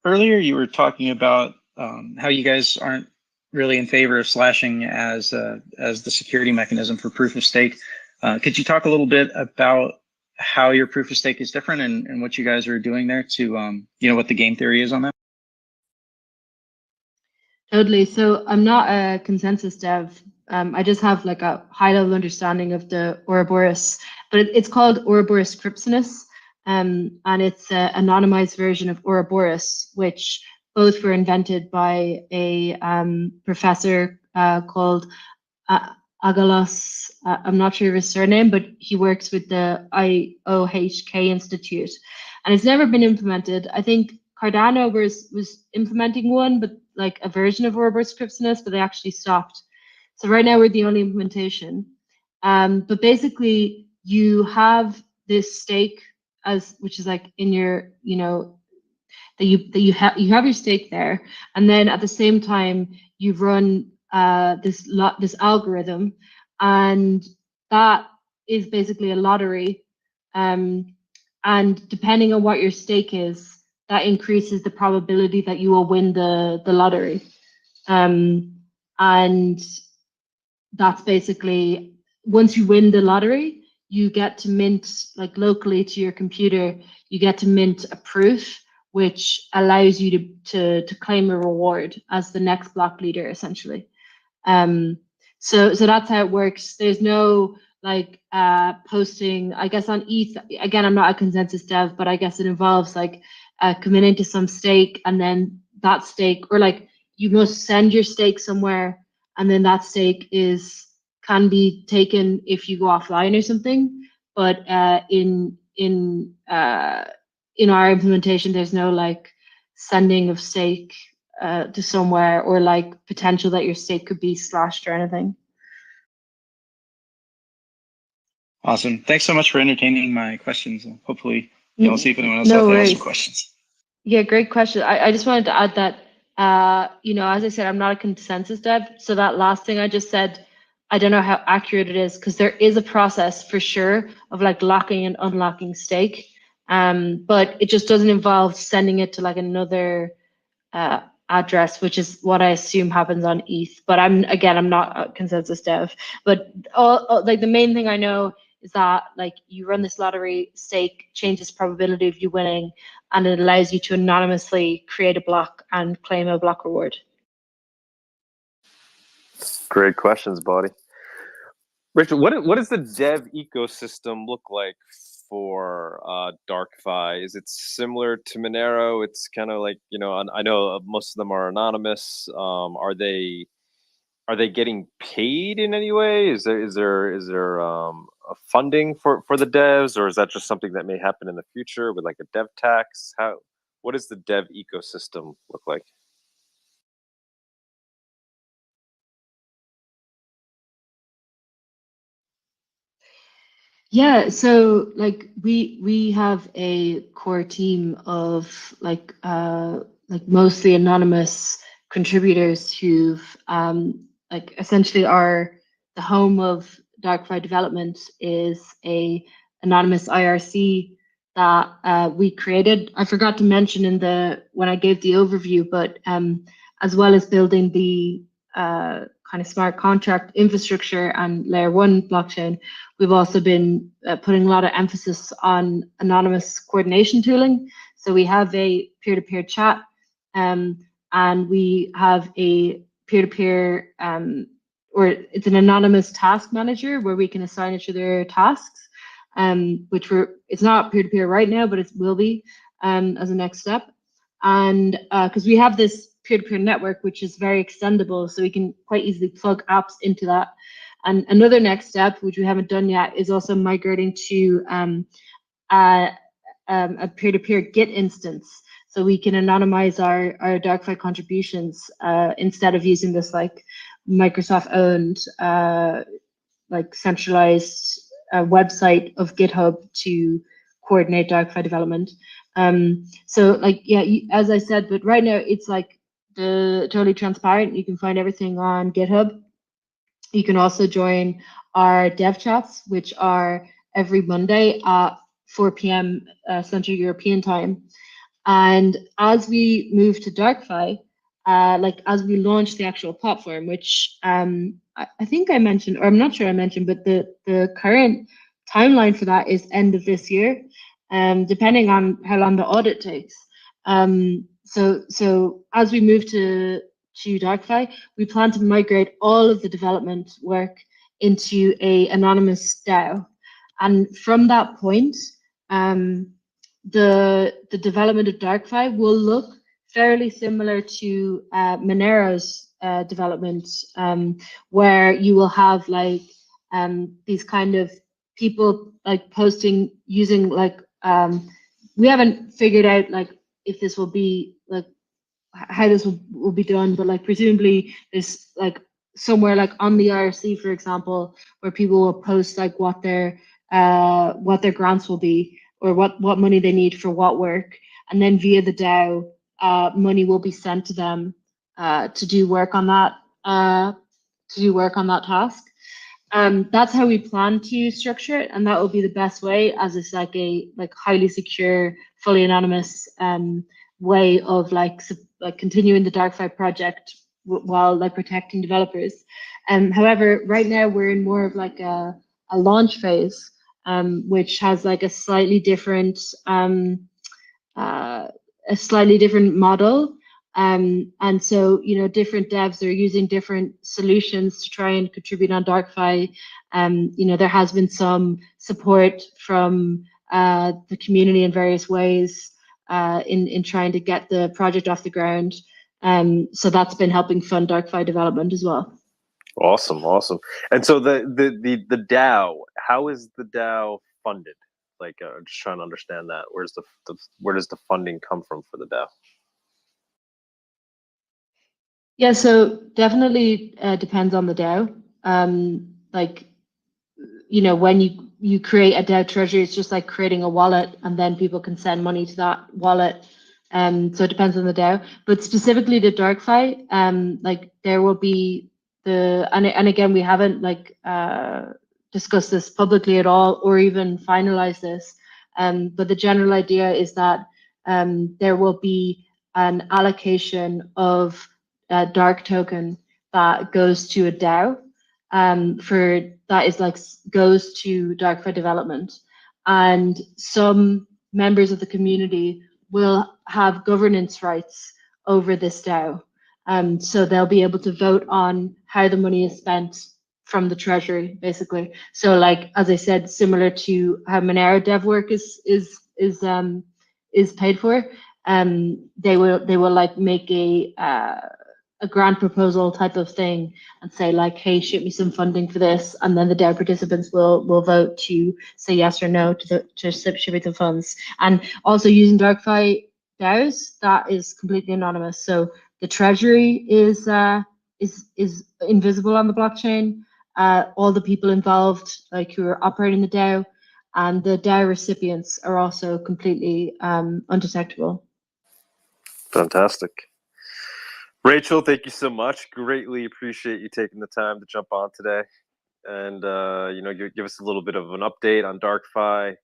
Earlier, you were talking about how you guys aren't really in favor of slashing as the security mechanism for proof of stake. Could you talk a little bit about how your proof of stake is different and what you guys are doing there to, you know, what the game theory is on that? Totally. So I'm not a consensus dev. I just have like a high level understanding of the Ouroboros, but it's called Ouroboros Crypsinus, and it's an anonymized version of Ouroboros, which both were invented by a professor called Agalos. I'm not sure of his surname, but he works with the IOHK Institute, and it's never been implemented. I think Cardano was implementing one, but like a version of Ouroboros Crypsinus, but they actually stopped. So right now we're the only implementation. But basically you have this stake which is like in your, you know, you have your stake there, and then at the same time you run this algorithm, and that is basically a lottery. And depending on what your stake is, that increases the probability that you will win the lottery. And that's basically, once you win the lottery, you get to mint, like locally to your computer, you get to mint a proof, which allows you to claim a reward as the next block leader, essentially. So that's how it works. There's no like posting, I guess on ETH, again, I'm not a consensus dev, but I guess it involves like committing to some stake, and then that stake, or like you must send your stake somewhere, and then that stake can be taken if you go offline or something. But in our implementation, there's no like sending of stake to somewhere, or like potential that your stake could be slashed or anything. Awesome. Thanks so much for entertaining my questions. Hopefully, I'll see if anyone else has some questions. Yeah, great question. I just wanted to add that, you know, as I said, I'm not a consensus dev. So that last thing I just said, I don't know how accurate it is, because there is a process for sure of like locking and unlocking stake. But it just doesn't involve sending it to like another address, which is what I assume happens on ETH. But I'm not a consensus dev. But like the main thing I know is that like you run this lottery, stake changes probability of you winning, and it allows you to anonymously create a block and claim a block reward. Great questions, buddy. Richard, what does the dev ecosystem look like for Darkfi? Is it similar to Monero? It's kind of like, you know, I know most of them are anonymous. Are they getting paid in any way? Is there a funding for the devs, or is that just something that may happen in the future with like a dev tax? What does the dev ecosystem look like? Yeah, so like we have a core team of like mostly anonymous contributors who've like essentially are the home of Darkfi development is a anonymous IRC that we created. I forgot to mention when I gave the overview, but as well as building the kind of smart contract infrastructure and layer 1 blockchain, we've also been putting a lot of emphasis on anonymous coordination tooling. So we have a peer-to-peer chat, and we have a peer-to-peer, or it's an anonymous task manager where we can assign each other tasks, which it's not peer-to-peer right now, but it will be as a next step. And because we have this peer-to-peer network, which is very extendable, so we can quite easily plug apps into that. And another next step, which we haven't done yet, is also migrating to a peer-to-peer Git instance, so we can anonymize our Darkfi contributions instead of using this like Microsoft-owned like centralized website of GitHub to coordinate Darkfi development. So like, yeah, as I said, but right now it's like totally transparent. You can find everything on GitHub. You can also join our dev chats, which are every Monday at 4 p.m. Central European time. And as we move to Darkfi, like as we launch the actual platform, which I think I mentioned, or I'm not sure I mentioned, but the current timeline for that is end of this year, depending on how long the audit takes. So as we move to Darkfi, we plan to migrate all of the development work into a anonymous DAO, and from that point, the development of Darkfi will look fairly similar to Monero's development, where you will have like these kind of people like posting using like we haven't figured out like if this will be like how this will be done, but like presumably there's like somewhere like on the IRC, for example, where people will post like what their grants will be, or what money they need for what work, and then via the DAO, money will be sent to them to do work on that task. That's how we plan to structure it, and that will be the best way, as it's like a highly secure, fully anonymous way of like continuing the Darkfi project while like protecting developers. However, right now we're in more of like a launch phase, which has like a slightly different model. And so, you know, different devs are using different solutions to try and contribute on Darkfi. You know, there has been some support from the community in various ways in trying to get the project off the ground. So that's been helping fund Darkfi development as well. Awesome. And so the DAO, how is the DAO funded? Like, just trying to understand that. Where does the funding come from for the DAO? Yeah, so definitely depends on the DAO. Like, you know, when you create a DAO treasury, it's just like creating a wallet, and then people can send money to that wallet. So it depends on the DAO. But specifically to Darkfi, like there will be and again, we haven't like discussed this publicly at all, or even finalized this. But the general idea is that there will be an allocation of dark token that goes to a DAO, goes to Darkfi development, and some members of the community will have governance rights over this DAO. So they'll be able to vote on how the money is spent from the treasury, basically. So, like as I said, similar to how Monero dev work is paid for, they will like make a grant proposal type of thing and say like, hey, shoot me some funding for this, and then the DAO participants will vote to say yes or no to distribute the funds. And also using Darkfi DAOs, that is completely anonymous. So the treasury is invisible on the blockchain. All the people involved, like who are operating the DAO, and the DAO recipients are also completely undetectable. Fantastic. Rachel, thank you so much. Greatly appreciate you taking the time to jump on today and you know, give us a little bit of an update on Darkfi.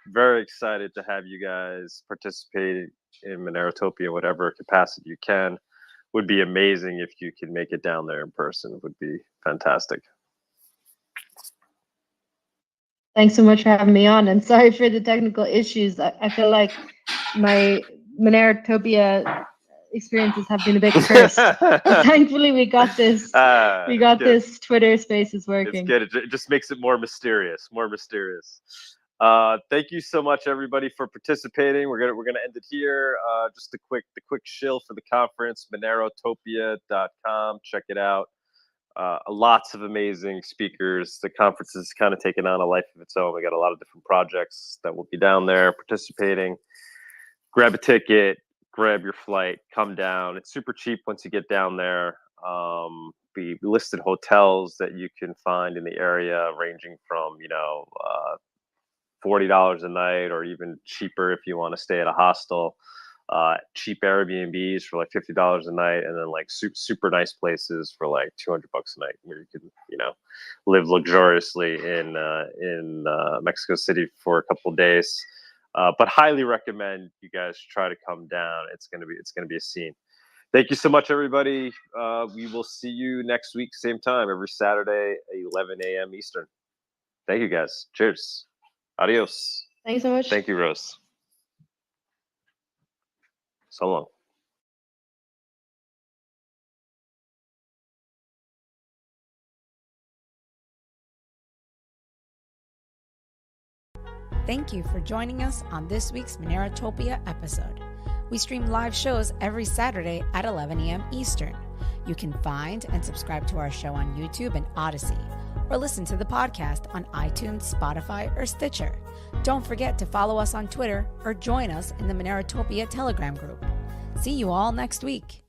Very excited to have you guys participate in Monerotopia, whatever capacity you can. would be amazing if you could make it down there in person. It would be fantastic. Thanks so much for having me on, and sorry for the technical issues. I feel like my Monerotopia experiences have been a bit cursed. But thankfully, we got this. We got this Twitter Spaces working. It's good. It just makes it more mysterious. More mysterious. Thank you so much, everybody, for participating. We're gonna end it here. Just the quick shill for the conference. Monerotopia.com. Check it out. Lots of amazing speakers. The conference is kind of taking on a life of its own. We got a lot of different projects that will be down there participating. Grab a ticket, grab your flight, come down. It's super cheap once you get down there. We listed hotels that you can find in the area, ranging from $40 a night, or even cheaper if you want to stay at a hostel. Cheap Airbnbs for like $50 a night, and then like super nice places for like $200 a night, where you can live luxuriously in Mexico City for a couple of days. But highly recommend you guys try to come down. It's gonna be a scene. Thank you so much, everybody. We will see you next week, same time, every Saturday, 11 a.m. Eastern. Thank you, guys. Cheers. Adios. Thanks so much. Thank you, Rose. So long. Thank you for joining us on this week's Monerotopia episode. We stream live shows every Saturday at 11 a.m. Eastern. You can find and subscribe to our show on YouTube and Odyssey, or listen to the podcast on iTunes, Spotify, or Stitcher. Don't forget to follow us on Twitter or join us in the Monerotopia Telegram group. See you all next week.